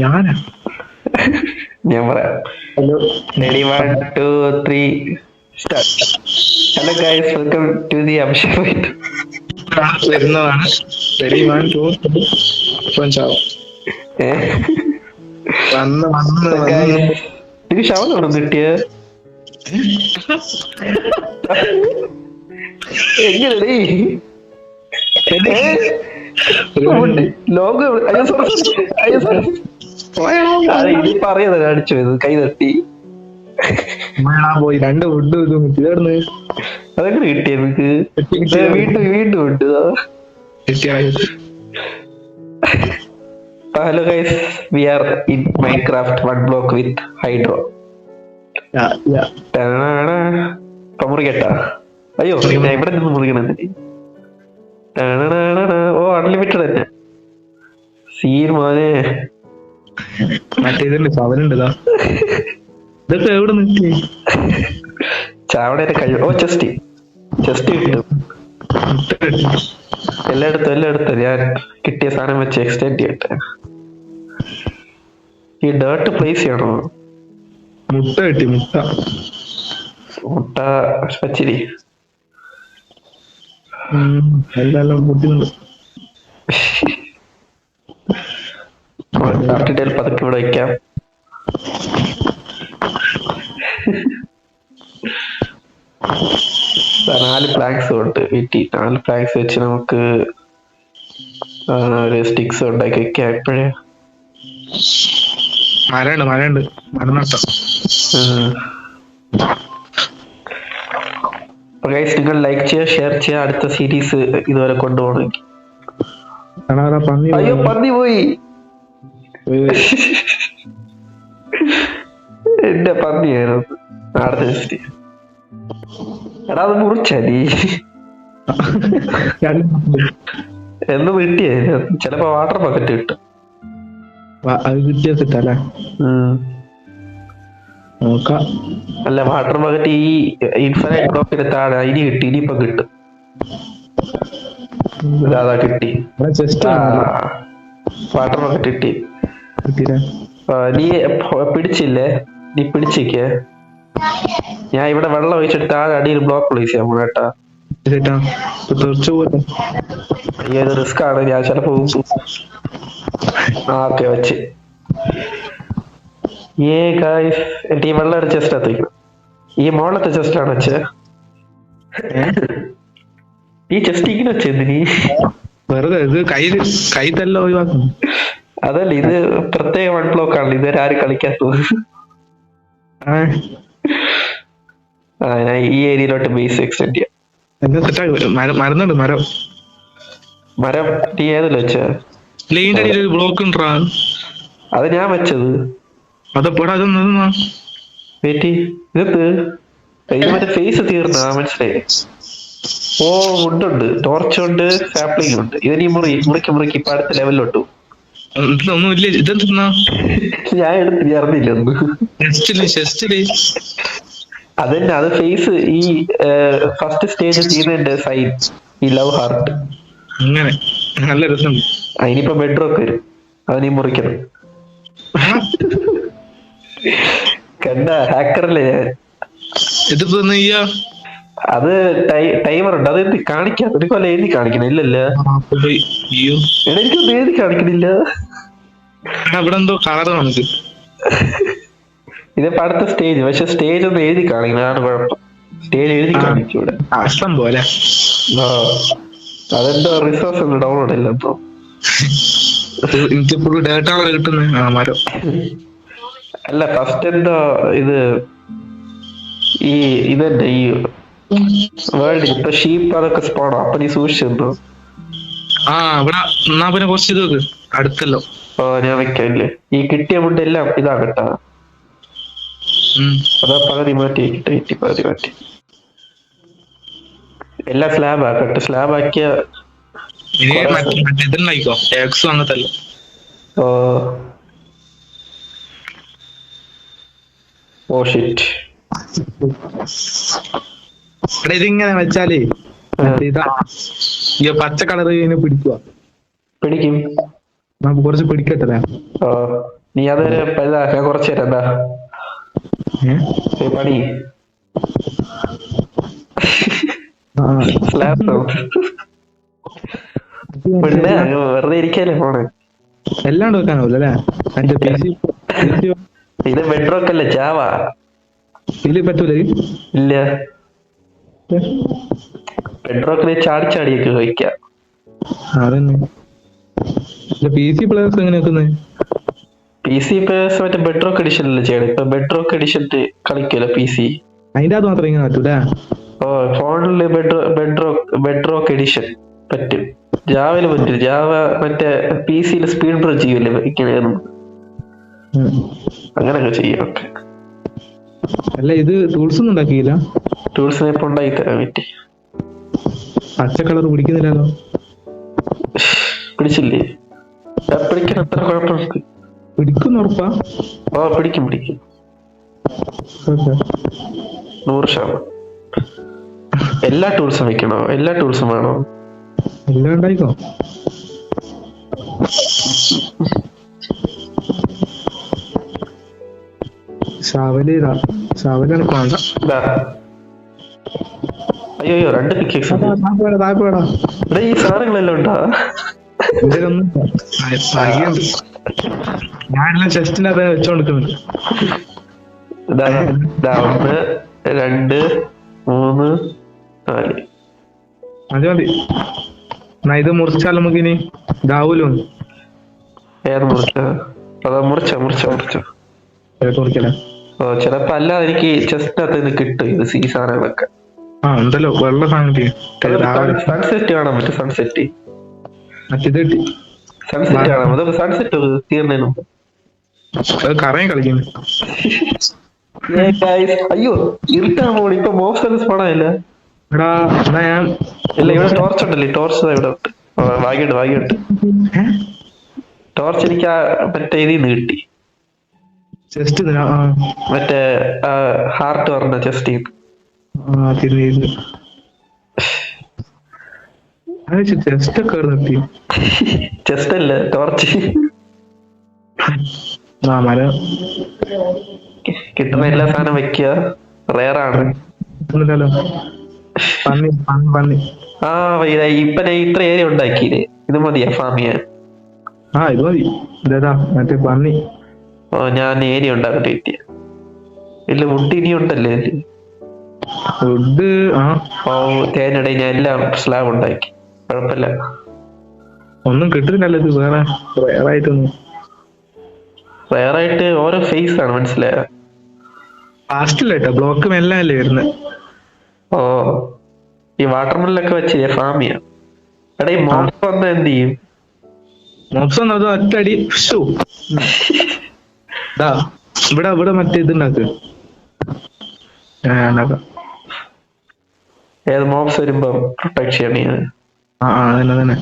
ഞാനാ ഞാൻ പറയാം. Hello. Ready 1, 2, 3 start. Hello guys, welcome to the Abhishek. വരുന്നതാണ്. റെഡി 1, 2, 3 ഇപ്പം ചാവും. വന്ന് വന്ന് വന്ന് എനിക്ക് ശവനാണോ കിട്ടിയ? എങ്ങനെടേ ലോങ്? അയ്യോ സോറി സോറി, അയ്യോ സോറി. ഇനി പറയുന്നത് അടിച്ചു പോയത്, കൈ തട്ടി. പോയി 2 ഫുഡ് ഇതേർന്ന് അതെങ്ങനെ കിട്ടിയ എനിക്ക്? വീണ്ടും വീണ്ടും ഉണ്ട്. Hello guys, we are in Minecraft 1 block with hydro. ഇപ്പൊ മുറിക്കട്ടാ? അയ്യോ, ഞാൻ ഇവിടെ നിന്ന് മുറിക്കണ. ഓ, അൺലിമിറ്റഡ് തന്നെ സീൻ മോനെ. മറ്റേ ഇതുണ്ട് ചവനുണ്ടതാ. ഇതൊക്കെ എവിടെ നിൽക്കി ചാവണ കഴിവ്. ഓ, ചെസ്റ്റ് കിട്ടും എല്ലായിടത്തും. ഞാൻ കിട്ടിയ സാധനം വെച്ച് എക്സ്റ്റെൻഡ് ചെയ്യട്ടെ. ഈ ഡേർട്ട് പ്ലേസ് ചെയ്യണോ? മുട്ട കിട്ടി. മുട്ട പച്ചിരി എല്ലാം ബുദ്ധിമുട്ട്. പതുക്കെ ഇവിടെ വയ്ക്കാം. നാല് പ്ലാങ്ക്സ് കൊണ്ട് വീട്ടി 4 പ്ലാങ്ക്സ് വെച്ച് നമുക്ക് ഒരു സ്റ്റിക്സ് ഉണ്ടാക്കി വെക്കാം. എപ്പോഴേ മരമുണ്ട് മരം നട്ടം. നിങ്ങൾ ലൈക്ക് ചെയ്യുക, ഷെയർ ചെയ്യുക. അടുത്ത സീരീസ് ഇതുവരെ കൊണ്ടുപോകണമെങ്കിൽ. അയ്യോ, പന്നി പോയി. എന്റെ പന്നിയായിരുന്നു. അടുത്ത എടാ, അത് മുറിച്ചി എന്ന് കിട്ടിയ. ചിലപ്പോ വാട്ടർ ബക്കറ്റ് കിട്ടും. അത് കിട്ടിയ സെറ്റല്ലേ? അല്ല, വാട്ടർ ബക്കറ്റ് ഈ ഇൻഫിനിറ്റ് ബ്ലോക്കിന്റെ താഴെ ഇനി കിട്ടി. ഇനിയിപ്പൊ കിട്ടും. അതാ കിട്ടി. വാട്ടർ ബക്കറ്റ് കിട്ടി. നീ പിടിച്ചില്ലേ? നീ പിടിച്ചേക്ക്. ഞാൻ ഇവിടെ വെള്ളം ഒഴിച്ചിട്ട് താഴെ അടിയിൽ ബ്ലോക്ക് പ്ലേസ് ചെയ്യാൻ പോണ കേട്ടാ. അയ്യോ, ഇത് റിസ്ക് ആണ്. ഞാൻ ചിലപ്പോ ഓക്കെ വെച്ച്. എന്റെ ഈ വെള്ളം ചെസ്റ്റ് എത്തിക്കും. ഈ മോളത്തെ ചെസ്റ്റ് ആണ് വെച്ചേ. ഈ ചെസ്റ്റ് ഇങ്ങനെ വെച്ചെന്തിനീ? വെറുതെ ഇത് കൈ തന്നെ ഒഴിവാക്കുന്നു. അതല്ല, ഇത് പ്രത്യേക 1 ബ്ലോക്ക് ആണ്. ഇതുവരെ ആരും കളിക്കാത്തത്. ഞാൻ ഈ ഏരിയയിലോട്ട് ബേസ് എക്സ്റ്റെൻഡ് ചെയ്യാം. മരം നീ ഏതല്ലോ വെച്ച? ബ്ലോക്ക് അത് ഞാൻ വെച്ചത്. മറ്റേ ഫേസ് തീർന്ന മനസ്സിലായി. ഓ, വുഡുണ്ട്, ടോർച്ചുണ്ട്, സാപ്ലിംഗ് ഉണ്ട്. ഇതിനി മുറിക്ക് ഇപ്പൊ അടുത്ത ലെവലിലോട്ടു. ഞാൻ എടുത്ത് അറിഞ്ഞില്ല ഒന്ന്. അതന്നെ, അത് ഫേസ്. ഈ ഫസ്റ്റ് സ്റ്റേജ് ചെയ്യുന്നതിന്റെ സൈൻ ഈ ലവ് ഹാർട്ട്. അങ്ങനെ നല്ല രസം. അതിനിപ്പോ ബെഡ്റോക്ക് വരും. അതിനീ മുറിക്കണം. കണ്ട ഹാക്കറല്ലേ ഞാൻ. ഇതിപ്പോ അത് ടൈമർ ഉണ്ട്. അത് എഴുതി കാണിക്കാം. ഒരു കൊല്ലം എഴുതി കാണിക്കണം. ഇല്ലല്ലോ, എനിക്കൊന്നും എഴുതി കാണിക്കണില്ല. ഇവിടെ എന്തോ കളർ നമുക്ക്. ഇതിപ്പോ അടുത്ത സ്റ്റേജ്. പക്ഷെ സ്റ്റേജ് ഒന്ന് എഴുതി കാണിക്കണം. അതാണ് കുഴപ്പം. സ്റ്റേജ് എഴുതി കാണിച്ചൂടെ? അഷ്ടം പോലെ. അതെന്തോ റിസോഴ്സ് ഒന്നും ഡൗൺലോഡ് ഇല്ല. അപ്പൊ എനിക്കിപ്പോ ഡേറ്റ കിട്ടുന്ന മരം അല്ല, ഫസ്റ്റ് എന്തോ ഇതന്നെ ഈ വേൾഡ് ഇപ്പൊ ഷീപ്പ് അതൊക്കെ സ്പോണോ. അപ്പൊ നീ സൂക്ഷിച്ചെന്തോ. ഇവിടെ എന്നാ പിന്നെ കുറച്ച് ഇത് അടുത്തല്ലോ. ഞാൻ വെക്കാല്ലേ. ഈ കിട്ടിയ ഫുഡ് എല്ലാം ഇതാകട്ടാ. അതാ പകുതി മാറ്റി പകുതി മാറ്റി. എല്ലാം സ്ലാബ് ആക്കട്ടെ. സ്ലാബ് ആക്കിയ ഇതിങ്ങനെ വെച്ചാലേ പച്ച കളർ പിടിക്കുക. പിടിക്കും. നമുക്ക് കുറച്ച് പിടിക്കട്ടെ. നീ അതൊരു ഇതാ ഞാൻ കുറച്ച് തരാം എന്താ ഏ? പണി ആ, സ്ലാബ് പിന്നെ അങ്ങ് വെറുതെ ഇരിക്കാല്ലേ ഫോണ്. എല്ലാണ്ട് വെക്കാനാവില്ല അല്ലേ? എന്റെ പി സി ഇത് ബെഡ്റോക്ക് അല്ലേ ജാവ. ഇതില് പറ്റൂല ഇത്? ഇല്ല ബെഡ്റോക്കില് ചാടി ചാടിയൊക്കെ കളിക്കാം. അതന്നെ. പി സി പ്ലേയേഴ്സ് എങ്ങനെ വെക്കുന്നത്? പി സി പേഴ്സ് മറ്റേ ബെഡ്റോക്ക് എഡിഷനല്ലേ ചെയ്യണം. ഇപ്പൊ ബെഡ്റോക്ക് എഡിഷൻ കളിക്കുമല്ലോ പി സി. അതിന്റെ അത് മാത്രം ഇങ്ങനെ പറ്റൂല. ഓ ഫോണില് ബെഡ്റോക്ക് എഡിഷൻ പറ്റും. ജാവയില് പറ്റും. ജാവ മറ്റേ പി സിയിൽ സ്പീഡ് ബ്രഷ് ചെയ്യൂലേ ഇങ്ങനെ അങ്ങനെയൊക്കെ ചെയ്യാം. ഓക്കെ അല്ല ഇത് ടൂൾസ് ഒന്നും ഉണ്ടാക്കിയില്ല? ടൂൾസിനെ ഇപ്പൊ ഉണ്ടാക്കി തരാൻ പറ്റി. പച്ച കളർ പിടിക്കുന്നില്ലല്ലോ. പിടിച്ചില്ലേ? പിടിക്കാൻ അത്ര കുഴപ്പമില്ല. പിടിക്കുന്ന ഉറപ്പാ? ഓ പിടിക്കും 100%. എല്ലാ ടൂൾസും വെക്കണോ? എല്ലാ ടൂൾസും വേണോ? എല്ലാം ഉണ്ടായിക്കോ. ഷാവലാണ് വേണ്ട. അയ്യോ 2 പിക്കേഴ്സ് താഴ്പോടാ. ഈ സാധനങ്ങളെല്ലാം ഉണ്ടാ. ഇതിലൊന്നും ഞാനെല്ലാം ചെസ്റ്റിന്റെ അത് വെച്ചോണ്ടിരിക്കുന്നുണ്ട്. 1 2 3 4. മതി മതി. എന്നാ ഇത് മുറിച്ചാൽ നമുക്ക് ഇനി ഇതാവൂലോ. ഏത് മുറിച്ച? അതാ മുറിച്ചോ. മുറിക്കല. ഓ ചിലപ്പോ അല്ലാതെ എനിക്ക് ചെസ്റ്റിനകത്ത് ഇത് കിട്ടും. ഇത് ഈ സാധനങ്ങളൊക്കെ ഉണ്ടല്ലോ വെള്ള സാധനം. സൺസെറ്റ് കാണാൻ പറ്റും. സൺസെറ്റ് മറ്റേത് കാണാം. അതൊക്കെ സൺസെറ്റ് തീർന്നതിന് മുമ്പ്. കറയും കളിക്കുന്നു. അയ്യോ ഇരുട്ടാൻ പോണി. ഇപ്പൊ മോശം സ്പോണായില്ല. എടാ എന്നാ ഞാൻ ഇല്ല ഇവിടെ ടോർച്ച് ഉണ്ടല്ലേ. ടോർച്ച് ഇവിടെ വാങ്ങിയിട്ട് ടോർച്ച് എനിക്ക് മറ്റേ ഇതിന്ന് കിട്ടി. ചെസ്റ്റ് മറ്റേ ഹാർട്ട് പറഞ്ഞ ചെസ്റ്റ്. ചെസ്റ്റ് ഒക്കെ നിർത്തി. ചെസ്റ്റ് അല്ല ടോർച്ച്. മരം കിട്ടുന്ന എല്ലാ സാധനം വെക്കുക. റെയറാണ്. പന്നി. ഇപ്പൊ ഇത്ര ഏരിയ ഉണ്ടാക്കിയില്ലേ? ഇത് മതിയാ ഫാം ചെയ്യാൻ? ഇത് മതി. ഇതാ മറ്റേ പന്നി. ഓ ഞാൻ ഏരിയ ഉണ്ടാക്കട്ടെ കിട്ടിയ. ഇല്ല വുഡ് ഇനി ഉണ്ടല്ലേ? വുഡ് ഓ തേനിടെ ഞാൻ എല്ലാം സ്ലാബ് ഉണ്ടാക്കി. കുഴപ്പമില്ല. ഒന്നും കിട്ടുന്നില്ലല്ലോ ഇത്. റെയറായിട്ട് ഓരോ ഫേസ് ആണ്. മനസ്സിലായ? ഫാസ്റ്റില്ല കേട്ടോ. ബ്ലോക്ക് മെല്ലെ അല്ലേ വരുന്നത്. ഓ ഈ വാട്ടർമെല്ലൊക്കെ വെച്ച് ഫാം ചെയ്യാം. എടാ ഈ മോപ്പ് വന്ന എന്ത് ചെയ്യും? മോപ്സ് വന്നത് ഒറ്റടി ഇവിടെ മറ്റേ ഇതുണ്ടാക്കുക. ഏത് മോപ്സ് വരുമ്പോ പ്രൊട്ടക്ട് ചെയ്യണ? അതന്നെ.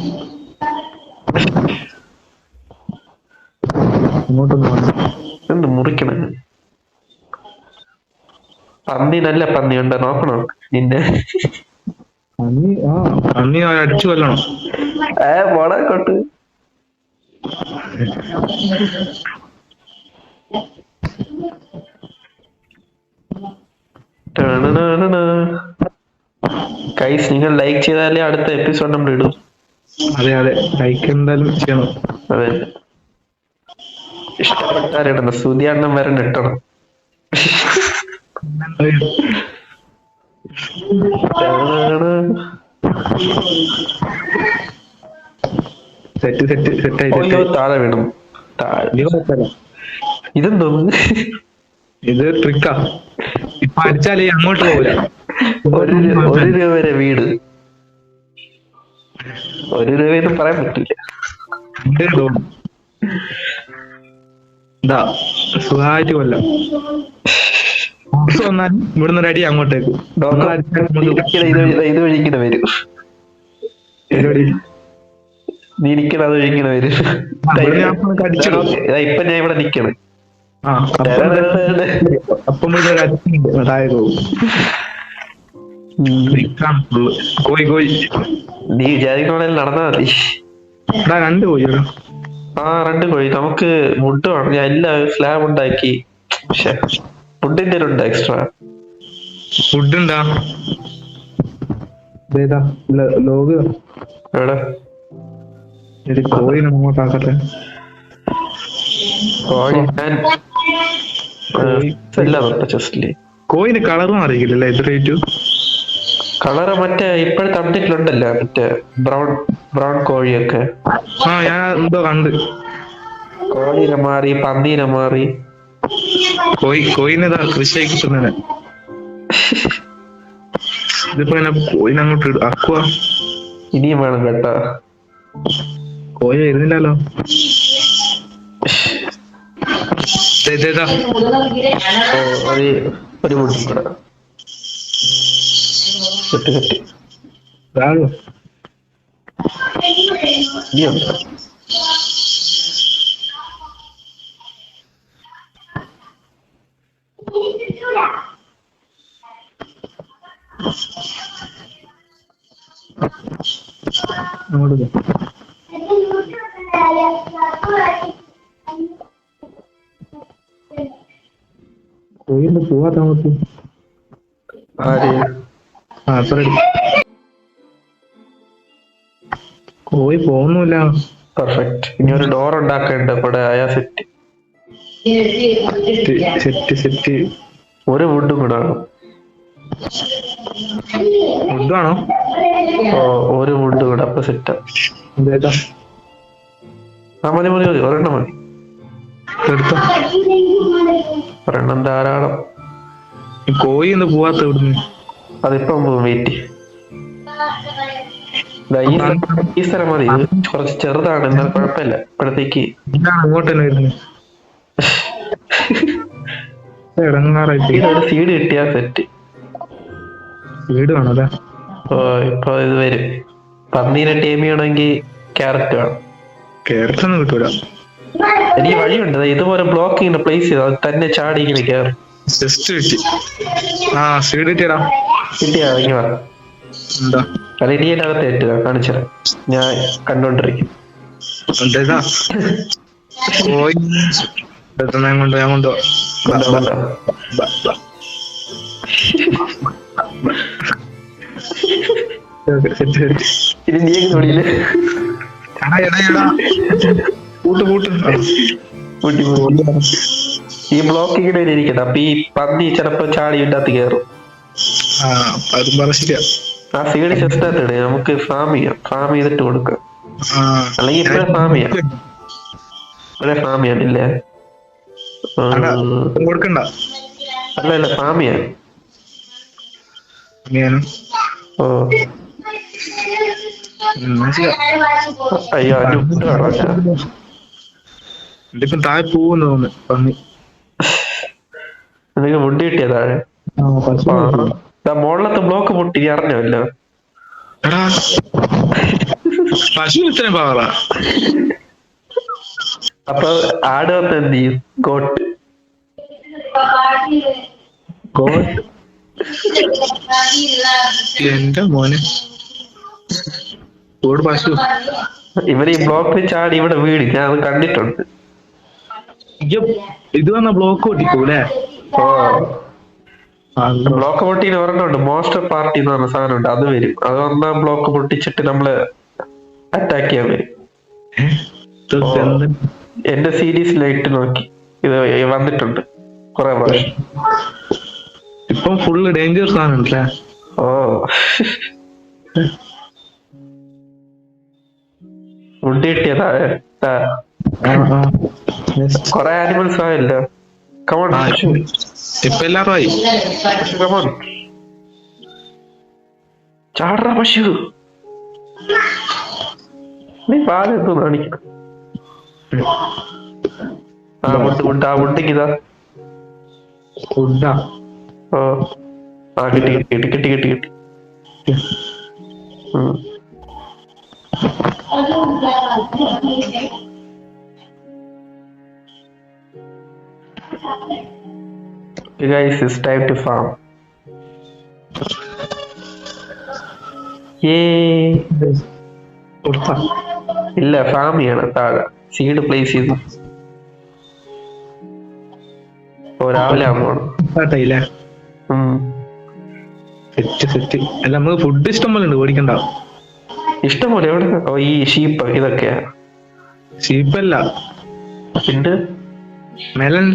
എന്ത് മുറിക്കണ? പന്നി നല്ല പന്നി ഉണ്ട്. നോക്കണോ നിന്നെ? പന്നി അടിച്ചു കൊല്ലണം. മോളെക്കോട്ട് ഗൈസ് നിങ്ങൾ ലൈക്ക് ചെയ്താലേ അടുത്ത എപ്പിസോഡ് നമ്മൾ ഇടും. അതെ ലൈക്ക് എന്തായാലും ചെയ്യണം. അതെ ഇഷ്ടപ്പെട്ടാലിടണം. സുതിയാണ്ണം വരെ ഇട്ടണം. സെറ്റ് താഴെ വീണു. ഇതെന്തോന്ന്? ഇത് ട്രിക്കാ. ഇപ്പൊ അടിച്ചാലേ അങ്ങോട്ട് പോവില്ല. 1 രൂപ വരെ വീട്. 1 രൂപയെന്ന് പറയാൻ പറ്റില്ല. സുഖമായിട്ട് കൊല്ലാം. വന്നാലും ഇവിടുന്ന് ഒരു അടി അങ്ങോട്ടേക്ക്. ഇത് വഴിക്കണ വരും. നീ ഇരിക്കണ അത് ഒഴിക്കണ വരും. ഇപ്പൊ ഞാൻ ഇവിടെ നിക്കണ്. കോയി നീ വിചാരിക്കണ നടന്നാ മതി. 2 കോഴിയോ? ആ 2 കോഴി നമുക്ക് വുഡ് വേണം. ഞാൻ എല്ലാ സ്ലാബ് ഉണ്ടാക്കി. പക്ഷെ വുഡിന്റെ ഉണ്ട് എക്സ്ട്രാ. ഫുഡ് ഉണ്ടാ ഇതേതാ ലോഗ് എവിടെ ഒരു കോഴിനെ അങ്ങോട്ടാക്കട്ടെ. കോഴി ഞാൻ കോഴി എല്ലാം തൊട്ട ചെസ്റ്റില്. കോഴിന് കളർ മാറിയില്ലല്ലേ ഇത് റേറ്റ്? കളറ് മറ്റേ ഇപ്പോഴത്തെ അപ്ഡേറ്റിലുണ്ടല്ലോ മറ്റേ ബ്രൗൺ ബ്രൗൺ കോഴിയൊക്കെ. ആ ഞാൻ എന്തോ കണ്ട്. കോഴീനെ മാറി, പന്നീനെ മാറി. കോഴിനെ കൃഷിയായി കിട്ടുന്നതിനെ ഇതിപ്പോ ഇങ്ങനെ കോഴിനെ അങ്ങോട്ട് ആക്കുക. ഇനിയും വേണം കേട്ടാ. കോഴി വരുന്നില്ലല്ലോ. ഇതേതാ ഒരു മുട്ടും കൂടെ കെട്ടി കെട്ടി ഇതാണോ? ഇനിയുണ്ട്. അങ്ങോട്ട് പോ. കോഴിന്റെ പോവാത്ത അങ്ങോട്ട്. ആര് ആ അത്ര കോഴി പോകുന്നില്ല. പെർഫെക്റ്റ്. ഇനി ഒരു ഡോർ ഉണ്ടാക്കേണ്ട ഇവിടെ ആയാ സെറ്റ്. Set set. ഒരു വുഡും കൂടെ വേണം. ഫുഡാണോ? ഓ ഒരു വുഡ് കൂടെ അപ്പൊ സെറ്റാ. ഇതേതാ ആ മതി മതി മതി, ഒരെണ്ണം മതി. എടുത്തോ. ഒരെണ്ണം ധാരാളം. കോഴി ഒന്ന് പോവാത്ത ഇവിടുന്ന്. അതിപ്പം വെയിറ്റ്. ഈ സ്ഥലം മതി. ഇത് കുറച്ച് ചെറുതാണ്, എന്നാൽ കുഴപ്പമില്ല. ഇപ്പോഴത്തേക്ക് ഇതാണ് അങ്ങോട്ട് തന്നെ വരുന്നത്. ഇടങ്ങാറായിട്ട് ഇതൊരു സീഡ് കിട്ടിയാ സെറ്റ്. വീട് വേണം അല്ലേ? ഓ ഇപ്പൊ ഇത് വരും. പന്നീനെ ടീം ചെയ്യണമെങ്കിൽ ക്യാരറ്റ് വേണം. കേരളത്തിൽ ഒന്നും കിട്ടൂല. എനിക്ക് വഴിയുണ്ട്. ഇതുപോലെ ബ്ലോക്ക് ഇങ്ങനെ പ്ലേസ് ചെയ്ത് അത് തന്നെ ചാടി ഇങ്ങനെ കയറും. ജസ്റ്റ് കിട്ടി. ആ സീഡ് കിട്ടിയടാ. കിട്ടിയാ ഇങ്ങനെ വാ. എന്താ അത് ഇനി എൻ്റെ അകത്ത് ഏറ്റുക കാണിച്ചത് ഞാൻ കണ്ടോണ്ടിരിക്കും. ഇതേതാ കോഴി ഞാൻ കൊണ്ടോ ഞാൻ കൊണ്ടോ. Set set. ഇനി നീ എങ്ങനെ വിളിയില്ലേ? എടാ എടാ എടാ കൂട്ട് കൂട്ട്. ഈ ബ്ലോക്ക് ഇങ്ങനെ ഇരിക്കട്ടെ. അപ്പൊ ഈ പന്നി ചിലപ്പോ ചാടി ഇതിനകത്ത് കയറും. ആ അതും പറഞ്ഞ ശരിയാ. ആ സീഡ് ചെസ്റ്റിനകത്ത് ഇട്. നമുക്ക് ഫാം ചെയ്യാം. ഫാം ചെയ്തിട്ട് കൊടുക്കാം. അല്ലെങ്കിൽ ഇപ്പഴേ ഫാം ചെയ്യാം. ഇപ്പഴേ ഫാം ചെയ്യാനില്ലേ? കൊടുക്കണ്ട. അല്ല അല്ല ഫാം ചെയ്യാൻ. ഓ അയ്യോ വുഡ് വേണം. ഇതിപ്പം താഴെ പോവെന്ന് തോന്നുന്നു പന്നി. നിനക്ക് വുഡ് കിട്ടിയ താഴെ? മോളിലത്തെ ബ്ലോക്ക് പൊട്ടി അറിഞ്ഞല്ലോ. എടാ പശു ഇത്രയും പാവറ. അപ്പൊ ആട് വന്ന് എന്ത് ചെയ്യും? ഗോട്ട് എന്റെ മോനെ ഓട് പശു. ഇവര് ഈ ബ്ലോക്കിൽ ചാടി ഇവിടെ വീട് ഞാൻ അത് കണ്ടിട്ടുണ്ട്. ഇത് വന്ന ബ്ലോക്ക് പൊട്ടിക്കൂല്ലേ? ഓ ബ്ലോക്ക് പൊട്ടിന് ഒരെണ്ണമുണ്ട്. മോസ്റ്റർ പാർട്ടി എന്ന് പറഞ്ഞ സാധനം ഉണ്ട്. അത് വരും. അത് വന്നാ ബ്ലോക്ക് പൊട്ടിച്ചിട്ട് നമ്മള് അറ്റാക്ക് ചെയ്യാൻ വരും. എന്റെ സീരീസിലായിട്ട് നോക്കി ഇത് വന്നിട്ടുണ്ട് കൊറേ പ്രാവശ്യം. ഇപ്പം ഫുള്ള് ഡേഞ്ചർ സാധനം ഉണ്ടല്ലേ? ഓ വുഡ് കിട്ടിയതാ. കൊറേ ആനിമൽസ് ആയല്ലോ. കമോൺ ഇപ്പൊ എല്ലാരും ആയി. കമോൺ ചാടറ പശു. നീ പാലെന്തോ കാണിക്കണം. ആ വുഡ് ആ വുഡിക്ക് ഇതാ. ഫുഡാ? ഓ ആ കിട്ടി കിട്ടി കിട്ടി കിട്ടി കിട്ടി. Guys, it's time to farm. Yay! ഇല്ല ഫാം ചെയ്യണം താഴെ. സീഡ് പ്ലേസ് ചെയ്തു. ഓ രാവിലെ ആകുമ്പോണ്. സ്റ്റാർട്ടായില്ലേ? സെറ്റ്. അല്ല നമുക്ക് ഫുഡ് ഇഷ്ടം പോലെ ഉണ്ട്, ഓടിക്കണ്ട. ഇഷ്ടംപോലെ എവിടെ? ഓ ഈ ഷീപ്പ് ഇതൊക്കെയാ? ഷീപ്പല്ല, ഉണ്ട്. മെലൺ.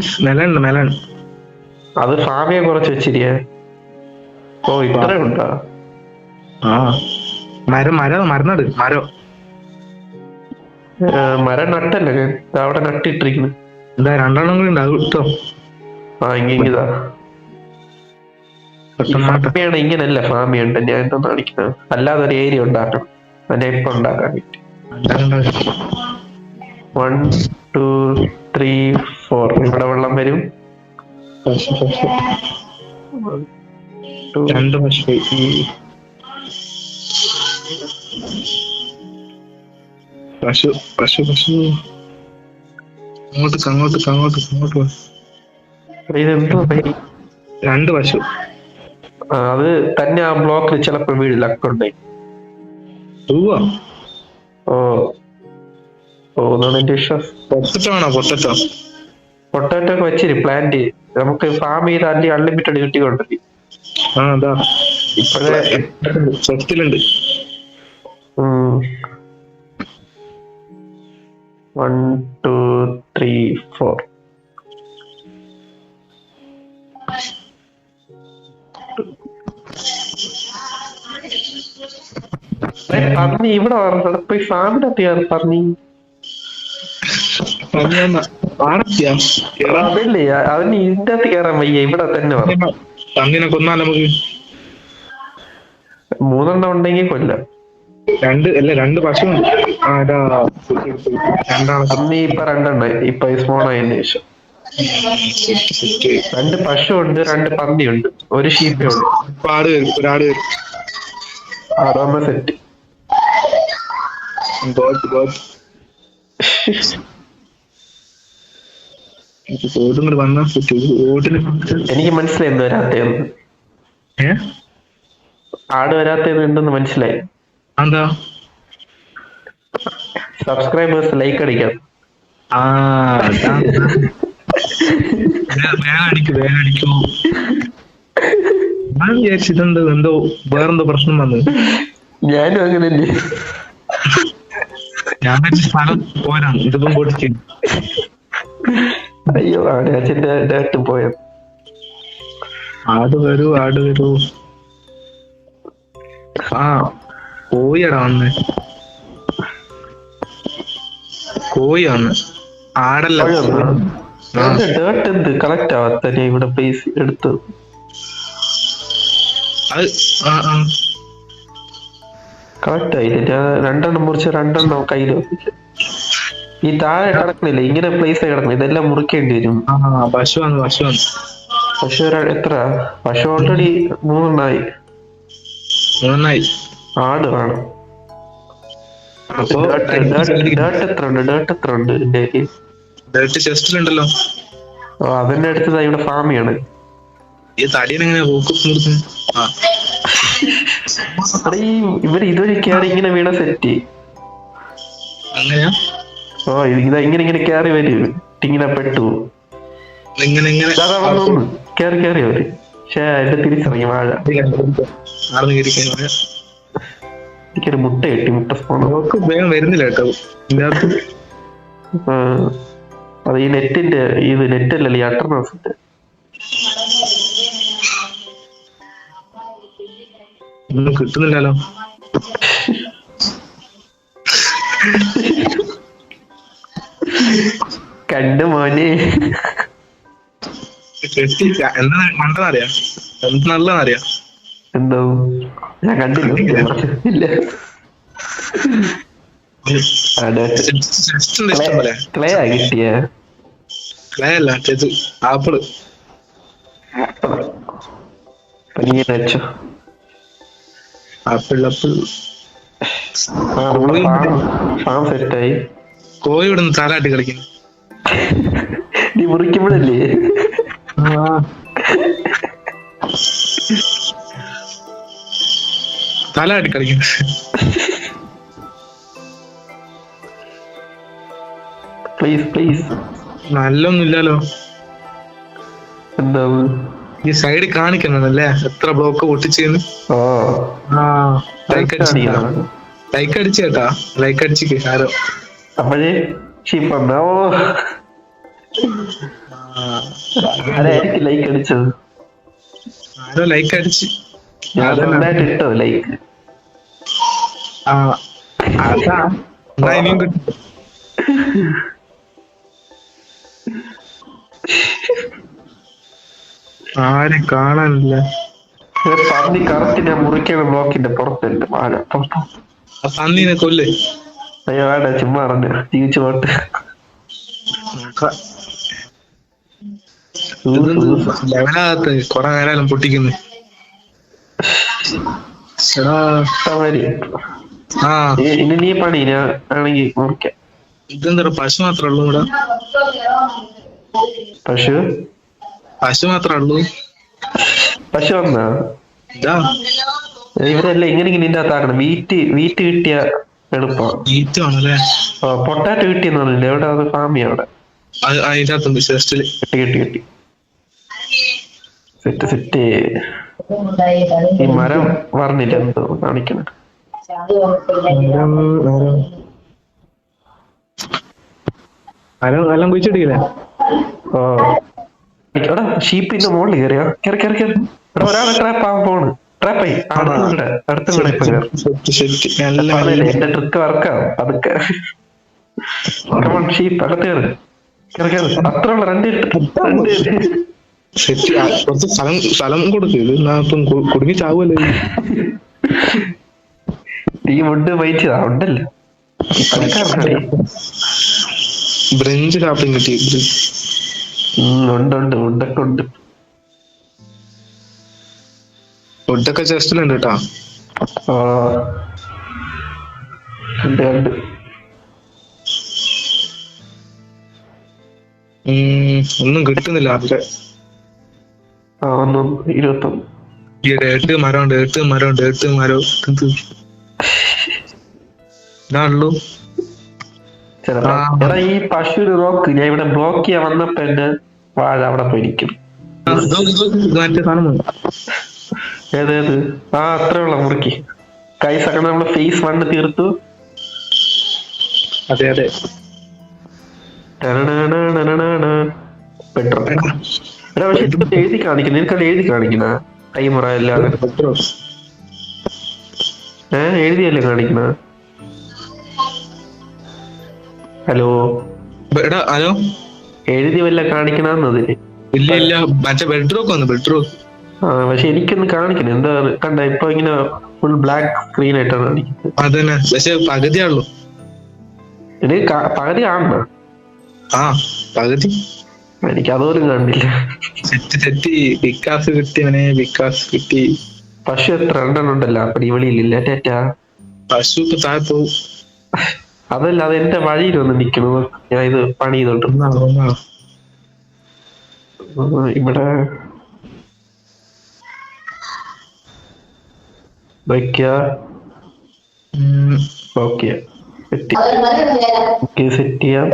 അത് ഫാമിയെ കുറച്ച് വെച്ചിരിക്കേ. ഓ ഇത്ര ഉണ്ടാ? ആ മരം നട് മരം. മരം നട്ടല്ലേ ഞാൻ അവിടെ നട്ടിട്ടിരിക്കുന്നു. എന്താ 2 എണ്ണം കൂടി ഉണ്ട്, അത് ഇട്ടോ. ആ ഇങ്ങിതാ ഫാമിയാണ്. ഇങ്ങനല്ല ഫാമിയുണ്ട്. ഞാൻ എന്തോ കാണിക്കുന്നത്, അല്ലാതെ ഒരു ഏരിയ ഉണ്ടാക്കണം. അതിനെ ഇപ്പൊ ഉണ്ടാക്കാൻ പറ്റും. 1 2 3 4 ഇവിടെ വെള്ളം വരും. 2 പശു. അങ്ങോട്ട്. ഇതെന്തോ 2 പശു. അത് തന്നെ ആ ബ്ലോക്കിൽ ചിലപ്പോ വീടില്ല അക്കൗണ്ട്. ഓ എന്നാണ് എന്റെ വിശ്വാസം. പൊട്ടറ്റോ പൊട്ടാറ്റോ ഒക്കെ വെച്ചിരി പ്ലാന്റ്. നമുക്ക് ഫാം ചെയ്ത് അല്ലി അൺലിമിറ്റഡ് കിട്ടിക്കൊണ്ടിരിക്കും. ഇപ്പോഴേ സ്വത്തിലുണ്ട്. 1 2 3 4 പന്നി ഇവിടെ പോയി ഫാമിനകത്ത് കയറി പന്നി. അതല്ലേ അതിന് ഇതിന്റെ അകത്ത് കയറാൻ വയ്യ, ഇവിടെ തന്നെ പറഞ്ഞു. പന്നിനെ കൊന്നാലോ നമുക്ക്? 3 എണ്ണം ഉണ്ടെങ്കിൽ കൊല്ലാം. 2 പശു ഉണ്ട്. പന്നി ഇപ്പൊ 2 എണ്ണം ഇപ്പൊ സ്മോൺ ആയതിനു ശേഷം. 2 പശു ഉണ്ട്, 2 പന്നി ഉണ്ട്, 1 ഷീപ്പേ ഉണ്ട്. ഒരാട് വരും. ആടാമ സെറ്റ്. എനിക്ക് മനസ്സിലായി എന്ത് വരാത്തേന്ന്. ആട് വരാത്തേന്ന് എന്തെന്ന് മനസ്സിലായി. എന്താ? സബ്സ്ക്രൈബേഴ്സ് ലൈക്ക് അടിക്കാം. വേഗം അടിക്കൂ. ഞാൻ വിചാരിച്ചിട്ടുണ്ട് എന്തോ വേറെന്തോ പ്രശ്നം വന്നു. ഞാനും അങ്ങനല്ലേ. ഞാൻ സ്ഥലം പോരാ, ഇതിപ്പം പൊട്ടിച്ചു. അയ്യോ അച്ഛൻ്റെ ഡേട്ട് പോയ. ആട് വരൂ. കോഴിയാടാ വന്ന്. കോഴിയാണ്, ആടല്ല. ഡേട്ട് എന്ത് കറക്റ്റ് ആവാത്ത ഇവിടെ പ്ലേസ് എടുത്തു. അത് കറക്റ്റ് ആയില്ല. ഞാൻ 2 എണ്ണം മുറിച്ച് 2 എണ്ണം കയ്യിൽ വെക്കില്ല. ഈ താഴെ കിടക്കണില്ല, ഇങ്ങനെ പ്ലേസ് കിടക്കണം. ഇതെല്ലാം മുറിക്കേണ്ടി വരും. പശു എത്ര? പശു ഓൾറെഡി 3 എണ്ണമായി. ആട് വേണം. ഡേട്ട് എത്ര ഉണ്ട് എന്റെ കയ്യിൽ? ചെസ്റ്റിലുണ്ടല്ലോ. അതിന്റെ അടുത്തതാ ഇവിടെ ഫാമിയാണ്. ഈ തടിയനെങ്ങനെ ഇവര് ഇതുവരെ കയറി ഇങ്ങനെ വീണ സെറ്റ്. അങ്ങനെയാ? ഇങ്ങനെ കയറി വരും, ഇങ്ങനെ പെട്ടു. കയറി അവര്. പക്ഷേ എന്റെ തിരിച്ചറിഞ്ഞു വാഴ. എനിക്കൊരു മുട്ട കിട്ടി. മുട്ട സ്പോൺ വേഗം വരുന്നില്ല കേട്ടോ. അത് ഈ നെറ്റിന്റെ നെറ്റല്ലല്ലോ, ഈ അട്ടർനസിന്റെ. ഒന്നും കിട്ടുന്നില്ലല്ലോ. കണ്ടു മോനെ. എന്താ കണ്ടതറിയാ? നല്ലതറിയാ? എന്തോ ഞാൻ കണ്ടില്ല. ക്ലേ ആ കിട്ടിയ? ക്ലേ അല്ല, ആപ്പിള്. വെച്ചോ ആപ്പിൾ. ഫാം സെറ്റായി. കോഴി ഇവിടെ നിന്ന് താലാട്ടി കളിക്കുന്നു. നീ മുറിക്കുമ്പോഴല്ലേ? താലാട്ടി കളിക്കുന്നു. Please please. നല്ലൊന്നും ഇല്ലല്ലോ. എന്താ ഈ സൈഡ് കാണിക്കുന്നതല്ലേ എത്ര ബ്ലോക്ക് പൊട്ടിച്ചെന്ന്. ഓ ആ ലൈക്ക് അടിച്ചു കാണിക്കണം. ലൈക്ക് അടിച്ചു കേട്ടാ. ലൈക്ക് അടിച്ചിക്ക് ആരോ. അപ്പോഴേ ഷിപ്പുണ്ടോ? ആ, ആരായിരിക്കും ലൈക്ക് അടിച്ചത്? ആരോ ലൈക്ക് അടിച്ച്. ഞാൻ അതന്നെ. സ്വന്തമായിട്ട് ഇട്ടോ ലൈക്ക്. ആ അതാ. എന്നാ ഇനിയും കിട്ടും. ആരും കാണാനില്ല. പന്നി കറക്റ്റ് ഞാൻ മുറിക്കണ ബ്ലോക്കിന്റെ പുറത്തുണ്ട്. വാഴ പുറത്ത്. ആ പന്നീനെ കൊല്ല്. അയ്യോ വേണ്ട, ചുമ്മാ പറഞ്ഞു ജീവിച്ചു പോട്ട്. ലെവലാകത്ത് കൊറേ നേരം പൊട്ടിക്കുന്നു. എടാ. ആ ഇനി നീ പണി, ഞാൻ ആണെങ്കിൽ മുറിക്കാം. ഇതെന്താ പശു മാത്രമേ ഉള്ളൂ ഇവിടെ? പശു പശു മാത്രമേ ഉള്ളൂ. പശു വന്നാ ഇതാ ഇവരെല്ലാം ഇങ്ങനെ ഇതിന്റെ അകത്താക്കണം. വീറ്റ് കിട്ടിയ എളുപ്പം. ഈറ്റ് ആണല്ലേ. പൊട്ടാറ്റോ കിട്ടിയെന്ന് പറഞ്ഞില്ലേ, എവിടെ അത് ഫാമി അവിടെ. അതിന്റെ അകത്തുണ്ട് ചെസ്റ്റില്. കിട്ടി സെറ്റ് സെറ്റ്. ഈ മരം പറഞ്ഞില്ല എന്തോ കാണിക്കണ. എല്ലാം കുഴിച്ചിട്ടില്ലേ? ഓ എടാ ഷീപ്പിന്റെ മുകളിൽ കയറിയാ കയറി എടാ ഒരാളെ ട്രാപ്പ് ആവാൻ പോണ്. ട്രാപ്പായി അടുത്തും കൂടെ ഇപ്പൊ പറഞ്ഞില്ലേ എന്റെ ട്രിക്ക് വർക്കാവും അതൊക്കെ. ഷീപ്പ് അകത്ത് കയറി അത്ര ഉള്ള രണ്ട് കുറച്ച് സ്ഥലം കൊടുക്കും. ഇതിനകത്തും കുടുങ്ങി ചാവുമല്ലോ. ഈ വുഡ് വഹിച്ചതാ ഉണ്ടല്ലോ. ബ്രഞ്ച് ഷാപ്പിംഗ് കിട്ടി. ഉണ്ട് വുഡൊക്കെ ഉണ്ട്. വുഡൊക്കെ ചെസ്റ്റിലുണ്ട് കേട്ടാ. ഉണ്ട് ഒന്നും കിട്ടുന്നില്ല. അവിടെ 21 ഈ ഏട്ട് മരം ഇതാണല്ലോ. എടാ ഈ പശുവിന് നോക്ക്, ഞാൻ ഇവിടെ ബ്ലോക്ക് ചെയ്യാൻ വന്നപ്പോ എന്റെ വാഴ അവിടെ പോയിരിക്കും. മറ്റേ സാധനം ഏതേത്? അത്രയുള്ള മുറുക്കി കൈസൊക്കെ നമ്മള് ഫേസ് 1 തീർത്തു. അതെ പെട്രോൾ. എടാ പക്ഷെ എഴുതി കാണിക്കുന്ന, നിനക്കത് എഴുതി കാണിക്കണ ടൈമറ അല്ലാതെ എഴുതിയല്ലേ കാണിക്കണ? ഹലോ ഹലോ എഴുതി വല്ല കാണിക്കണതില്? ഇല്ല മറ്റേ ബെഡ്റോക്ക് വന്നു. ബെഡ്റോക്ക് പക്ഷെ എനിക്കൊന്ന് കാണിക്കണം. എന്താ കണ്ട ഇപ്പൊ ഇങ്ങനെ ഫുൾ ബ്ലാക്ക് സ്ക്രീൻ ആയിട്ടാണ് കാണിക്കുന്നത്. അതന്നെ, പക്ഷെ പകുതിയാണല്ലോ. എനിക്ക് പകുതി കാണണം. പകുതി എനിക്ക് അതുപോലും കണ്ടില്ല. വിക്കാസ് കിട്ടി. പശു എത്ര രണ്ടെണ്ണം ഉണ്ടല്ലോ. അപ്പടി വിളിയില്ല ടാറ്റാ. പശു ഇപ്പൊ താഴെ പോവും. അതല്ല, അത് എന്റെ വഴിയിൽ വന്ന് നിക്കണു. ഞാൻ ഇത് പണി ചെയ്തോണ്ട് ഇവിടെ വയ്ക്ക. ഓക്കെ സെറ്റ് ചെയ്യാം.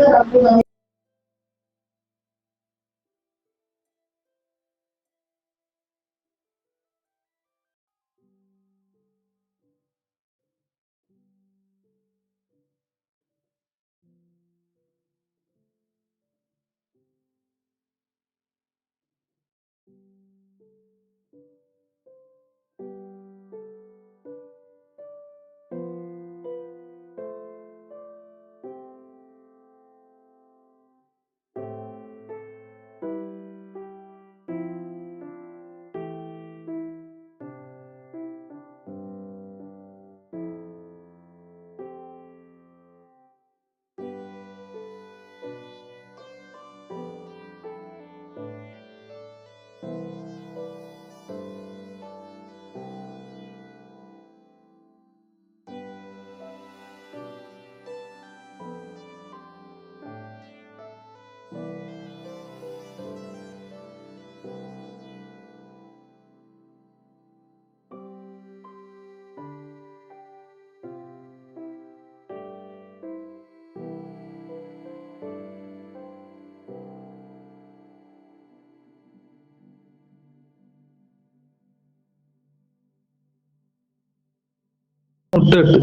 മുട്ടിട്ട്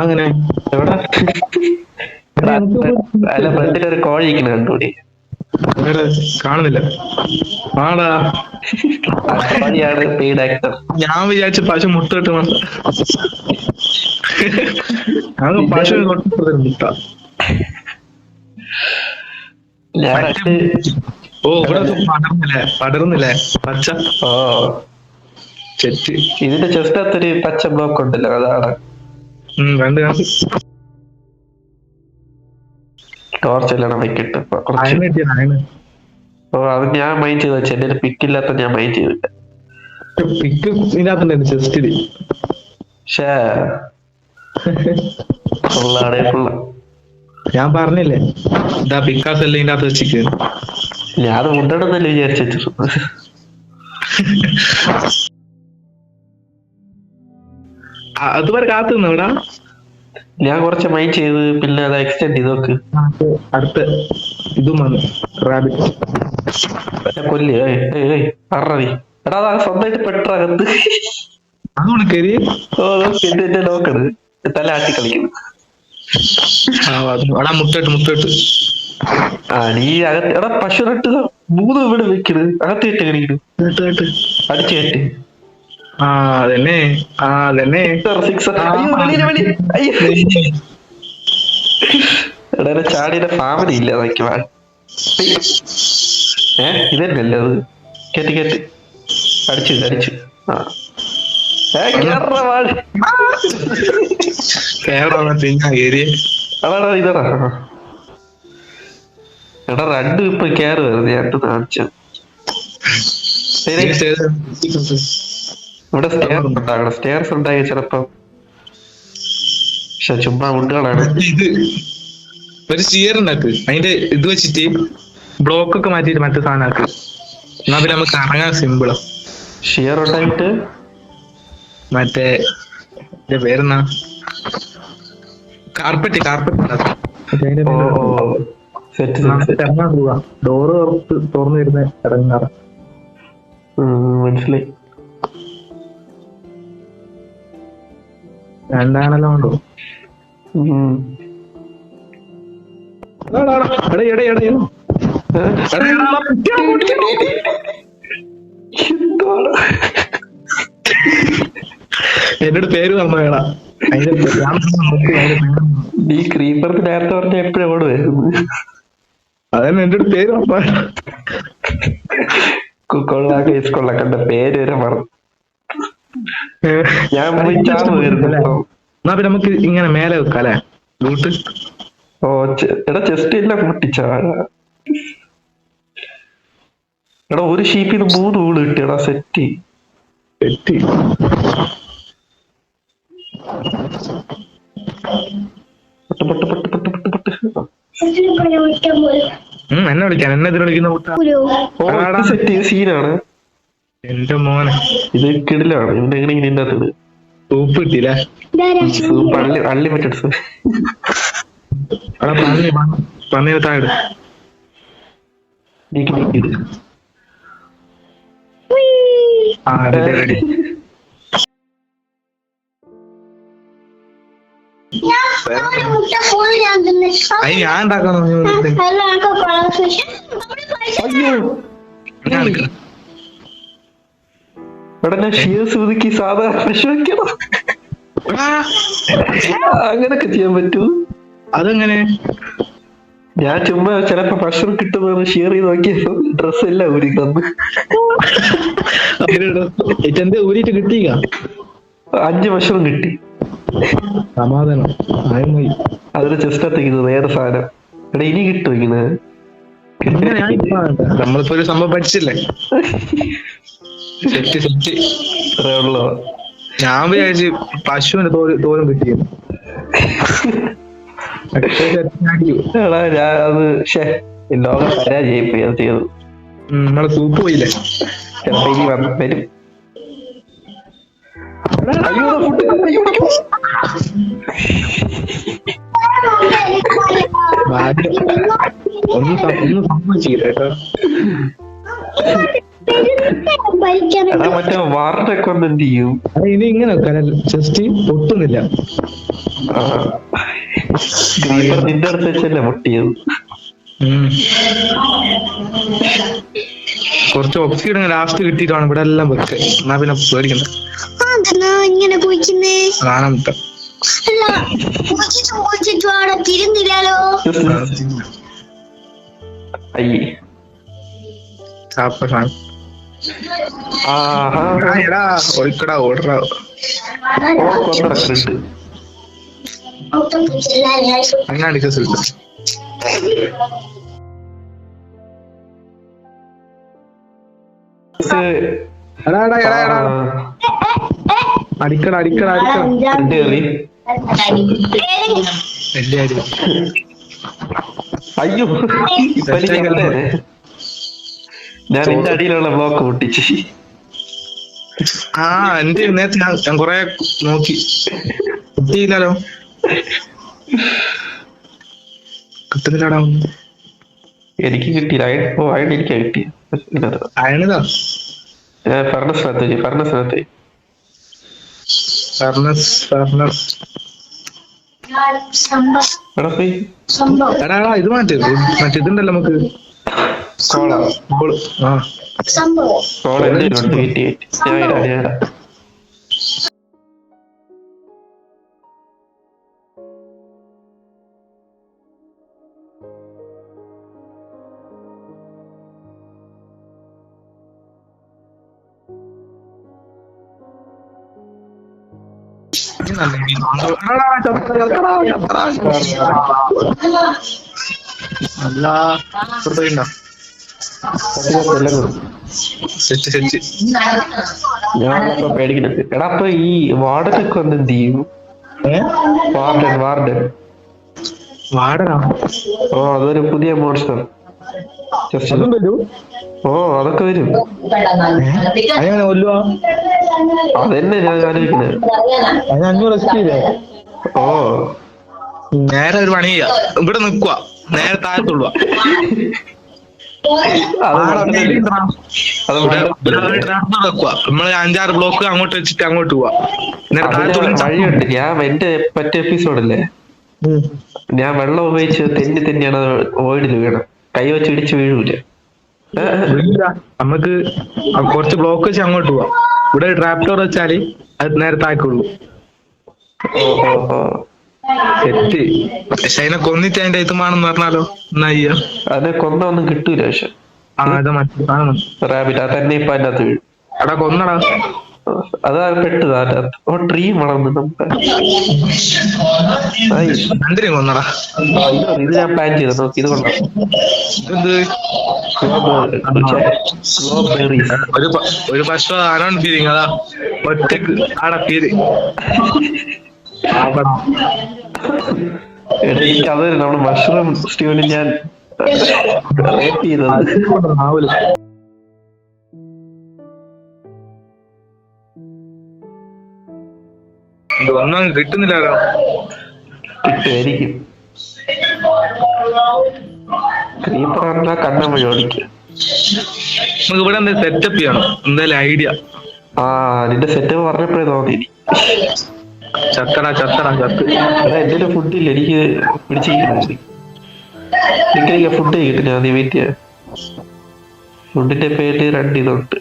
അങ്ങനെ എവിടെ അല്ല ഫ്രണ്ടിൽ ഒരു കോഴി ഇരിക്കുന്ന കണ്ടുകൂടി എവിടെ? കാണുന്നില്ല. ആടാ, കോഴിയാണ് പെയ്ഡ് ആക്ടർ. ഞാൻ വിചാരിച്ചു പശു മുട്ടിട്ട് ഞങ്ങൾ പശു മുട്ട. ഞാൻ ഓ ഇവിടെ പടർന്നില്ലേ പച്ച ഓ ചെറ്റ്. ഇതിന്റെ ചെസ്റ്റത്തൊരു പച്ച ബ്ലോക്ക് ഉണ്ടല്ലോ, അതാണ്. കണ്ട് ടോർച്ച് എല്ലാം വെക്കിട്ട് ഓ അത് ഞാൻ മൈൻഡ് ചെയ്ത് വെച്ചു. എന്റെ പിക്കില്ലാത്ത ഞാൻ മൈൻഡ് ചെയ്തില്ല. പിക്ക് ഇതിനകത്തുണ്ടായിരുന്നു ചെസ്റ്റില്. ഷേ ഫുള്ളാടേ ഫുള്ള. ഞാൻ പറഞ്ഞില്ലേ ഇതാ പിക്കാസ് എല്ലാം ഇതിനകത്ത് വെച്ചിട്ട്. ഞാൻ അത് മുണ്ടണമെന്നല്ലേ വിചാരിച്ചു. അതുവരെ കാത്തു നിന്നു ഇവിടെ. ഞാൻ കുറച്ച് മൈൻഡ് ചെയ്ത് പിന്നെ അത് എക്സ്റ്റെൻഡ് ചെയ്ത് നോക്ക്. അടുത്ത ഇതും വന്നു റാബിറ്റ്. കൊല്ലി പറഞ്ഞ എടാ അത് സ്വന്തമായിട്ട് പെട്ടകത്ത് അതുകൊണ്ട് കയറി. ഓ എന്റെ നോക്കണ് തല ആട്ടി കളിക്കുന്നു. മുട്ടിട്ട് ആ നീ അകത്ത് എടാ പശു നട്ട് 3 വീട് വെക്കണ് അകത്ത് കയറ്റി കളിക്കുന്നു. അടിച്ചു കയറ്റി അതന്നെ എടാ ചാടിയുടെ ഫാമിലി ഇല്ല അതൊക്കെ. ഇതന്നല്ലേ അത്. കയറ്റി അടിച്ചു ആ അതാടാ ഇതാടാ. എടാ രണ്ടും ഇപ്പൊ കേറ് വരുന്നത്. ഞാൻ കാണിച്ചു ഇവിടെ സ്റ്റെയർസ് ഉണ്ടായി ചിലപ്പോ. പക്ഷെ ചുമ്മാ മുണ്ടുകളാണ്. ഒരു സ്റ്റിയർ ഉണ്ടാക്ക്, അതിന്റെ ഇത് വെച്ചിട്ട് ബ്ലോക്ക് ഒക്കെ മാറ്റിട്ട് മറ്റേ സാധനം ആക്ക്. എന്നാ പിന്നെ നമുക്ക് ഇറങ്ങാൻ സിമ്പിളാ. ഷിയർ ഉണ്ടായിട്ട് മറ്റേ പേരെന്നാ കാർപ്പറ്റ് ഇറങ്ങാൻ പോവാ. ഡോറ് തുറന്നു വരുന്ന ഇറങ്ങാറ. മനസ്സിലായി. രണ്ടാണല്ലോ ഉണ്ടോ? എന്നോട് പേര് പറഞ്ഞു വേടാ. നീ ക്രീപ്പർക്ക് നേരത്തെ പറഞ്ഞ എപ്പോഴും ഓടുവായിരുന്നു. അതന്നെ എന്റെ അടുത്ത് പേര് പറഞ്ഞു. കണ്ട പേര് വരെ മറന്നു. ഞാൻ എന്നാ പിന്നെ നമുക്ക് ഇങ്ങനെ മേലെ വെക്കാം അല്ലെ ലൂട്ട്. ഓ എടാ ചെസ്റ്റ് എല്ലാം പൊട്ടിച്ച. എടാ ഒരു ഷീപ്പിന് 3 ഊള് കിട്ടിയടാ. സെറ്റ് എന്നെ വിളിക്കാൻ എന്നെ ഇതിൽ വിളിക്കുന്ന സെറ്റ് സീനാണ്. എന്റെ മോനെ ഇത് കിടിലാണ്. ഇതിന്റെ എങ്ങനെ ഇതിന്റെ അകത്ത് സൂപ്പ് കിട്ടിയില്ല. Soup unlimited soup. പന്നീര് താഴെ റെഡി. ഞാൻ ഉണ്ടാക്കണം. ഇവിടെ ഞാൻ ഷീസ് ഒതുക്കി സാധാരണ ഫ്രഷ് വെക്കണം. അങ്ങനൊക്കെ ചെയ്യാൻ പറ്റൂ. അതെങ്ങനെ? ഞാൻ ചുമ്മാ ചിലപ്പോ മഷ്റൂം കിട്ടുന്ന ഷെയർ ചെയ്ത് നോക്കിയപ്പോ ഡ്രസ് എല്ലാം ഊരി തന്നു. ഊരിട്ട് കിട്ടിയ 5 മഷ്റൂം കിട്ടി. സമാധാനം. അതിന് ചെസ്റ്റ് എത്തിക്കുന്നത് വേറെ സാധനം. എടാ ഇനി കിട്ടും ഇങ്ങനെ. നമ്മളിപ്പോ ഒരു സംഭവം പഠിച്ചില്ലേ. അത്രേ ഉള്ളോ. ഞാൻ വിചാരിച്ച് പശുവിന്റെ തോലും കിട്ടിയത്. ഞാൻ അത് ലോകം പരാജയിപ്പോയി അത് ചെയ്തു. നമ്മളെ സൂപ്പ് പോയില്ലേ. ചിലപ്പോ ഇനി വരും. ഒന്നും സംഭവിച്ചില്ല കേട്ടോ. എടാ മറ്റേ വാർഡൊക്കെ ഒന്ന് എന്ത് ചെയ്യും? അത് ഇനി ഇങ്ങനെ ജസ്റ്റ് പൊട്ടുന്നില്ല. ക്രീപ്പർ നിന്റെ അടുത്ത് വെച്ചല്ലേ പൊട്ടിയത്? കുറച്ച് ഒപ്സിഡ് ലാസ്റ്റ് കിട്ടിയിട്ടാണ് ഇവിടെ എല്ലാം വെക്ക്. എന്നാ പിന്നെ പേടിക്കണ്ട. ഇങ്ങനെ കുഴിക്കുന്നേ കാണാൻ മുട്ട അല്ല കുഴിച്ചിട്ടും അവിടെ തിരുന്നില്ലല്ലോ. അയ്യേ ചാപ്പ സാധനം. ആഹാ എടാ ഒഴിക്കടാ ഓടറാ. കൊന്നിടക്കുന്നുണ്ട്. അങ്ങനെ ഡിസ്കസ് അടിക്കട അടിക്കട അടിക്കട വലിയ അടി. അയ്യോ ഞാൻ നിന്റെ അടിയിലുള്ള ബ്ലോക്ക് പൊട്ടിച്ച്. ആ എന്റെ നേരത്തെ ഞാൻ കൊറേ നോക്കി കിട്ടിയില്ലല്ലോ. കിട്ടുന്നില്ലടാ ഒന്നും. എനിക്ക് കിട്ടിയില്ല. അയൺ എനിക്കാ കിട്ടി. അയണിതാ ഫർണസിനകത്ത് എടാ പോയി എടാ ഇത് മറ്റേതുണ്ടല്ലോ നമുക്ക് കോള ആ കോള എന്തെങ്കിലും കിട്ടി. ഞാൻ ഇടാ ഞാനിപ്പോ പേടിക്കുന്നത്. എടാ അപ്പൊ ഈ വാർഡനൊക്കെ ഒന്ന് എന്ത് ചെയ്യും? വാർഡൻ വാടനാ. ഓ അതൊരു പുതിയ മോൺസ്റ്റർ. ഓ അതൊക്കെ വരും. അങ്ങനെ കൊല്ലുവാ. അതന്നെ ഞാൻ ആലോചിക്കുന്നത്. അതിന് 500 എക്സ്പീരിയൻസ്. ഓ നേരെ ഒരു പണി ചെയ്യാ, ഇവിടെ നിക്കുവാ, നേരെ താഴത്തുള്ള നമ്മള് 5-6 ബ്ലോക്ക് അങ്ങോട്ട് വെച്ചിട്ട് അങ്ങോട്ട് പോവാ. വഴിയുണ്ട്. ഞാൻ എന്റെ മറ്റേ എപ്പിസോഡല്ലേ, ഞാൻ വെള്ളം ഉപയോഗിച്ച് തന്നെയാണ് വോയിഡിൽ വീണം. കൈ വെച്ച് ഇടിച്ച് വീഴൂല. നമുക്ക് കുറച്ച് ബ്ലോക്ക് വെച്ച് അങ്ങോട്ട് പോവാം. ഇവിടെ ട്രാപ്പ് ഡോർ വെച്ചാല് അത് നേരെ താക്കുള്ളൂ. തെറ്റ്. പക്ഷെ അതിനെ കൊന്നിട്ട് അതിന്റെ ഇതുമാണെന്ന് പറഞ്ഞാലോ എന്നാ ചെയ്യാ? അതിനെ കൊന്ന ഒന്നും കിട്ടൂല. പക്ഷെ റാബിറ്റ് അത് തന്നെ ഇപ്പൊ അതിന്റെ അകത്ത് വീഴും. എടാ കൊന്നടാ. അതാ പെട്ടത് അതിന്റെ അകത്ത്. ഓ ട്രീ വളർന്നു നമുക്ക്. രണ്ടിനെയും കൊന്നടാ. ഇത് ഞാൻ പ്ലാൻ ചെയ്ത നോക്കി. ഇത് കൊണ്ടാ ഒരു പശു ആരാണ് ഫീലിങ്. അതാ ഒറ്റക്ക് ആടാ ഫീല്. എനിക്ക് അത് നമ്മുടെ മഷ്റൂം സ്റ്റീവിന് ഞാൻ റേറ്റ് ചെയ്തത്. ഒന്നും കിട്ടുന്നില്ലല്ലോ. കിട്ടുമായിരിക്കും. ക്രീപ്പർ പറഞ്ഞാൽ കണ്ണ വഴി ഓടിക്കുക. നമുക്ക് ഇവിടെ എന്താ സെറ്റപ്പ് ചെയ്യണം, എന്തായാലും ഐഡിയ. നിന്റെ സെറ്റപ്പ് പറഞ്ഞപ്പോഴേ തോന്നി. ചത്തടാ ചത്ത്. എന്റെ ഫുഡില്ല, എനിക്ക് പിടിച്ചിരിക്കുന്നു. എനിക്ക് ഫുഡ് കിട്ടില്ല. നീ വെയിറ്റ് ചെയ്യാം. ഫുഡിന്റെ പേര് 2 ഇതുണ്ട്.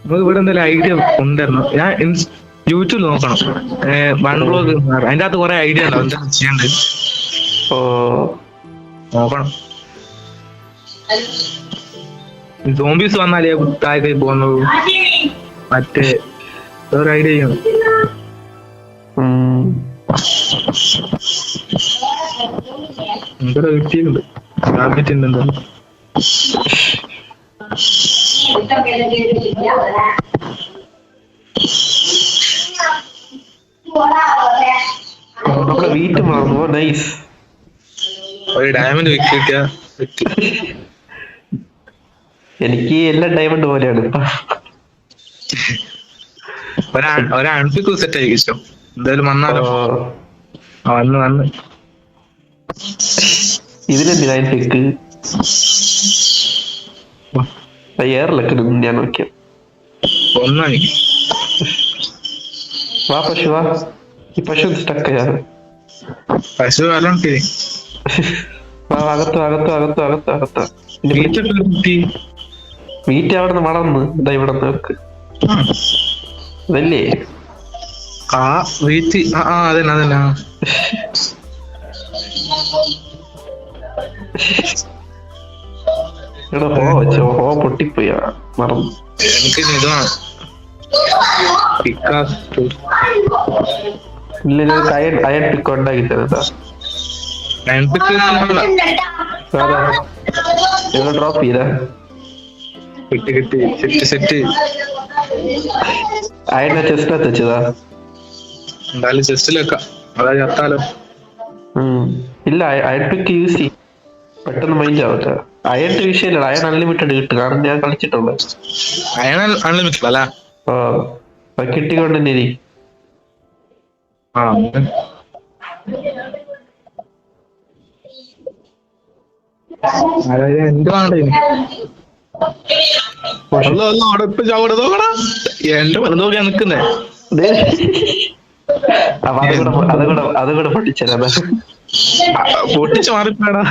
നമുക്ക് ഇവിടെ എന്തായാലും ഐഡിയ ഉണ്ടായിരുന്നു. ഞാൻ യൂട്യൂബ് നോക്കണം. 1 ബ്ലോഗ് അതിന്റെ അകത്ത് കുറെ ഐഡിയ ഉണ്ടാവും എന്താ ചെയ്യണ്ടത്. നോക്കണം. സോംബീസ് വന്നാലേ താഴെ പോകുന്നത്. മറ്റേ വേറെ ഐഡിയ ചെയ്യണം. ഇവിടെ കിട്ടിയിട്ടുണ്ട്. ടാർഗറ്റ് ഉണ്ടെന്തോ. നമ്മുടെ വീട്ട് മാറുമ്പോ നൈസ്. ഒരു ഡയമണ്ട് കിട്ടിയ എനിക്ക് എല്ലാം ഡയമണ്ട് പോലെയാണ്. ഒരൺപിക്ക് സെറ്റ് ആയിരിക്കും ഇഷ്ടം. എന്തായാലും വന്നാലോ. വന്ന് ഇതിലെന്തിനാ പിക്ക്? ഏറിലൊക്കെ ഞാൻ നോക്കിയത്. ഒന്നായി വാ പശു വാ, ഈ പശു സ്റ്റക്കാണ്. പശു കാലം വാ അകത്ത് അകത്ത് അകത്ത് അകത്ത് അകത്ത്. കിട്ടി. മീറ്റ് അവിടെ നിന്ന് വളർന്ന് ഇതാ ഇവിടെ നോക്ക് അതല്ലേ. ആ വീറ്റ് അതന്നെ അതന്നെ. ഇവിടെ ഹോ പൊട്ടിപ്പോയി മറന്നു. എനിക്ക് ഇതാണ് ഇല്ല അയൺ പിക്ക് ഉണ്ടാക്കി തരുതാ. ഡ്രോപ്പ് ചെയ്താ കിട്ടി കിട്ടി. Set set. അയണിന്റെ ചെസ്റ്റിനകത്ത് വെച്ചതാ. എന്തായാലും ചെസ്റ്റിലേക്കാം, അതാ ചത്താലോ. ഇല്ല അയൺ പിക്ക് യൂസ് ചെയ്യും, പെട്ടെന്ന് മൈൻഡ് ആവട്ടെ. അയണിന്റെ വിഷയമില്ല, അയൺ അൺലിമിറ്റഡ് കിട്ടും, കാരണം ഞാൻ കളിച്ചിട്ടുണ്ട്. അയൺ അൺലിമിറ്റഡ് അല്ല. കിട്ടിക്കൊണ്ട് തന്നെ ഇരി. എന്ത് വേണ്ട അവിടെ ഇപ്പൊ ചവിടെ നോക്കടാ. എന്റെ മനം നോക്കിയാ നിക്കുന്നേ. അതുകൂടെ പൊട്ടിച്ചതാ. പൊട്ടിച്ച് മാറിപ്പോടാ.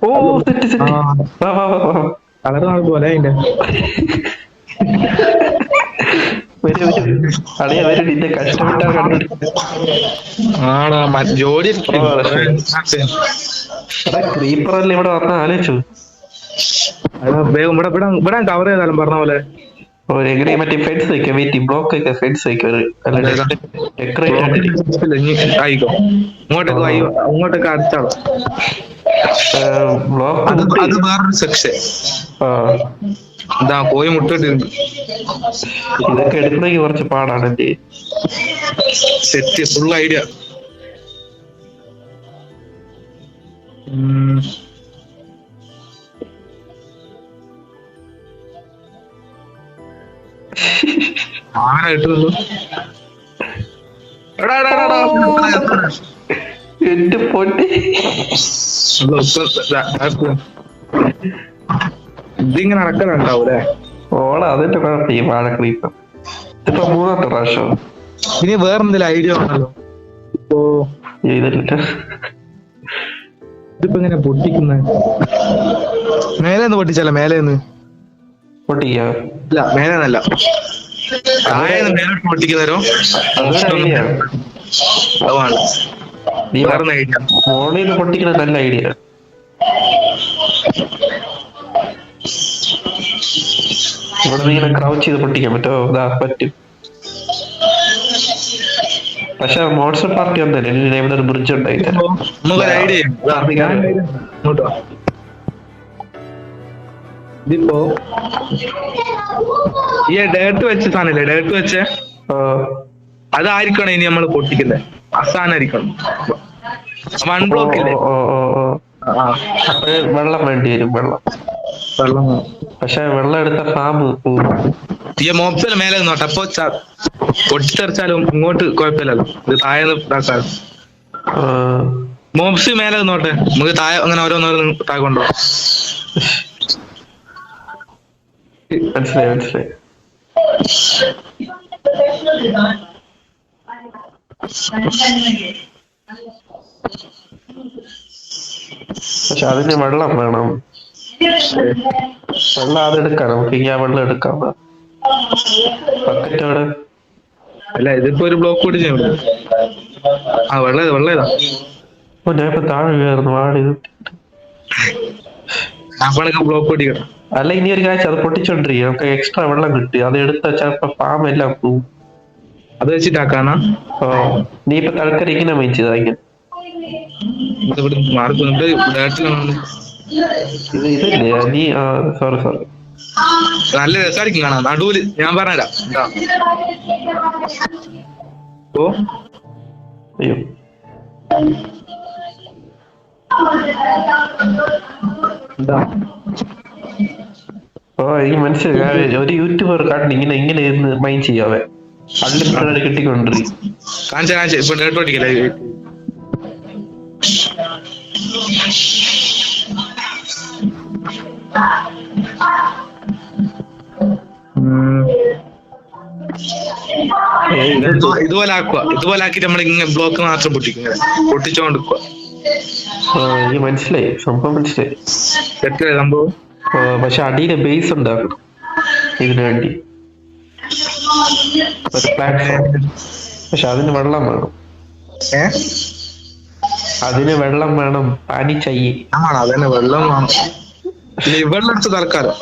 ഓ സെറ്റ് സെറ്റ്. കളർ മാറി പോലെ അതിന്റെ അളിയ വരും, നിന്റെ കഷ്ടപ്പെട്ടാ ആടാ ജോലി. ക്രീപ്പറല്ലേ ഇവിടെ വന്ന ആലോചിച്ചു. ഇവിടെ കവർ ചെയ്താലും പറഞ്ഞ പോലെ എങ്ങനെ മറ്റേ ഫെൻസ് വയ്ക്കാം, വെയിറ്റ് ബ്ലോക്ക് ഒക്കെ ഫെൻസ് വയ്ക്കാം. ആയിക്കോ ഇങ്ങോട്ടേക്ക് അങ്ങോട്ടേക്ക് അടിച്ചാളോ. അത് വേറൊരു സെക്ഷൻ. ഇതാ കോഴി മുട്ടിട്ടുണ്ട്. ഇതൊക്കെ എടുക്കണമെങ്കിൽ കുറച്ച് പാടാണ്. എന്റെ സെറ്റ് ഫുൾ ഐഡിയ. എന്റെ പൊട്ടി ഇതിങ്ങനെ നടക്കലുണ്ടാവൂലേ. ഓള അതിന്റെ കുഴപ്പം ഈ വാഴ ക്രീപ്പം. ഇതിപ്പോ 3ാമത്തെ പ്രാവശ്യം. ഇനി വേറെന്തെങ്കിലും ഐഡിയ ആണല്ലോ. ഇപ്പോ ചെയ്തില്ല. ഇതിപ്പോ ഇങ്ങനെ പൊട്ടിക്കുന്ന മേലേന്ന് പൊട്ടിച്ചല്ല, മേലേന്ന് പൊട്ടിക്കാ. ഇല്ല മേലേന്നല്ല, താഴേന്ന് മേലോട്ട് പൊട്ടിക്കുന്നവരോ. അതാണ് നീ വേറെ ഐഡിയ. മോളിന്ന് പൊട്ടിക്കുന്ന നല്ല ഐഡിയ. ഇവിടെ ഇങ്ങനെ ക്രൗച്ച് ചെയ്ത് പൊട്ടിക്കാൻ പറ്റുമോ? ഇതാ പറ്റും. പക്ഷെ മോൺസ്റ്റർ പാർട്ടി ഒന്നല്ലേ, ഇവിടെ ഒരു ബ്രിഡ്ജ് ഉണ്ടായില്ല. ഇതിപ്പോ ഈ ഡേർട്ട് വെച്ച സാധനല്ലേ, ഡേർട്ട് വെച്ചേ അതായിരിക്കണം ഇനി നമ്മൾ പൊട്ടിക്കുന്നത്. അസാനായിരിക്കണം. 1 ബ്ലോക്ക് ഇല്ലേ. അപ്പൊ വെള്ളം വേണ്ടി വരും. വെള്ളം പക്ഷെ വെള്ളം എടുത്ത ഫാം ഈ മോപ്സിന് മേലെ നിന്നോട്ടെ. അപ്പൊ പൊട്ടിത്തെറിച്ചാലും ഇങ്ങോട്ട് കുഴപ്പമില്ലല്ലോ. ഇത് താഴെ ഇതാക്കാറ്. മോപ്സ് മേലെ നിന്നോട്ടെ, നമുക്ക് താഴെ അങ്ങനെ ഓരോന്നോരോന്ന് താഴെ കൊണ്ടുപോകും. മനസ്സിലായി മനസ്സിലായി. പക്ഷെ അതിന് വെള്ളം വേണം. വെള്ളം അതെടുക്കാം, നമുക്ക് ഈ വെള്ളം എടുക്കാം. ബക്കറ്റ് അവിടെ അല്ല, ഇതിപ്പോ ഒരു ബ്ലോക്ക് കൂടി ചെയ്യാം. വെള്ളം ഏതാ? ഞാൻ ഇപ്പൊ താഴെ കയറുന്നു. വാടിത് അപ്പോഴൊക്കെ ബ്ലോക്ക് പൊട്ടിക്കണം. അല്ല ഇനി ഒരു കാഴ്ച, അത് പൊട്ടിച്ചോണ്ടിരിക്കും, നമുക്ക് എക്സ്ട്രാ വെള്ളം കിട്ടി. അത് എടുത്ത ചിലപ്പോ ഫാം എല്ലാം പോവും. അത് വെച്ചിട്ടാക്കാനാ? നീ ഇപ്പൊ തൽക്കാലം ഇങ്ങനെ മൈൻ ചെയ്താ ഇങ്ങനെ. ഇതില്ലേ നീ സോറി നല്ല രസമായിരിക്കും കാണാൻ. നടുവില് ഞാൻ പറഞ്ഞുതരാം. ഓ അയ്യോ എനിക്ക് മനസ്സിലായി. ഒരു യൂട്യൂബർ കാട്ടിന് ഇങ്ങനെ ഇങ്ങനെ ഇരുന്ന് മൈൻഡ് ചെയ്യാവേ. അൺലിമിറ്റഡ് കിട്ടിക്കൊണ്ടിരിക്കും. കാണിച്ച ഇപ്പൊ ഡേർട്ട് പൊട്ടിക്കല്ലേ. ഇതുപോലെ ആക്കുക. ഇതുപോലെ ആക്കിട്ട് നമ്മൾ ഇങ്ങനെ ബ്ലോക്ക് മാത്രം പൊട്ടിക്കും. ഇങ്ങനെ പൊട്ടിച്ചോണ്ടിരിക്കുക. എനിക്ക് മനസ്സിലായി, സംഭവം മനസ്സിലായി. എത്ര സംഭവം? പക്ഷെ അടിയിലെ ബേസ് ഉണ്ടാക്കണം ഇതിനു വേണ്ടി, ഒരു പ്ലാറ്റ്ഫോം. പക്ഷെ അതിന് വെള്ളം വേണം. അതിന് വെള്ളം വേണം. പാനി ചയ്യ്. അതന്നെ, വെള്ളം വേണം. വെള്ളം എടുത്ത് തൽക്കാലം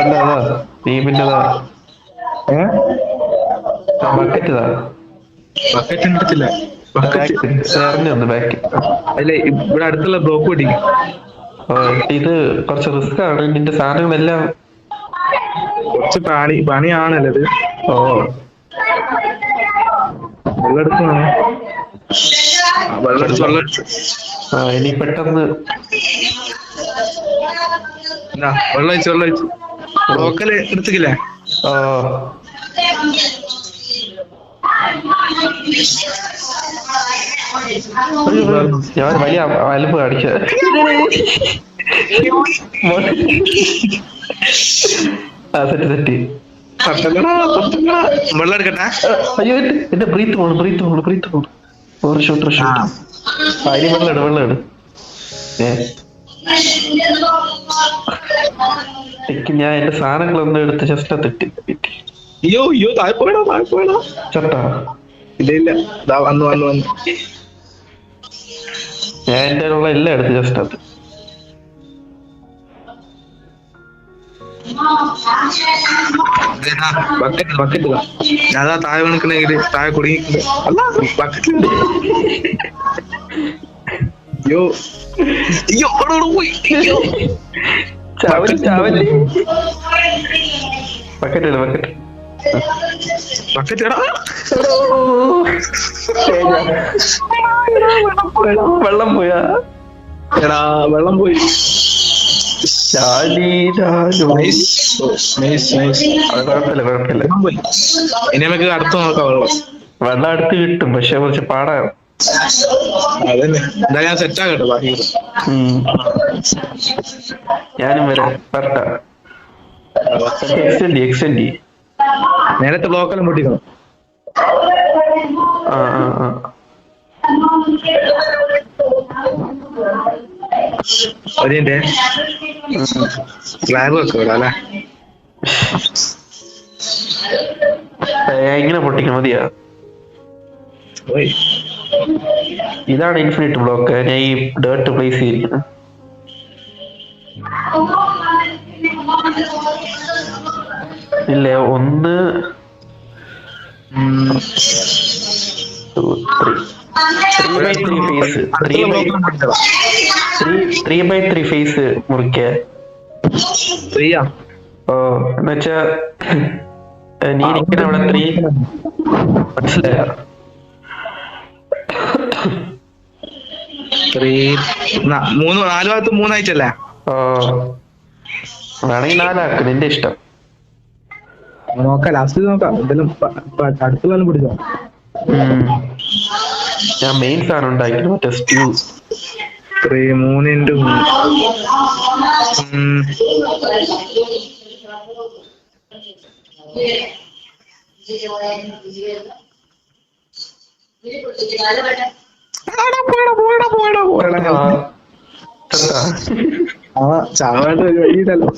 അല്ലതാ നീ പിന്നെതാ ബക്കറ്റ് താ. ബക്കറ്റ് എടുത്തില്ല. ഒന്ന് ബാക്ക്. അല്ലേ ഇവിടെ അടുത്തുള്ള ബ്ലോക്ക് പൊട്ടിക്കും. ഇത് കുറച്ച് റിസ്ക് ആണ്. നിന്റെ സാധനങ്ങളെല്ലാം കുറച്ച് പണിയാണല്ലോ ഇത്. വെള്ളം എടുക്കണം. വെള്ളം എടുത്ത് ഇനി പെട്ടെന്ന് വെള്ളം ഒഴിച്ച് ബ്ലോക്കല് എടുത്തില്ലേ? ഞാൻ വലിയ അലമ്പ് കാണിച്ച. സെറ്റ് വെള്ളം എടുക്കട്ടെ. അയ്യോ എന്റെ ബ്രീത്ത് പോണു. അതിന് വെള്ളം ഞാൻ എന്റെ സാധനങ്ങളൊന്നും എടുത്ത് ജസ്റ്റ് തെറ്റി. അയ്യോ താഴെ പോയടാ ചട്ടാ. ഇല്ല വന്നു. ഞാൻ എന്റെ ഉള്ള എല്ലാം എടുത്ത് ജസ്റ്റ് അത്. ബക്കറ്റ് ഞാതാ താഴെ വീണിക്കണെങ്കിൽ താഴെ കുടുങ്ങിട്ടുണ്ട്. അല്ല ബക്കറ്റിലുണ്ട്. അയ്യോ പോയി. ബക്കറ്റ് വെള്ളം പോയാ? വെള്ളം പോയി. കുഴപ്പമില്ല. ഇനി നമുക്ക് അടുത്ത് നോക്കാം. വെള്ളം അടുത്ത് കിട്ടും, പക്ഷെ കുറച്ച് പാടാണ്. അതന്നെ, എന്താ ഞാൻ സെറ്റ് ആകട്ടെ. ബാക്കി ഞാനും വരട്ടെ. എക്സ്റ്റെൻഡ് നേരത്തെ ബ്ലോക്കെല്ലാം പൊട്ടിക്കണം. ഒരിന്റെ സ്ലാബ് വെക്കൂല അല്ലേ? ഇങ്ങനെ പൊട്ടിക്കണം മതിയാ. ഇതാണ് ഇൻഫിനിറ്റ് ബ്ലോക്ക്. ഞാൻ ഈ ഡേർട്ട് പ്ലേസ് ചെയ്തിരിക്കുന്നത്. ഇല്ല 1 3x3 ഫേസ് മുറിക്ക. എന്നുവെച്ചാ നീ ഇരിക്കുന്ന അവിടെ 3 മനസ്സിലായ 4 ഭാഗത്ത് 3 ആയിട്ടല്ലേ? വേണമെങ്കിൽ 4 ആക്ക്, നിന്റെ ഇഷ്ടം. നോക്കാം, ലാസ്റ്റ് നോക്കാം. എന്തായാലും അടുത്തുള്ള പിടിച്ചോ. ഞാൻ മെയിൻ സാധനം ഉണ്ടാക്കി മറ്റേ സ്റ്റ്യൂ. 3 x 3 ചാവാണ്ട് ഒരു വഴിയില്ലല്ലോ.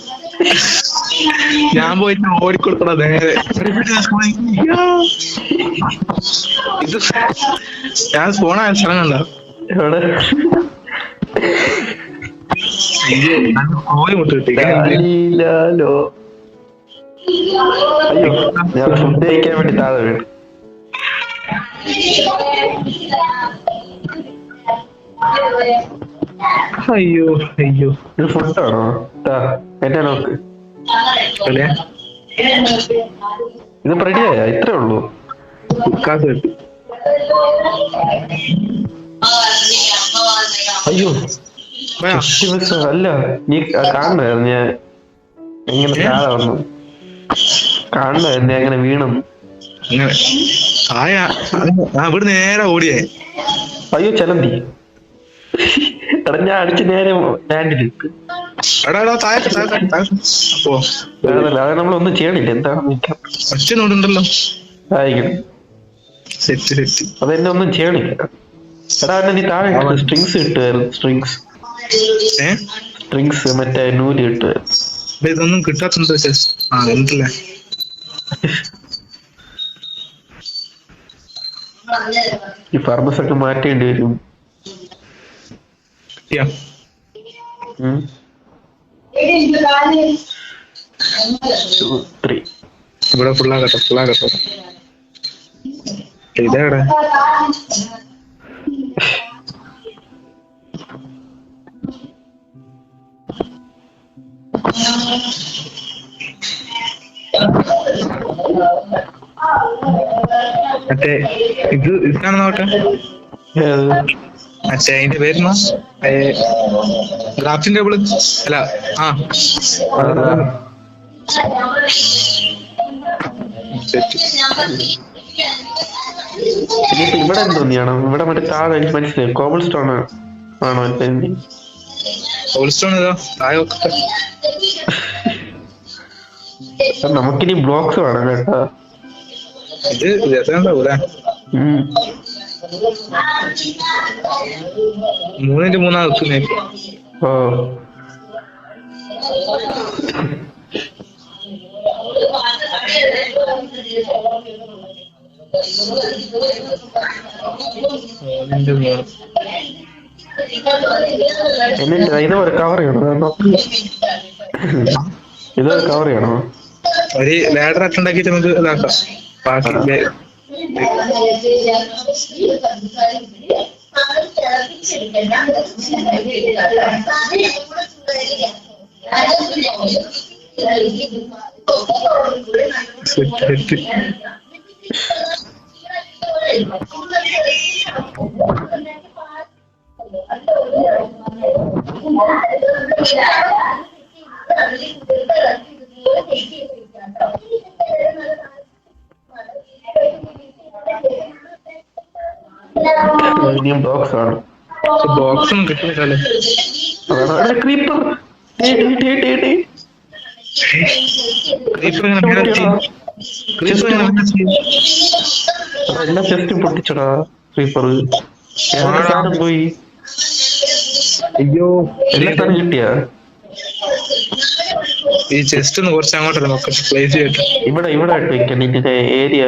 ഞാൻ പോയിട്ട് ഓടിക്കൊടുക്കണം നേരെ. ഇത് ഞാൻ സ്പോണായ സ്ഥലം കണ്ടോ? കോഴി മുട്ട കിട്ടി. അയ്യോ ഞാൻ ഫുഡ് കഴിക്കാൻ വേണ്ടി താഴെ വീണു. അയ്യോ ഇത് ഫുഡാണോ? എന്നെ നോക്ക്. ഇത് റെഡിയായ? ഇത്രേ ഉള്ളൂ. അയ്യോ അല്ല, നീ കാണണായിരുന്നു ഞാൻ എങ്ങനെ താഴെ വന്നു. കാണണായിരുന്നു ഞാൻ എങ്ങനെ വീണു. ഇവിടെ നേരെ ഓടിയേ. അയ്യോ ചലന്തി. എടാ ഞാൻ അടിച്ച് നേരെ ലാൻഡിലിട്ട്. എടാ അപ്പോ അതല്ല അത് നമ്മളൊന്നും ചെയ്യണില്ല. എന്താണെന്ന് എനിക്കാം ഒറ്റ നോട്ടുണ്ടല്ലോ. ആയിരിക്കും. സെറ്റ് അതെന്നെ ഒന്നും ചെയ്യണില്ല. എടാ എന്നെ നീ താഴെ ഇട്ട് സ്ട്രിങ്സ് കിട്ടുമായിരുന്നു. സ്ട്രിങ്സ് മറ്റേ നൂല് കിട്ടുമായിരുന്നു. ഇതൊന്നും കിട്ടാത്തുണ്ട്. എന്തല്ലേ ഈ പർപ്പസ് ഒക്കെ മാറ്റേണ്ടി വരും. ഉം. 2, 3. ഇവിടെ ഫുള്ളാകട്ടോ ഇതെവിടെ മറ്റേ ഇതാണ് നോട്ടെ. മറ്റേ അതിന്റെ പേരുന്ന ഗ്രാഫ്റ്റിംഗ് ടേബിള് അല്ല. ഇനിയിപ്പോ ഇവിടെ എന്തോന്നിയാണ്? ഇവിടെ മറ്റേ താഴെ എനിക്ക് മനസ്സിലായി കോബിൾ സ്റ്റോൺ ആണോ? കോബിൾ സ്റ്റോൺ ഏതാ താഴെ വെക്കട്ടെ. നമുക്കിനി ബ്ലോക്സ് വേണം കേട്ടോ. ഇത് രസമുണ്ടാവൂല. 3x3 വെക്കുന്നേ. ഓ എന്നിട്ട് ഇതൊരു കവർ ചെയ്യണോ? ഇതൊരു കവർ ചെയ്യണോ? ഒരു ലാഡർ അറ്റുണ്ടാക്കിട്ട് നമുക്ക് ഇതാക്കാം. ബാക്കി സെറ്റ്. ഇനിയും ബോക്സ് ആണ്. ബോക്സ് ഒന്നും കിട്ടുന്നില്ലല്ലേ. ക്രീപ്പർ എല്ലാ ചെസ്റ്റും പൊട്ടിച്ചടാ. ക്രീപ്പർ പോയി. അയ്യോ എല്ലാ സാധനം കിട്ടിയാ? ഈ ചെസ്റ്റ് ഒന്ന് കുറച്ച് അങ്ങോട്ടല്ല നോക്കാം. പ്ലേസ് ചെയ്തിട്ട് ഇവിടെ ആയിട്ട് വെക്കണം. ഇതിന്റെ ഏരിയ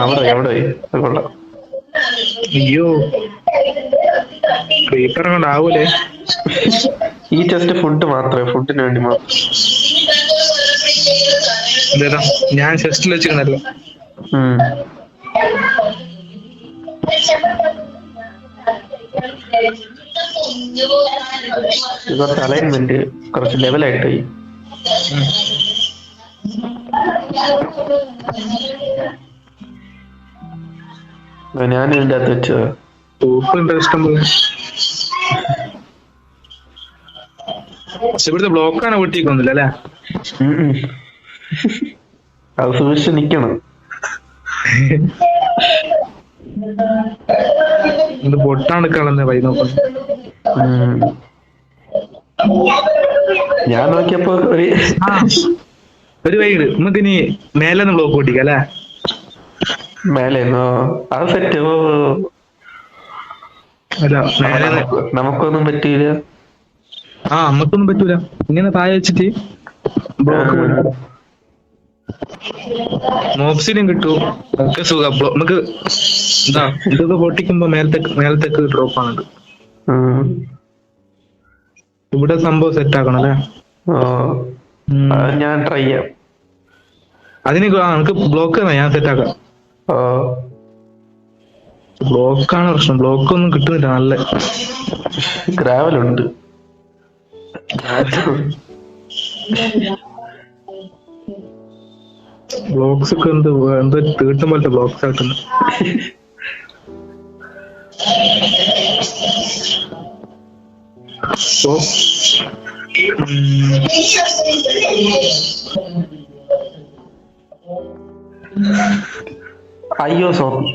അവിടെ കൊള്ളാം. അയ്യോ ക്രീപ്പർ കൊണ്ട് ആവൂലേ. ഈ ചെസ്റ്റ് ഫുഡിന് വേണ്ടി മാത്രം. ഇതാ ഞാൻ ചെസ്റ്റിൽ വെച്ചിരുന്നല്ലോ. കുറച്ച് അലൈൻമെന്റ് കുറച്ച് ലെവലായിട്ടായി. ഞാൻ ഇതിന്റെ അകത്ത് വെച്ചത് ഇഷ്ടം പോലെ. പക്ഷെ ഇവിടുത്തെ ബ്ലോക്കാണ് പൊട്ടിക്കൊന്നില്ല അല്ലേ. അത് സൂക്ഷിച്ച് നിക്കണം. ഇത് പൊട്ടാണ് കളഞ്ഞ വൈ നോക്കണം. ഞാൻ നോക്കിയപ്പോ ഒരു വൈകിട്ട് നമുക്ക് ഇനി മേലെന്ന് ബ്ലോക്ക് പൊട്ടിക്കാം അല്ലേ. മേലെന്നോ? അത് സെറ്റ്. അല്ല മേലെ നമുക്കൊന്നും പറ്റിയില്ല. നമ്മക്കൊന്നും പറ്റൂല. ഇങ്ങനെ താഴെ വെച്ചിട്ട് ബ്ലോക്ക് മോപ്സിനും കിട്ടും. ഒക്കെ സുഖം. നമുക്ക് എന്താ ഇതൊക്കെ പൊട്ടിക്കുമ്പോ മേലത്തേക്ക് ഡ്രോപ്പ് ആണ്. ഇവിടെ സംഭവം സെറ്റ് ആക്കണം അല്ലേ. ഞാൻ ട്രൈ ചെയ്യാം. അതിന് നമുക്ക് ബ്ലോക്ക് ഞാൻ സെറ്റ് ആക്കാം. ബ്ലോക്കാണ് പ്രശ്നം. ബ്ലോക്ക് ഒന്നും കിട്ടുന്നില്ല. നല്ല ഗ്രാവലുണ്ട്. ബ്ലോക്സ് ഒക്കെ എന്തോ തീട്ടും പോലത്തെ ബ്ലോക്സ് ആക്കുന്നു. അയ്യോ സോറി.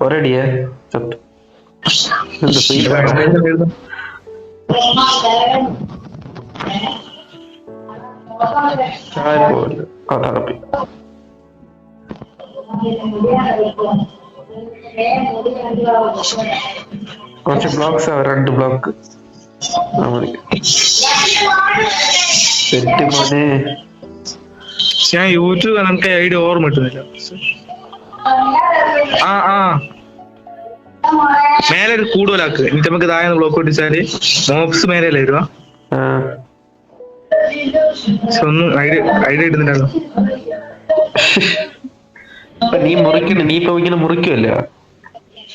ഒരടിയാ ചത്ത്. എന്ത് ഫ്രീ ചായ പോലെ തടപ്പി. കുറച്ച് ബ്ലോക്സ് 2 ബ്ലോക്ക് സെറ്റ് മോനെ. ഞാൻ യൂട്യൂബ് എനിക്ക് ഐഡിയ ഓർമ്മ കിട്ടുന്നില്ല. മേലെ ഒരു കൂടുതലാക്ക് എന്നിട്ട് നമുക്ക് താഴെ ബ്ലോക്ക് പൊട്ടിച്ചാല് മോബ്സ് മേലെ വരുവാ. ഒന്നും ഐഡിയ ഇടുന്നുണ്ടല്ലോ. നീ മുറിക്കുന്നു, നീ ഇപ്പൊ ഇങ്ങനെ മുറിക്കുമല്ല,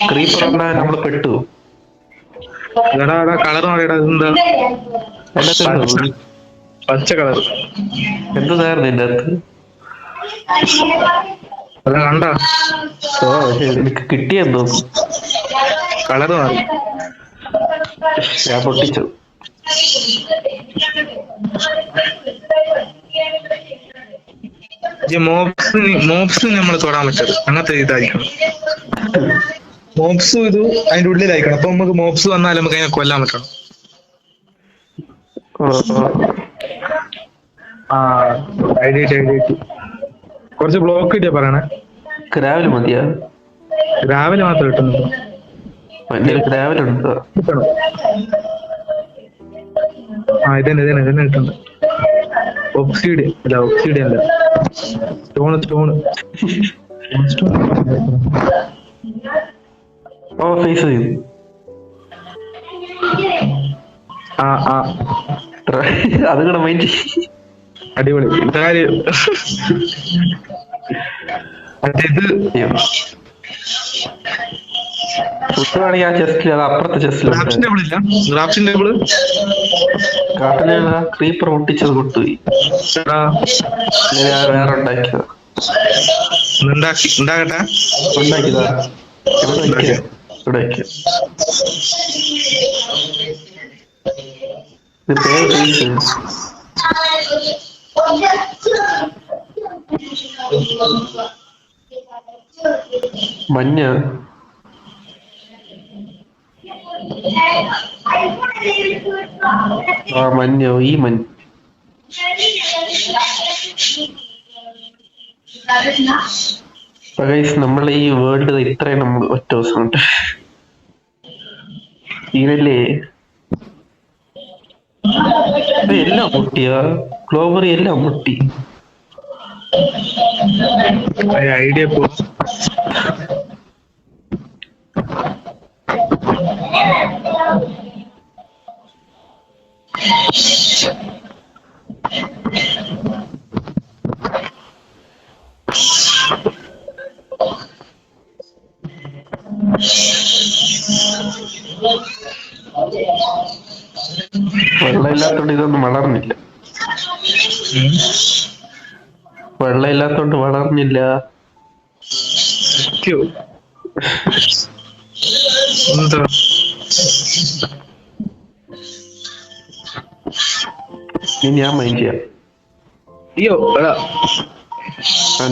ക്രീപ്പർ വന്നാൽ നമ്മള് പെട്ടു. കളർ മാറിയടാ. ഇതെന്താ പച്ച കളർ? എന്തായിരുന്നു എന്റെ അകത്ത്? അല്ല കണ്ട എനിക്ക് കിട്ടിയെന്തോ കളർ മാറി. ഞാൻ പൊട്ടിച്ചു. മോബ്സ് നമ്മൾ തൊടാൻ പറ്റത് അങ്ങനത്തെ ഇതായിരിക്കണം. മോബ്സ് ഇത് അതിന്റെ ഉള്ളിലായിരിക്കണം. അപ്പൊ നമുക്ക് മോബ്സ് വന്നാൽ നമുക്ക് അതിനെ കൊല്ലാൻ പറ്റണം. ഐഡിയ കുറച്ച് ബ്ലോക്ക് കിട്ടിയാ പറയണേ. രാവിലെ മതിയാ? രാവിലെ മാത്രം കിട്ടുന്നുള്ളൂ. രാവിലെ ഉണ്ടോ? ഇതന്നെ കിട്ടുന്നുണ്ട്. ഒബ്സിഡിയൻ അല്ല, ഒബ്സിഡിയൻ അല്ല, സ്റ്റോൺ. ഫേസ് ചെയ്തു. അതുകൂടെ മൈൻഡ്. അടിപൊളി. ഫുഡാണെങ്കിൽ ആ ചെസ്റ്റിൽ, അത് അപ്പുറത്തെ ചെസ്റ്റിൽ ക്രീപ്പർ ഒട്ടിച്ചത് കൊണ്ടുപോയി. വേറെ ഉണ്ടാക്കിയതാ. ഉണ്ടാക്കട്ടെ. ഉണ്ടാക്കിയതാ ഇവിടെ വയ്ക്കുക. ഇത് പേര് മഞ്ഞ. മഞ്ഞോ? ഈ മഞ്ഞ നമ്മളെ ഈ വേൾഡ് ഇത്രയും നമ്മൾ ഒറ്റ ദിവസം ഉണ്ട് ഇതല്ലേ. എല്ലാം പൊട്ടിയാ? ഗ്ലോബറി എല്ലാം പൊട്ടി. ഐഡിയ വെള്ളമില്ലാത്തോണ്ട് ഇതൊന്നും വളർന്നില്ല. വെള്ളമില്ലാത്തോണ്ട് വളർന്നില്ല. ഞാൻ മൈൻഡ് ചെയ്യാം. അയ്യോ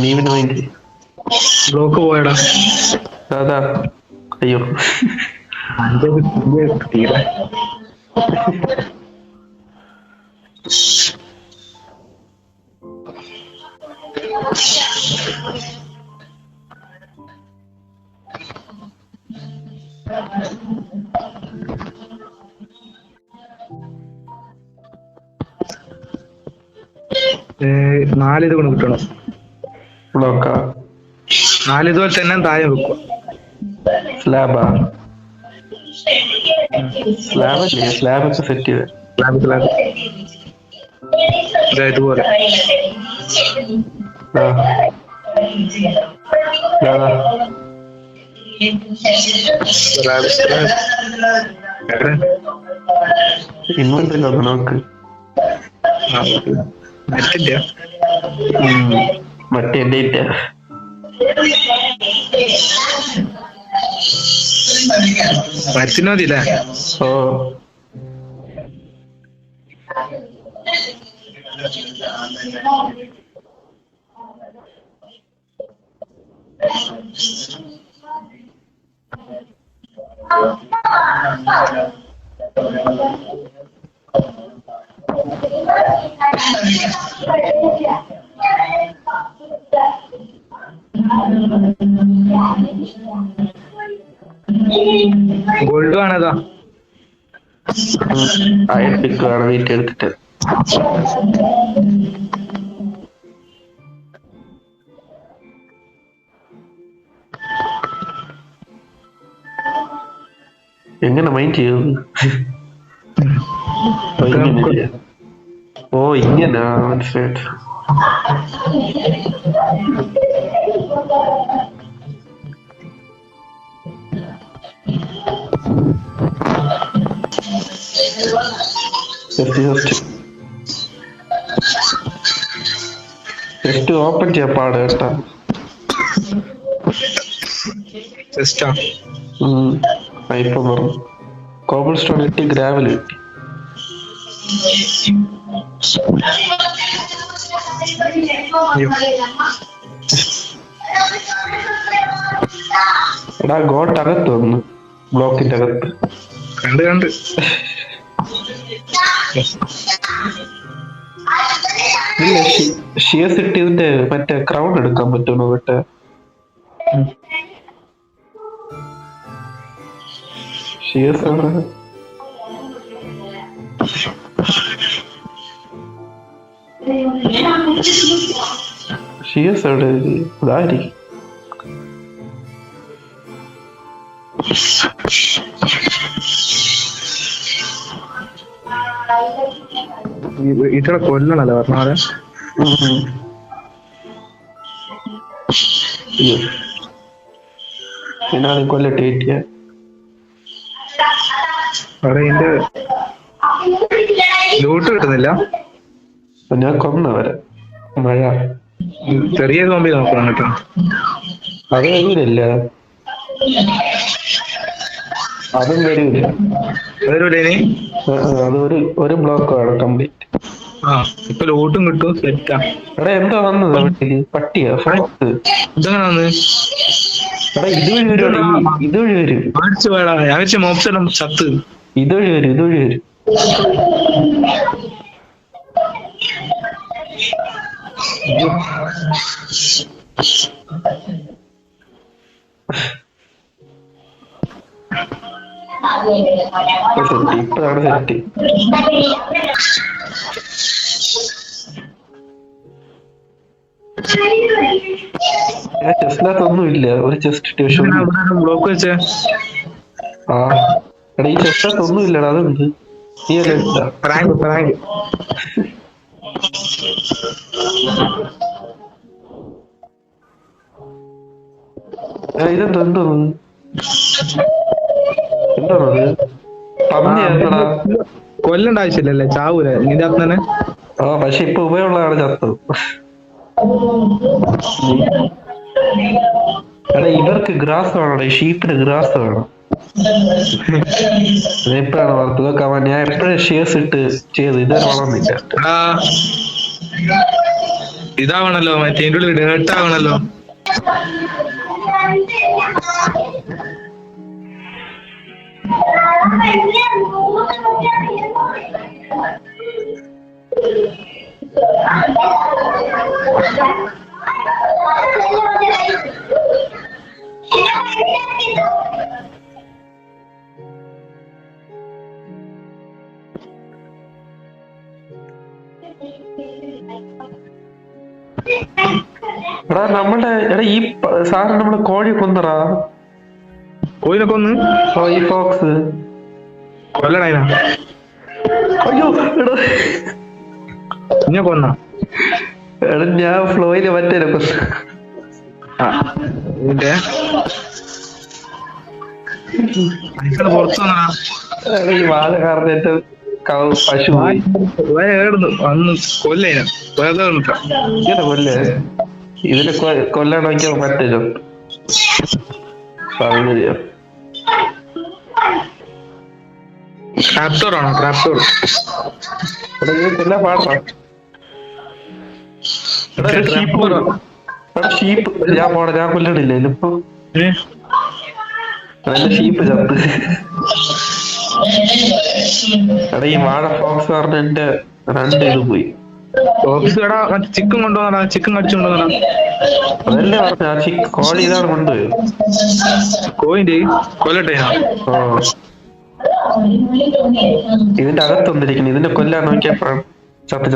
നീ പിന്നെ മൈൻഡ് ചെയ്യും. ബ്ലോക്ക് പോയടാ. അതാ അയ്യോ തീരെ നാലിത് കൊണ്ട് കിട്ടണം. ബ്ലോക്കാ? 4 ഇതുപോലെ തന്നെ താഴെ വെക്കുക. സ്ലാബാ? സ്ലാബല്ലേ? സ്ലാബൊക്കെ സെറ്റ് ചെയ്ത് ഇതുപോലെ ഇൻവെന്ററിയിലൊന്ന് നോക്ക്. മറ്റേ എന്റെ ഇല്ല. മരത്തിന് മതിയില്ലേ? O Gold ആണതാ. എടുക്കുകയാണ് വീട്ടിൽ എടുത്തിട്ട്. എങ്ങനെ മൈൻഡ് ചെയ്യും? ഓ ഇങ്ങനെ മനസ്സിലായിട്ട്. ജസ്റ്റ് ഓപ്പൺ ചെയ്യാൻ പാട് കേട്ടാ. ജസ്റ്റാ ഇപ്പൊ പറഞ്ഞു കോബിൾ സ്റ്റോൺ കിട്ടി, ഗ്രാവൽ കിട്ടി. എടാ ഗോട്ട് അകത്ത് വന്നു, ബ്ലോക്കിന്റെ അകത്ത് കണ്ട് ഇല്ല. ഷിയസ് ഇട്ടിയതിന്റെ മറ്റേ ക്രൗൺ എടുക്കാൻ പറ്റുമോ? മറ്റേ ഷിയസ് ആണ്. ഷിയസ് അവിടെ ഇതായിരിക്കും. ഇത്ര കൊല്ലണല്ലോ പറഞ്ഞാല്. പിന്നെ കൊല്ലട്ടെ ഏറ്റിയ അവിടെ ഇതിന്റെ ലൂട്ട് കിട്ടുന്നില്ല. ഞാൻ കൊന്നവരെ മഴ ചെറിയ കോമ്പി നോക്കണം കേട്ടോ. അത് വരൂലല്ല, അതും വരൂല. വരൂലേ? അത് ഒരു ബ്ലോക്ക് വേണം കംപ്ലീറ്റ്. ആ ഇപ്പൊ ലൂട്ടും കിട്ടും. സെറ്റാ. എടാ എന്താ വന്നത് വീട്ടില്? പട്ടിയാ ഫോക്സ്? ഇതെങ്ങനാന്ന്? എടാ ഇതുവഴി വരും. മേടിച്ചു വേടാ. ഞാൻ വെച്ച മോപ്സെല്ലാം ചത്ത്. ഇതുവഴി വരും. ഇപ്പഴാണ് സെറ്റ്. ചെസ്റ്റിനകത്തൊന്നും ഇല്ല. ഒരു ചെസ്റ്റ് ബ്ലോക്ക് വെച്ചേ. ആ എടാ ഈ ചെസ്റ്റിനകത്തൊന്നും ഇല്ലടാ. അതെന്ത് നീ അല്ല പ്രാങ്ക്. ഇതെന്തോന്നത്? പന്നിയാ? കൊല്ലണ്ട ആവശ്യമില്ലല്ലേ, ചാവൂല ഇതിന്റെ അകത്ത് തന്നെ. ആ പക്ഷെ ഇപ്പൊ ഉപയോഗമുള്ളതാണ് ചത്തത്. എടാ ഇവർക്ക് ഗ്രാസ് വേണം, ഷീപ്പിന് ഗ്രാസ് വേണം. എപ്പോഴാണ് വളർത്തുക? ഞാൻ എപ്പോഴും ഷേഴ്സ് ഇട്ട് ചെയ്ത് ഇതുവരെ വളർന്നില്ല. ഇതാവണല്ലോ മറ്റേ ഡേർട്ടാവണല്ലോ. എടാ ഈ സാധനം നമ്മള് കോഴി കൊന്നറാ. കോഴിനെ കൊന്ന്? ഓ ഈ ഫോക്സ് കൊല്ലണ. അയ്യോ എടാ ഞാൻ കൊന്ന. എടാ ഞാൻ ഫ്ലോയില് മറ്റേ കൊന്ന. പുറത്തു വന്നടാ. ഈ വാഴ കാരണം എന്റെ പശു വന്ന് കൊല്ലേന. ഇങ്ങനെ കൊല്ലേ? ഇതിനെ കൊല്ലണമെങ്കിൽ മറ്റേ സൗകര്യ. ട്രാപ്റ്റോറാണോ? ട്രാപ്റ്റോർ എടാ കൊല്ലാൻ പാടാ. എടാ ഷീപ്പ് ഞാൻ കൊല്ലണില്ല ഇപ്പൊ എന്റെ ഷീപ്പ് ചത്ത്. എടാ ഈ വാഴ ഫോക്സ് പറഞ്ഞ എന്റെ 2 ഇത് പോയി. എടാ ചിക്കൻ കൊണ്ടുവന്നടാ, ചിക്കൻ കടിച്ചു കൊണ്ടുവന്നടാ. അതല്ലേ പറഞ്ഞ കോഴി ഇതാണ് കൊണ്ടുപോയത്. കോയിന്റെ കൊല്ലട്ടെ ഞാൻ. ഓ ഇതിന്റെ അകത്തൊന്നിരിക്കുന്നു, ഇതിന്റെ കൊല്ലാൻ നോക്കിയപ്പോഴും ചത്ത്.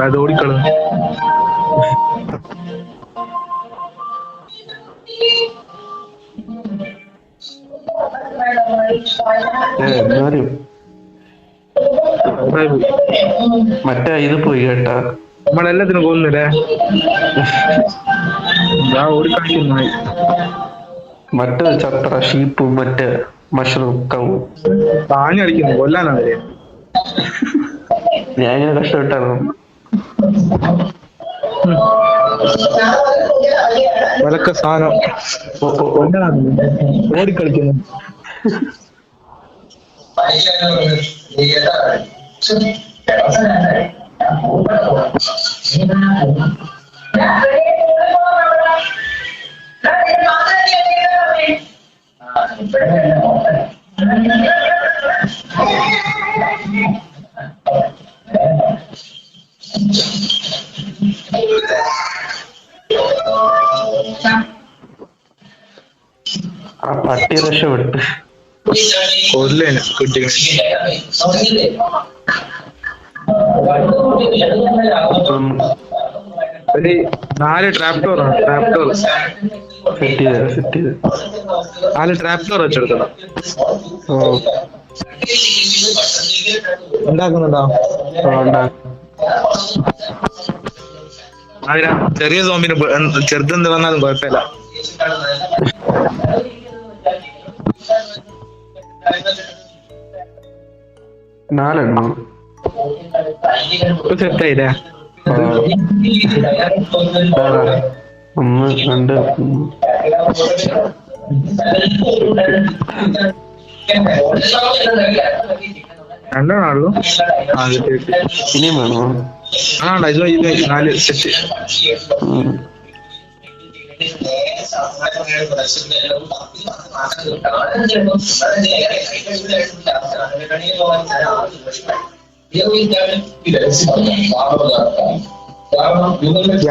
അത് ഓടിക്കളു. എന്നാലും മറ്റേ ഇത് പോയി കേട്ടാ. നമ്മളെല്ലാത്തിനും കൊന്നില്ലേ? ഞാൻ ഓടിക്കളിക്കുന്നു. മറ്റേ ചത്ര ഷീപ്പും മറ്റേ മഷ്റൂം കവും താങ്ങി അടിക്കുന്നു, കൊല്ലാനവരെ. ഞാൻ ഇങ്ങനെ കഷ്ടപ്പെട്ടാണ്. വിലക്ക സാധനം ഓടിക്കളിക്കുന്നു. ആ പട്ടി രക്ഷപ്പെട്ട് കൊല്ലേന് കിട്ടി. ഒരു 4 ട്രാപ്റ്റോറാണ്. ട്രാപ്റ്റോർ സെറ്റ് ചെയ്ത് 4 ട്രാപ്റ്റോർ വെച്ചെടുക്കണം. ഉണ്ടാക്കുന്നുണ്ടോ? അതിനാ ചെറിയ സോമ്പിന് ചെറുതെന്ത് വന്നാലും കുഴപ്പമില്ല. നാലെണ്ണം സെറ്റായില്ലേ? 1 2 രണ്ടെണ്ണാണല്ലോ. ഇനിയും വേണോ? ആണ്ടാ ഇത് 4 സെറ്റ്.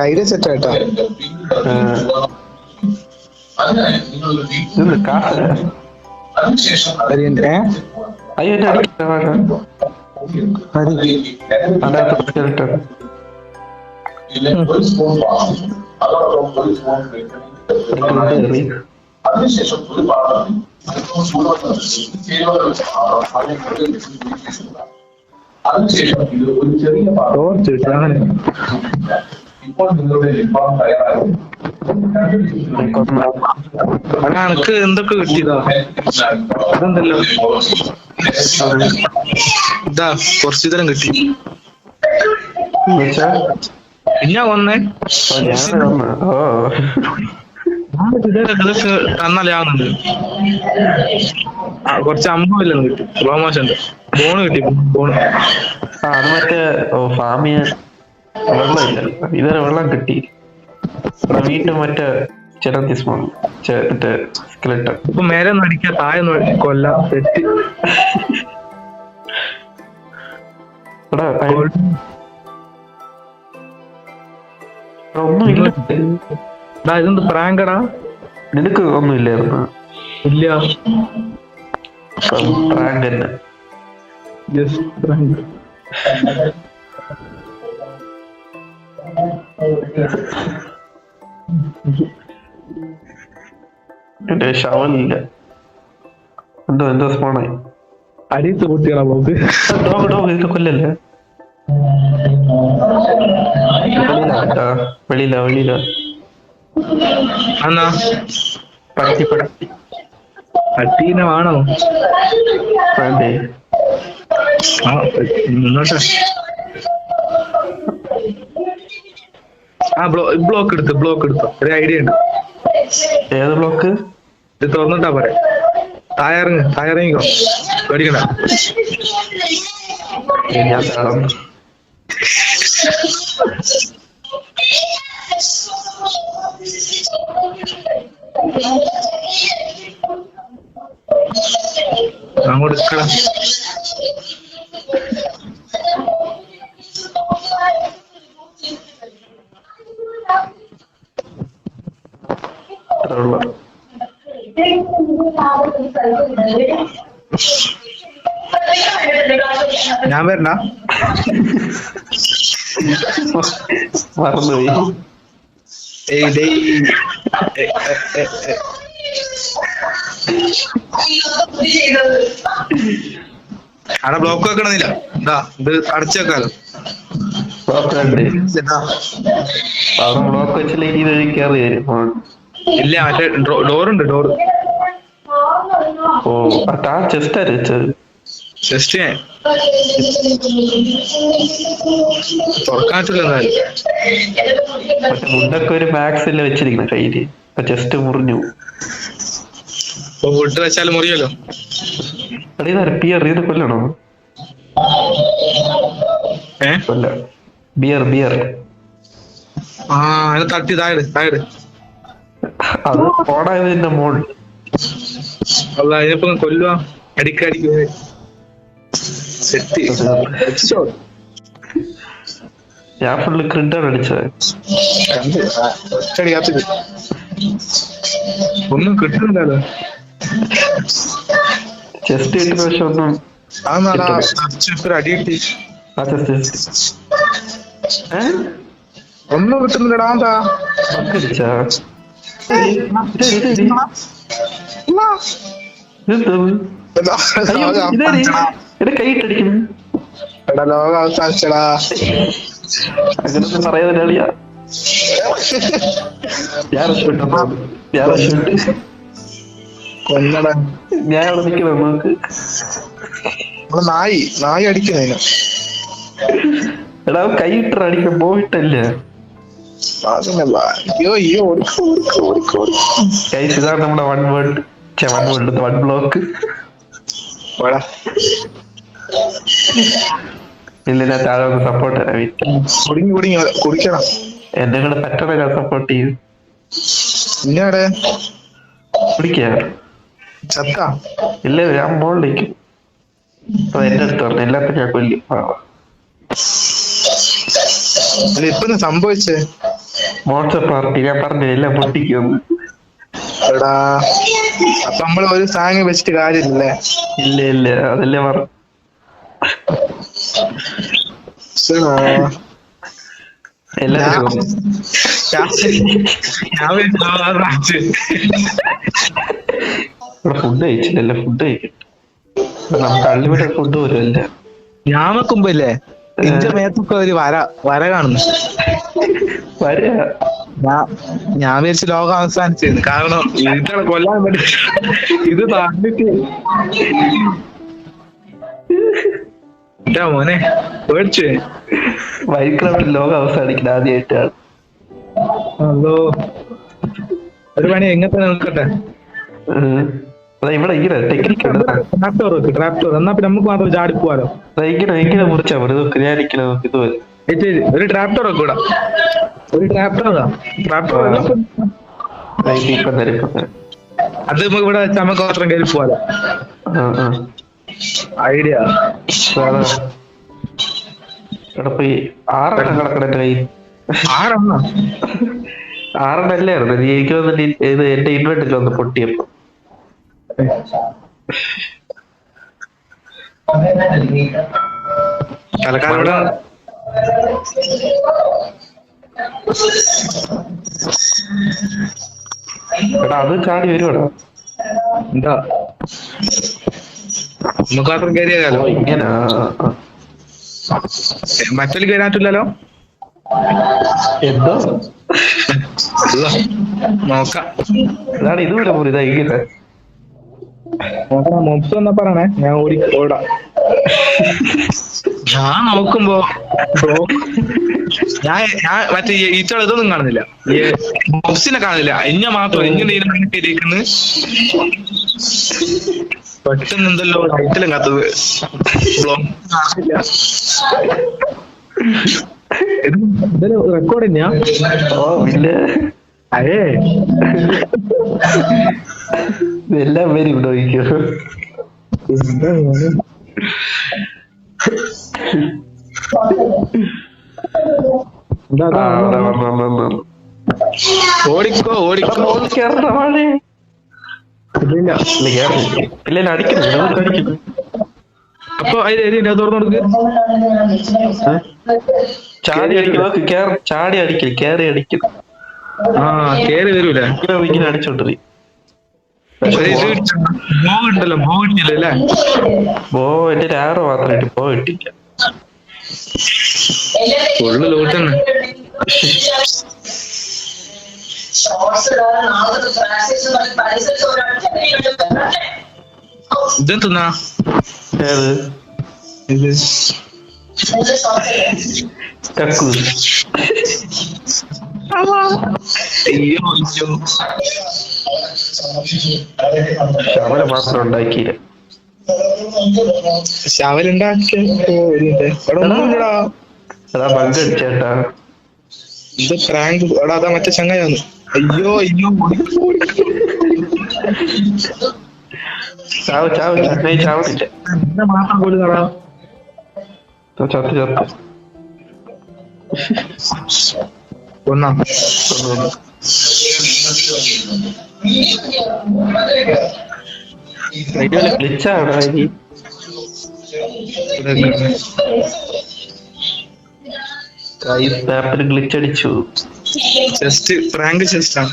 ഐഡിയ സെറ്റ് ആയിട്ടാ. കാശ് അയ്യോ അതിനുശേഷം ഒരു പാഠം അതിനുശേഷം ഇത് ഒരു ചെറിയ പാഠം. ഇപ്പോൾ നിങ്ങളുടെ ലിംബാം തയ്യാറാകും. എനക്ക് എന്തൊക്കെ കിട്ടിയതാ? അതെന്തല്ലോ ഇതാ കുറച്ചു തരം കിട്ടി. പിന്നെ വന്നേ ഇതൊക്കെ തന്നാലേ ആവുന്നുണ്ട്. കുറച്ച് അമ്പതെല്ലാം കിട്ടി. പ്രൊമോഷൻ ഫോണ് കിട്ടി. ഫോണ് അത് മറ്റേ ഫാമിയ വെള്ളമില്ല, ഇതുവരെ വെള്ളം കിട്ടി. വീട്ടിൽ മറ്റേ മറ്റേ സ്കെലട്ടൺ ഇപ്പൊ മേലെ നടിക്കാ, താഴെ കൊല്ലാം. തെറ്റ് ഒന്നുമില്ല. ഇതെന്ത് പ്രാങ്കടാ? നിനക്ക് ഒന്നുമില്ലായിരുന്നു? ഇല്ല, പ്രാങ്ക് തന്നെ. എന്റെ ഷവലില്ല. എന്തോ സ്പോണായി അടിയത്ത് കുട്ടികളാ പോക്ക്. ഇതിന്റെ കൊല്ലല്ലേ? വെളിയില എന്നാ പട്ടി പട്ടീനെ വേണോ? വേണ്ടേ? മുന്നോട്ടെ. ബ്ലോക്ക് എടുത്തോ. ഒരു ഐഡിയ ഉണ്ട്. ഏത് ബ്ലോക്ക്? ഇത് തുറന്നിട്ടാ പോരെ. തായറിങ്ങിക്കോ, പേടിക്കണ്ട. അങ്ങോട്ട് എടുക്കടാ. അത്രേ ഉള്ളൂ. ഞാൻ വരണ്ട. മറന്നുപോയി. ഏയ് ഡേയ്. അവിടെ ബ്ലോക്ക് വെക്കണമെന്നില്ല. എന്താ ഇത് അടച്ചു വെക്കാലോ. ബ്ലോക്ക് ഉണ്ട്. അവിടെ ബ്ലോക്ക് വെച്ചില്ലെങ്കിൽ ഇത് വഴി കയറി വരും. ഇല്ല മറ്റേ ഡോറുണ്ട് ഡോറ്. ഓ ആ ചെസ്റ്റ് അരച്ചത് ജസ്റ്റ് തുറക്കാൻ പറ്റില്ല എന്നാലും. പക്ഷെ മുണ്ടൊക്കെ ഒരു മാക്സിൽ വെച്ചിരിക്കുന്ന കയ്യില്. ചെസ്റ്റ് മുറിഞ്ഞു. ഇപ്പൊ ഫുഡ് വെച്ചാൽ മുറിയല്ലോ. ബിയർ ഇത് കൊല്ലണോ? കൊല്ല. ബിയർ ആ അത് തട്ടി താഴെ താഴെ. അത് ഓടായതിന്റെ മോൾ. അല്ല ഇതിപ്പോ കൊല്ലുവാ. അടിക്കടിക്ക് സെറ്റ്. ഞാൻ ഫുള്ള് ക്രിഡാണ് അടിച്ചത്. ഒന്നും കിട്ടുന്നില്ലല്ലോ. ചെസ്റ്റ് കിട്ടുന്ന പക്ഷെ ഒന്നും അടി കിട്ടി. ആ ചെസ്റ്റ് ഒന്നും കിട്ടുന്നില്ലടാ. എന്താ അടിച്ചാ എന്റെ കൈയിട്ടടിക്കുന്നു. ലോക അവസാനിച്ചടാ. അങ്ങനൊന്നും പറയാതെ കളിയാ. കൊല്ലടാ. ഞാൻ അവിടെ നിൽക്കണം. നമുക്ക് നായി അടിക്കുന്നതിന്. എടാ കൈയിട്ട അടിക്കാൻ പോയിട്ടല്ല. ഇതാണ് നമ്മുടെ വൺ ബ്ലോക്ക്. ഇല്ല ഞാൻ താഴെ ഒന്ന് സപ്പോർട്ട് തരാം. കുടിക്കണം. എന്നെ കൂടെ പറ്റണ ഞാൻ സപ്പോർട്ട് ചെയ്യും. ഇന്നടെ കുടിക്കാ ചത്ത. ഇല്ല ഞാൻ മോളിലേക്കും. അപ്പൊ എന്റെ അടുത്ത് പറഞ്ഞു എല്ലാത്തിനും ഞാൻ കൊല്ലും. ഇപ്പൊ സംഭവിച്ചേ മോൺസ്റ്റർ പാർട്ടി ഞാൻ പറഞ്ഞു എല്ലാം പൊട്ടിക്കുന്നു. എടാ അപ്പൊ നമ്മള് ഒരു സാങ് വെച്ചിട്ട് കാര്യമില്ലല്ലേ? ഇല്ല അതല്ലേ പറഞ്ഞു. ഫുഡ് കഴിച്ചില്ലല്ലോ. ഫുഡ് കഴിക്കട്ടെ. നമുക്ക് അൺലിമിറ്റഡ് ഫുഡ് പോലും അല്ല. ഞാൻ വെക്കുമ്പല്ലേ എന്റെ മേത്തൊക്കെ ഒരു വര കാണുന്നു. ഞാൻ വിചാരിച്ചു ലോകം അവസാനിച്ചിരുന്നു. കാരണം ഇതിനെ കൊല്ലാൻ വേണ്ടി ഇത് താണ്ടിട്ട് മോനെ പേടിച്ചേ. മൈൻക്രാഫ്റ്റ് ലോകം അവസാനിക്കുന്നത് ആദ്യമായിട്ടാണ്. അതോ ഒരു പണി എങ്ങനെ നിൽക്കട്ടെ. ഇവിടെ ഇങ്ങനെ ടെക്നിക്ക് ഉണ്ട്. ട്രാപ്റ്റോർ എന്നാ പിന്നെ നമുക്ക് മാത്രം ചാടി പോവാലോ. ഇങ്ങനെ മുറിച്ചാ മതി. നോക്ക് ഞാൻ ഇതുപോലെ ഒരു ട്രാപ്റ്റോർ ഒക്കെ കൂടാ. ഒരു ട്രാപ്റ്റോറാ. അത് നമുക്ക് ഇവിടെ വെച്ചാൽ നമുക്ക് മാത്രം കയറി പോവാലോ. ഐഡിയ ഇവിടെ പോയി 6 കിടക്കണ കയ്യിൽ. 6 അല്ലായിരുന്നു. എനിക്ക് വന്നിട്ട് ഇത് എന്റെ ഇൻവെർട്ടിൽ വന്ന് പൊട്ടിയപ്പോ. തലക്കാലം ഇവിടെ എടാ അത് ചാടി വരുവാടാ. എന്താ നമുക്ക് മാത്രം കയറിയാലോ. ഇങ്ങനെ മറ്റൊരു കയറാറ്റില്ലല്ലോ. എന്തോ നോക്കാം. അതാണ് ഇതുപോലെ പോലും ഇതാ ഇങ്ങനെ മൊത്തം എന്നാ പറയണേ. ഞാൻ ഓടാം. ഞാൻ നോക്കുമ്പോ ഞാൻ മറ്റേ ഈച്ചോള ഇതൊന്നും കാണുന്നില്ല. ഈ ബോക്സിനെ കാണുന്നില്ല. ഇഞ്ഞ മാത്രം ഇങ്ങനെ ഇരിക്കുന്നു. പെട്ടെന്ന് എന്തല്ലോ ലൈറ്റിലും കത്തത്. റെക്കോർഡ് തന്നെയാ? അയേ എല്ലാം പേര് ഇവിടെ വയ്ക്കോ. എന്താ മോനെ? ഇതാ, ആ, ഇതാ, വന്നു. ഓടിക്കോ ഓടിക്കോ. മോളിൽ കേറണ്ട വാഴേ. ഇല്ല ഇല്ല കേറില്ല. ഇല്ല അടിക്കുന്നു, നമുക്ക് അടിക്കുന്നു. അപ്പൊ അതിന്റെ തുറന്നു കൊടുക്ക്. ചാടി അടിക്കുന്നത് ചാടി അടിക്കൽ കേറി അടിക്കും. ആ കേറി വരൂല. ഇങ്ങനെ അടിച്ചോണ്ടിരി. ഉണ്ടല്ലോ ബോ കിട്ടിയില്ലല്ലേ? ബോ എന്റെ ഒരു ആറോ മാത്രം ഇട്ട് ബോ ഇട്ടില്ല. ഫുള്ള് ലൂട്ട് തന്നെ. ഇതെന്തുന്നാ ഏത് ഇത്? കക്കൂസ്. അയ്യോ അയ്യോ. ശവല മാത്രം ഉണ്ടാക്കിയില്ല. ശവലുണ്ടാക്കിയ അതാ ബഗ് അടിച്ചേട്ടാ. ഇത് പ്രാങ്ക്. എടാ അതാ മറ്റേ ചങ്ങായാണ്. അയ്യോ അയ്യോ. ചാവ് ചങ്ങായി ചാവുന്നില്ല. എന്നെ മാത്രം കൊല്ലുന്നടാ. ചത്ത് ഒന്നാ ഗ്ലിച്ചാണ് ഇനി. മാപ്പിൽ ഗ്ലിച്ച് അടിച്ചു. ചെസ്റ്റ് പ്രാങ്ക് ചെസ്റ്റ് ആണ്.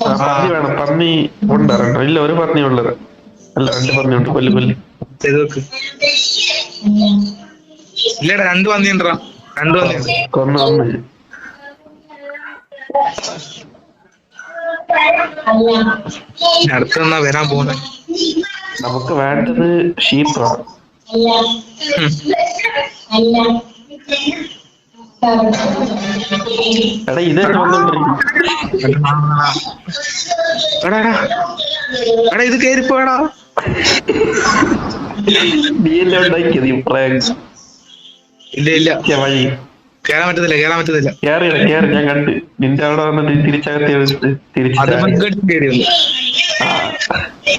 പന്നി വേണം. പന്നി ഉണ്ടാറോ? ഇല്ല, ഒരു പന്നി ഉള്ളത്. അല്ല, 2 പന്നി ഉണ്ട്. കൊല്ല് ചെയ്ത് നോക്ക്. ഇല്ലടാ 2 പന്നിയുണ്ടാ. 2 പന്നിയുണ്ട്. കൊന്ന് അടുത്തെന്നാ വരാൻ പോകുന്നെ? നമുക്ക് വേണ്ടത് ഷീപ്പാണ്. എടാ ഇത് തന്നെ വന്നോണ്ടിരിക്കും. എടാ ഇത് കേറിപ്പോടാ. നീ എല്ലാം ഉണ്ടാക്കിയത് ഈ പ്രാങ്ക്. ഇല്ല ഇല്ല വഴി കേറാൻ പറ്റത്തില്ല. കേറി ഞാൻ കണ്ട്. നിന്റെ അവിടെ വന്നിട്ട് തിരിച്ചകത്തി എടുത്ത് അത് കേറിയൊന്നു.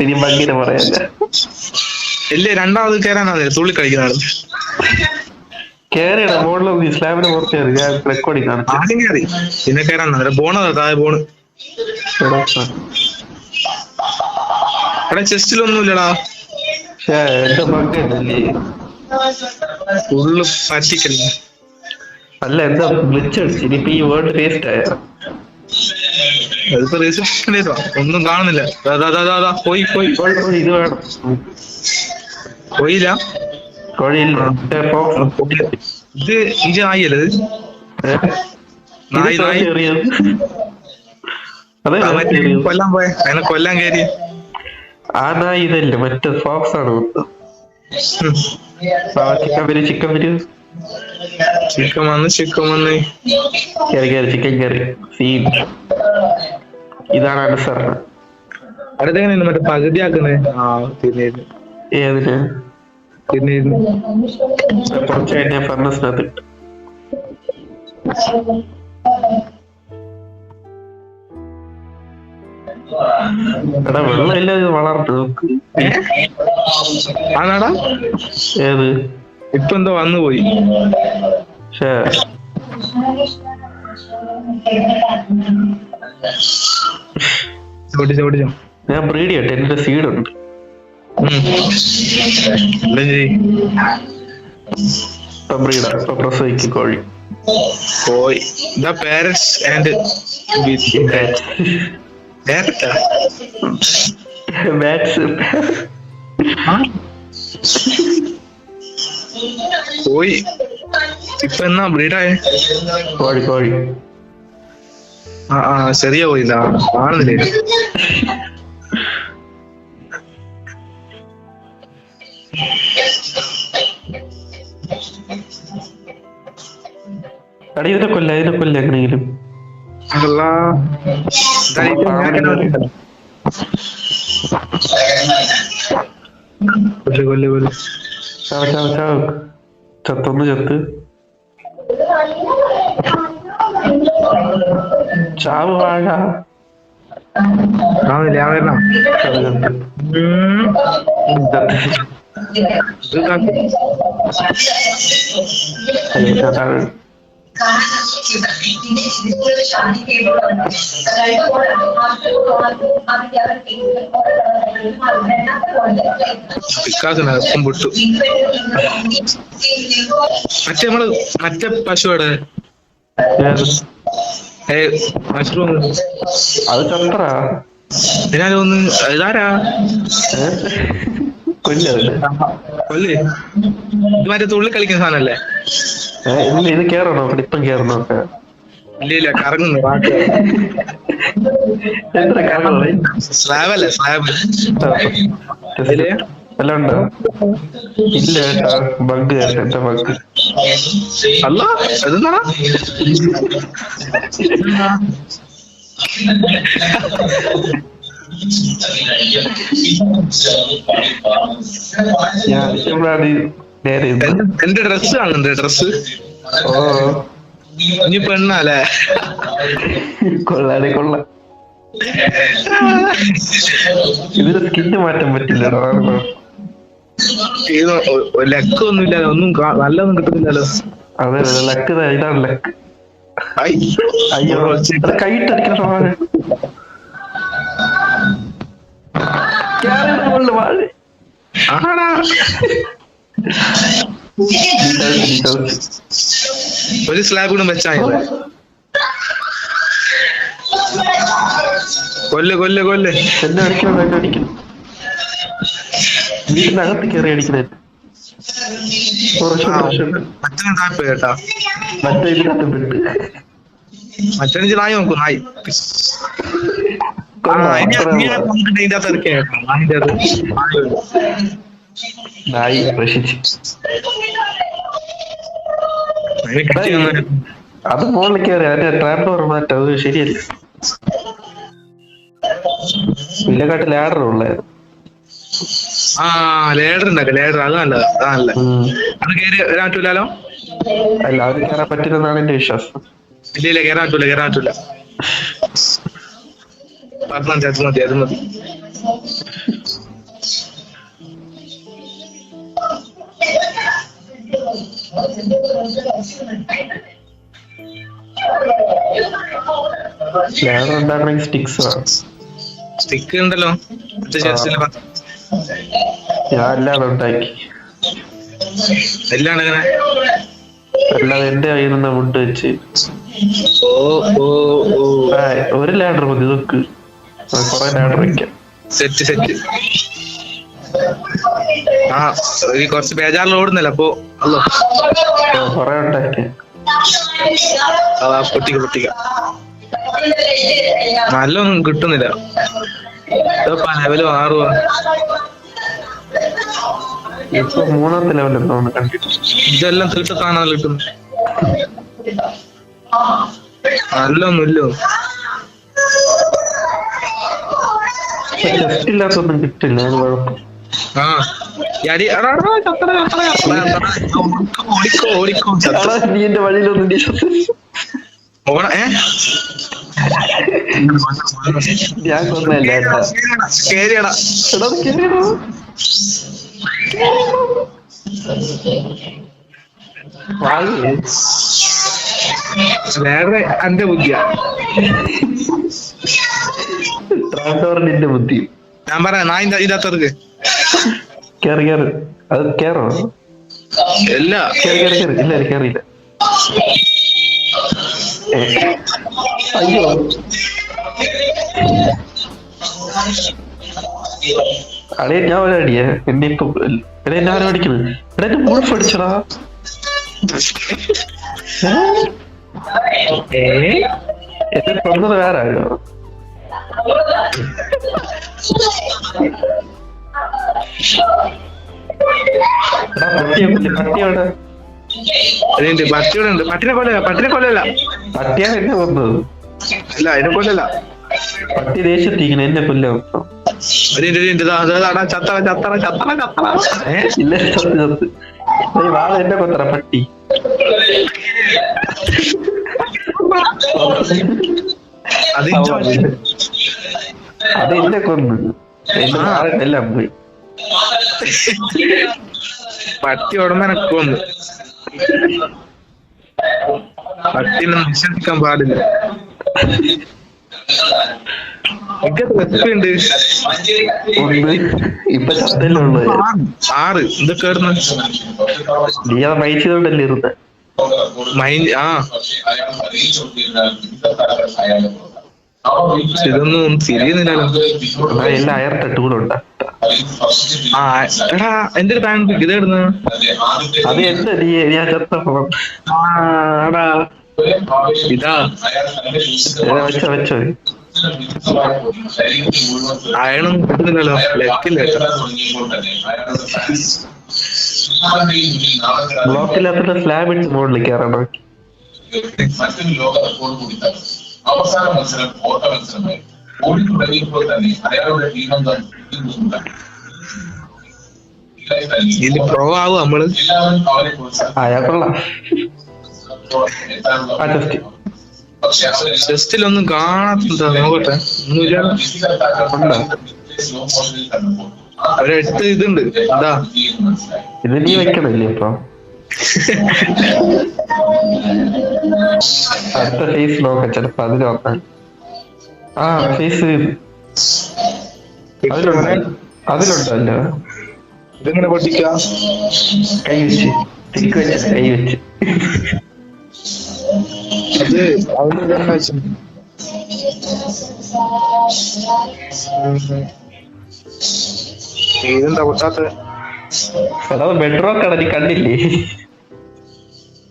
ഇനി ഭംഗിനെ പറയാല്ല. ഇല്ലേ രണ്ടാമത് കേറാനാ തുള്ളി കളിക്കുന്ന. കേറിയടാ മുകളിൽ ഇസ്ലാമിനെ പുറത്ത് കയറി. ഞാൻ റെക്കോർഡിങ് കാണിച്ചു. ആദ്യം കയറി പിന്നെ കേറാൻ പോണതാ. താഴെ പോണ്. എടാ ചെസ്റ്റിലൊന്നുമില്ലടാ. പക്ഷേ എന്റെ ഭംഗിയല്ലേ ഫുള്ള് പറ്റിക്കല്ല. അല്ല, എന്താ ഗ്ലിച്ച് അടിച്ചു. ഇനിയിപ്പോ ഈ വേർഡ് വേസ്റ്റ് ആയ. അതിപ്പോ രജിസ്ട്രേഷൻ ഒന്നും കാണുന്നില്ല. പോയി ഇത് വേണം. പോയില്ല. കോഴിയില്ല. ഇത് ഇത് ആയില്ലേ? കൊല്ലാൻ പോയ അതിനെ കൊല്ലാൻ കയറി. ആ നായി ഇതല്ലേ, മറ്റേ ഫോക്സ് ആണ്. ചിക്കൻ വന്ന് ചിക്കൻ കറി സീൻ. ഇതാണ് അനുസരണ. അടുത്തെങ്ങനെ മറ്റേ പകുതിയാക്കുന്നേ? ഏതിന്? പിന്നെ കുറച്ച് കഴിഞ്ഞാൽ ഫർണസിനകത്ത് എടാ വെള്ളം ഇല്ല. ഇത് വളർന്നു നോക്ക്. ആണാടാ. ഏത് ഇപ്പൊ എന്തോ വന്നു പോയി. ചോടിച്ചോ. ഞാൻ ബ്രീഡ് ചെയ്യട്ടെ. എന്റെ സീഡ് ഉണ്ട്. ഇപ്പൊ ബ്രീഡാ. ഇപ്പൊ പ്രസവിക്കും കോഴി. The parrots and bats. പോയി. ഇപ്പൊ എന്നാ ബ്രീഡായേ? കോഴി. ചെറിയ പോയില്ല. കാണുന്നില്ലേ? അടി ഇതിനെ കൊല്ല എങ്ങനെയെങ്കിലും. ചത്തൊന്ന് ചാവ് വാഴ. ഞാൻ വരണം. വിട്ടു. മറ്റേ പശുവിടെ മഷ്റൂം അത് ചത്തറാ ഇതിനാലൊന്ന് ഇതാരാ കൊല്ലത് കൊല്ലേ ഇത് മറ്റേ തുള്ളി കളിക്കുന്ന സാധനല്ലേ? ഇല്ല ഇത് കേറണോ ഇപ്പം കേറണോ ഇല്ല കറങ്ങുന്നു എത്ര കേറണേ സ്ലാബ് അല്ലേ സ്ലാബ് എല്ലാം ഉണ്ടോ? ഇല്ല കേട്ടാ ബഗ് എന്റെ ബഗ് അല്ല അതെന്താ ഞാൻ നേരെ എന്റെ ഡ്രസ് കാണുന്നുണ്ട് ഡ്രസ്. ഓ ഇനി പെണ്ണല്ലേ? കൊള്ളാടെ കൊള്ളാം. ഇതിന് സ്കിന്ന് മാറ്റാൻ പറ്റില്ലടോ. ലക്ക് ഒന്നും ഇല്ല, ഒന്നും നല്ലതൊന്നും കിട്ടുന്നില്ലല്ലോ. അതെ ലക്ക് ഇതാണ് ലക്ക്. അയ്യോ കൈയിട്ടടിക്കുന്ന സാധനം ഒരു സ്ലാബ് കൂടെ വെച്ചാ കൊല്ല് എന്നെ അടിക്കണം എന്നെ അടിക്കണം. വീട്ടിനകത്ത് കയറി അടിക്കണേ. കേട്ടാ മറ്റേ ഇതിനകത്ത് വിട്ട് മറ്റേ നായി നോക്കും നായി നായി രക്ഷിച്ച്. അത് മുകളിൽ കയറി അതിന്റെ ട്രാപ്പ് മാറ്റം അത് ശരിയല്ല. ഇതിനെക്കാട്ട് ലാഡർ ഉള്ളായിരുന്നു. ലേഡർ ഉണ്ടാക്ക ലേഡർ അത് നല്ലത് അതല്ല അത് കയറി വരാൻ പറ്റൂലോ. അല്ല അത് കയറാൻ പറ്റില്ലെന്നാണ് എന്റെ വിശ്വാസം. ഇല്ല കയറാൻ പറ്റൂല അത് മതി ലാഡർ ഉണ്ടാക്കണമെങ്കിൽ സ്റ്റിക്സ് വേണം. സ്റ്റിക്ക് ഉണ്ടല്ലോ ഞാൻ എല്ലാം ഉണ്ടാക്കി. എല്ലാം അങ്ങനെ അല്ലാതെ എന്റെ കയ്യിൽ നിന്ന് വുഡ് വെച്ച് ഒരു ലാഡർ മതി. ഇതൊക്കെ കൊറേ ലാഡർ വെക്കാം. സെറ്റ് കുറച്ച് ബേജാറിൽ ഓടുന്നല്ലോ അപ്പൊ അല്ലോ കൊറേ ഉണ്ടാക്കി. പൊട്ടിക്ക നല്ലൊന്നും കിട്ടുന്നില്ല. ലെവല് 6 ഇപ്പൊ 3ാമത്തെ ലെവലെന്ന് കണ്ടിട്ട് ഇതെല്ലാം തീർച്ചയാണല്ലോ കിട്ടുന്നു. നല്ലൊന്നുമില്ലോ ടെസ്റ്റ് ഇല്ലാത്തൊന്നും കിട്ടില്ല. അത് കുഴപ്പം. നീ എന്റെ വഴിയിലൊന്നും ഞാൻ കൊന്നല്ല കേറിയടാ വേറെ എന്റെ ബുദ്ധിയാ. ട്രാൻസ്ഫോറിന്റെ ബുദ്ധി. ഞാൻ പറയാം ഇതിനകത്തർക്ക് കേറി അത് കേറോ? ഇല്ല ഇല്ല കേറിയില്ല. അയ്യോ അടേ ഞാൻ ഒരടിയേ എന്നെ ഇപ്പൊ എന്നെ ആരും അടിക്കുന്നത്. എടാ എന്റെ മൂൾഫ് അടിച്ചടാ. എന്നെ കൊന്നത് വേറെ ആരോ. പട്ടിയോടെ പട്ടിയോടെ ഉണ്ട്. പട്ടിനെ കൊല്ലല്ല പട്ടിയാണ് എന്നെ കൊന്നത്. അല്ല അതിനെ കൊല്ലല്ല. പട്ടി ദേഷ്യത്തിങ്ങനെ എന്നെ കൊല്ലോ. ഇല്ല ചത്ത് വാള എന്നെ കൊത്തറ പട്ടി. അത് എന്നെ കൊന്നു. എന്റെ എല്ലാം പോയി. പട്ടി ഉടമ്പനൊക്കെ വന്നു. പട്ടിനെ നിഷേധിക്കാൻ പാടില്ല. റെസിപ്പി ഉണ്ട്. ഒന്ന് ഇപ്പൊ ചത്തല്ലേ ഉള്ളത്. 6 ഇതൊക്കെ നീ അത് മൈച്ചതുകൊണ്ടല്ലേ ഇരുന്നത്. ഇതൊന്നും തിരിയുന്നില്ലല്ലോ. എല്ലാം അയർട്ട ടൂളുണ്ട്. എടാ എന്റെ ഒരു പാൻ ഇതായിരുന്നു. അത് എന്താ നീ ഞാൻ ചത്തപ്പോ ഇതാ വെച്ചോ. അയണൊന്നും കിട്ടുന്നില്ലല്ലോ. ലെഫ്റ്റില്ല. ബ്ലോക്കില്ലാത്ത സ്ലാബ് ഇട്ട് മുകളിൽ കയറണം. മറ്റൊരു ലോക റെക്കോർഡ് കൂടി തകർത്തു. അവസാന മത്സരം ഓട്ട മത്സരമായി. ഓടി തുടങ്ങിയപ്പോൾ തന്നെ അയാളുടെ ടീമംഗം ഇതിൽ പ്രോ ആവും നമ്മള്. എല്ലാവരും അവരെ കുറിച്ച് അയാൾക്കുള്ള പക്ഷെ ടെസ്റ്റിലൊന്നും കാണാത്ത നോക്കട്ടെ. ഒന്നുമില്ല. സ്ലോ മോഷനിൽ കണ്ടപ്പോൾ ഒരു 8 ഇതുണ്ട്. ഇതാ ഇത് നീ വെക്കണില്ലേ ഇപ്പൊ? അടുത്ത ഫേസ് നോക്കാം, ചിലപ്പോ അതിൽ നോക്കാൻ. ഫേസ് അതിലുണ്ടല്ലോ. ഇതെങ്ങനെ പൊട്ടിക്കാം? കൈ വെച്ച് തിരിക്ക് വെച്ച് കൈ വെച്ച് അത് അവന് തന്നെ വെച്ചു. ഇതെന്താ പൊട്ടാത്ത? അതായത് ബെഡ്റോക്ക് ആണ്, നീ കണ്ടില്ലേ?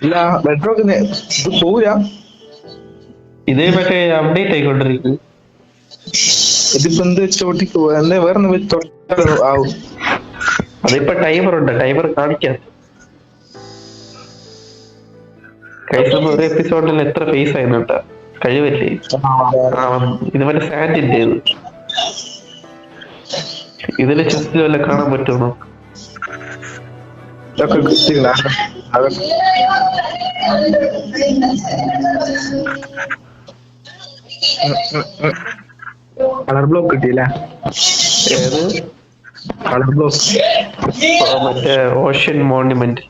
ഇല്ല, ബെഡ്റോക്ക് ഇത് പോവില്ല. ഇതേ മറ്റേ അപ്ഡേറ്റ് ആയിക്കൊണ്ടിരിക്കും. ഇതിപ്പോ എന്ത് വെച്ച് പൊട്ടിക്കോ? എന്താ വേറെ വെച്ച് തൊട്ടാലോ ആവും. അതിപ്പോ ടൈമർ ഉണ്ട്, ടൈമർ കാണിക്കാം. കഴിഞ്ഞ ഒരു എപ്പിസോഡിൽ എത്ര ഫേസ് ആയിരുന്നു കേട്ടാ, കഴിവല്ലേ. ഇതുപോലെ സാൻഡിന്റെ ഇതില് ചെസ്റ്റ് വല്ല കാണാൻ പറ്റുമോ? ഇതൊക്കെ കിട്ടില്ല. കളർ ബ്ലോക്ക് കിട്ടിയില്ല. ഏത് കളർ ബ്ലോക്ക്? മറ്റേ ഓഷ്യൻ മോണ്യുമെന്റ്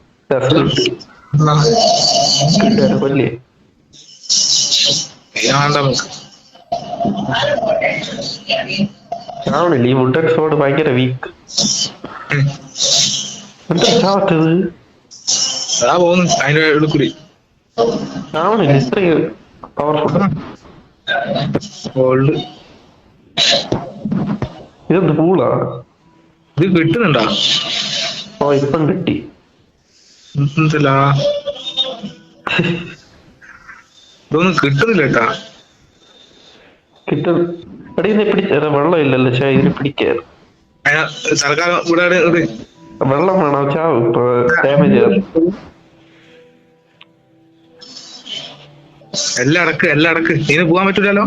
കൊല്ലേ. ആവണില്ല, ഈ വുഡൻ സോഡ് ഭയങ്കര വീക്ക്. എന്താ ചാവത്തത്? പോകുന്നു അതിന്റെ ഉള്ളിൽ. ആവണില്ല, ഇത്രയും പവർഫുൾ. ഇതെന്ത് പൂളാ? ഇത് കിട്ടുന്നുണ്ടോ? ഓ ഇപ്പം കിട്ടി. ഇതൊന്നും കിട്ടുന്നില്ല കേട്ടാ. കിട്ടും. അടിയിൽ പിടിച്ച വെള്ളം ഇല്ലല്ലോ ചാ, ഇതിന് പിടിക്കാൻ സർക്കാർ ഇവിടെ വെള്ളം വേണോ? ചാവ് ഇപ്പൊ ഡാമേജ്. എല്ലാം അടക്ക് ഇതിന് പോവാൻ പറ്റൂലല്ലോ.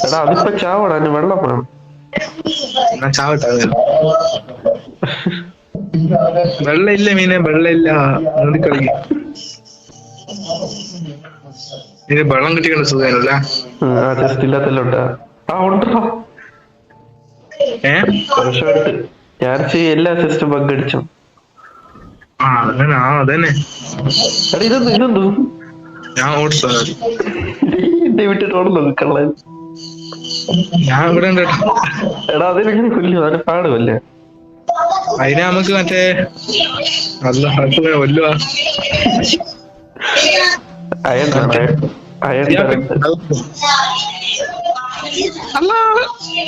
എടാ അതിപ്പോ ചാവടാ, അതിന് വെള്ളം വേണം. ചാവട്ടെ. വെള്ളം ഇല്ല മീനെ, വെള്ളം ഇല്ല. കളി ഇതിന് വെള്ളം കിട്ടിക്കണ്ട സുഖമല്ല. ജസ്റ്റ് ഇല്ലാത്തല്ലോട്ടാ. ഞാൻ എല്ലാ സിസ്റ്റം ബഗ് അടിച്ചു. അങ്ങനെ അതന്നെ. ഇതെന്തു ഞാൻ ഓടിച്ചു എന്നെ വിട്ടിട്ട് ഓടുന്നത് കള്ളൻ. ഞാൻ ഇവിടെ ഉണ്ട്. എടാ അതിനെങ്ങനെ കൊല്ലും? അതിന് പാടുമല്ലേ. അതിനെ നമുക്ക് മറ്റേ കൊല്ലുവാ.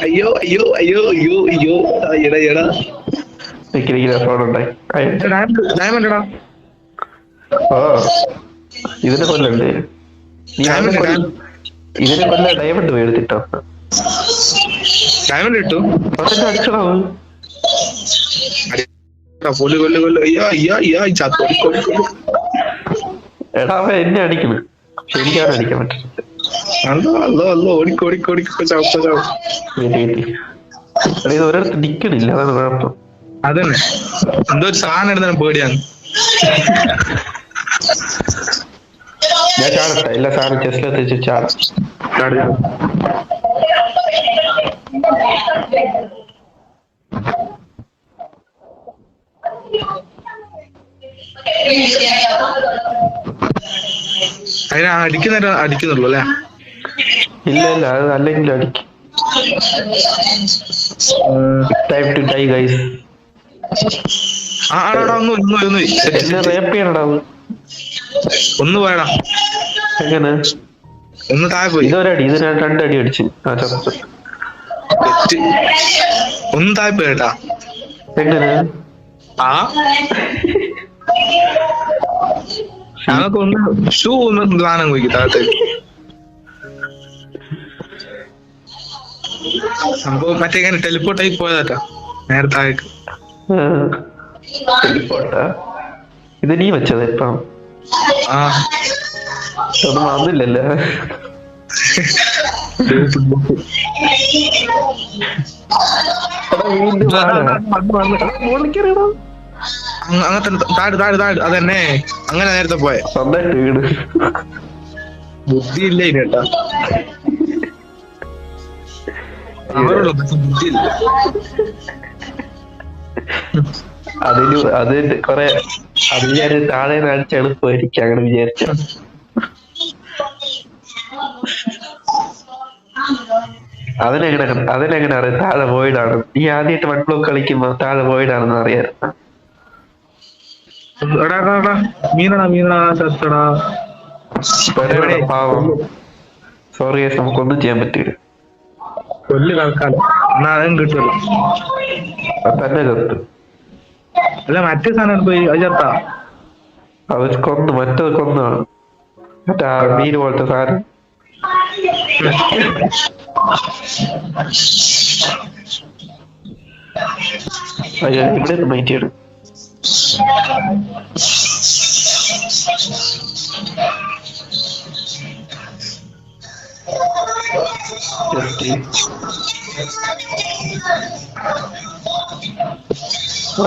അയ്യോ അയ്യോ അയ്യോ അയ്യോ അയ്യോ എടാ എടാ ഡയമണ്ടാ. ഓ ഇതിനെ കൊല്ലണ്ട്. ഇതിനെ കൊല്ല ഡയമണ്ട് എടുത്തിട്ടോ. ഡയമണ്ട് കിട്ടു. അടിച്ചടാ കൊല്ലു കൊല്ലു കൊല്ലു. അയ്യോ അയ്യോ അയ്യോ എടാ അവൻ എന്നെ അടിക്കുന്നു, ശരിക്കാണ് അടിക്കാൻ പറ്റുന്നത്. ഇത് ഒരിടത്ത് നിക്കണില്ല, അതാണ് കുഴപ്പം. അതന്നെ എന്തോ ഒരു സാധനം എടുത്താലും പേടിയാണ്. ഞാൻ ചാടട്ടെ, എല്ലാ സാധനം ചെസ്റ്റിലെത്തിച്ച് ചാടും. അതിന് അടിക്കുന്നേരം അടിക്കുന്നുള്ളൂ അല്ലേ? ഇല്ല ഇല്ല, അത് അല്ലെങ്കിൽ അടിക്കും. Time to die guys. ആടാ ഒന്ന് എന്നെ റേപ്പ് ചെയ്യണടാ. ഒന്ന് പോയടാ. എങ്ങനെ? ഒന്ന് താഴെ പോയി. ഇതൊരടി, ഇത് ഞാൻ 2 അടി അടിച്ചു. ആ ചത്തു. ഒന്ന് താഴെ പോയി കേട്ടാ. എങ്ങനെ? ആ ഞങ്ങൾക്ക് ഒന്ന് ഷൂ ഒന്ന് ദാനം പോയി താഴത്തേക്ക്. സംഭവം മറ്റേ ഇങ്ങനെ ടെലിപ്പോർട്ടായി പോയതാട്ടാ നേരത്താഴേക്ക്. ഇത് നീ വെച്ചത് ഇപ്പം? ആ ഒന്നും വന്നില്ലല്ലോ. അങ്ങനത്തെ താഴ് താഴ് താഴ് അതന്നെ അങ്ങനെ നേരത്തെ പോയെ. സ്വന്തമായിട്ട് വീട് ബുദ്ധിയില്ല ഇനി കേട്ടാ. അവരുള്ളൂ പക്ഷെ ബുദ്ധിയില്ല. അത് കൊറേ അത് വിചാരിച്ച് താഴെ അടിച്ച് എളുപ്പമായിരിക്കും അങ്ങനെ വിചാരിച്ച. അതിനെങ്ങനെ അറിയാം താഴെ വോയിഡാണ്? നീ ആദ്യമായിട്ട് 1 ബ്ലോക്ക് കളിക്കുമ്പോ താഴെ വോയിഡാണെന്ന് അറിയാം. മീനടാ ചത്തടാ. പാവം. സോറി നമുക്കൊന്നും ചെയ്യാൻ പറ്റില്ല. കൊല്ല് കളക്കാലം എന്നാ അതും കിട്ടുമല്ലോ. തന്നെ ചത്ത്. അല്ല മറ്റേ സാധനം പോയി അത് ചത്താ. അത് മറ്റത് കൊന്നാണ്. മറ്റേ മീൻ പോലത്തെ സാധനം. അയ്യോ ഇവിടെ നിന്ന് മൈറ്റിയാണ്.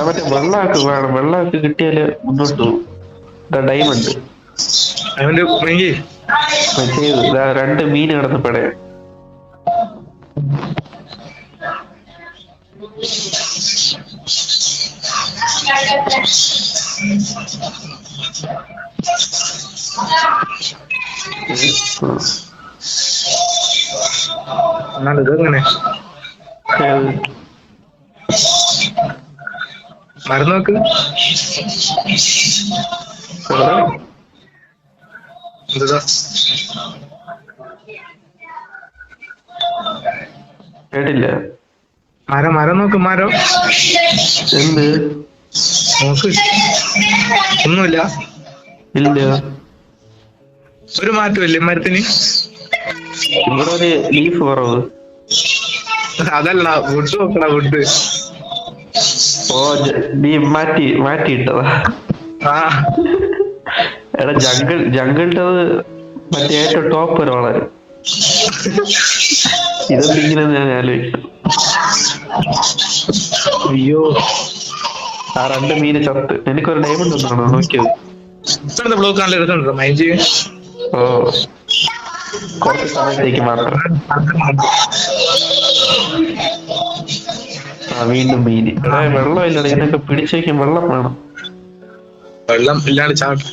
മറ്റേ വെള്ളാക്ക് വേണം. വെള്ളാക്ക് കിട്ടിയാല് മുന്നോട്ട് പോകും. ഡയമണ്ട് മറ്റേത് 2 മീൻ കിടന്ന് പെടയാ. ഇതെങ്ങനെ മരുന്ന് നോക്ക്. എന്താ കേട്ടില്ല. മരം നോക്ക്. മരം എന്ത് നോക്ക്. ഒന്നുമില്ല. ഇല്ല. ഒരു മാറ്റമില്ലേ മരത്തിന്? ഇവിടെ ഒരു ലീഫ് കുറവ്. അതല്ല വുഡ് നോക്കടാ വുഡ്. ഓ നീ മാറ്റിയിട്ടതാ. ആ എടാ ജംഗിളിൻ്റെത് മറ്റേ ഏറ്റവും ടോപ്പ് വരെ വളരെ. ഇതെന്തിങ്ങനെ ഞാൻ ആലോചിക്കും. അയ്യോ ആ 2 മീന് ചത്ത്. എനിക്കൊരു ഡയമണ്ട് ഒന്നാണോ നോക്കിയത്? ഇപ്പോഴത്തെ ബ്ലോക്ക് നല്ല രസമുണ്ടോ മൈൻഡ് ചെയ്യാൻ? ഓ കുറച്ച് സമയത്തേക്ക് മാത്രം. വീണ്ടും മീന്. വെള്ളം ഇല്ലടാ. ഇതിനൊക്കെ പിടിച്ചേക്കും. വെള്ളം വേണം. വെള്ളം ഇല്ലാണ്ട് ചാട്ടം.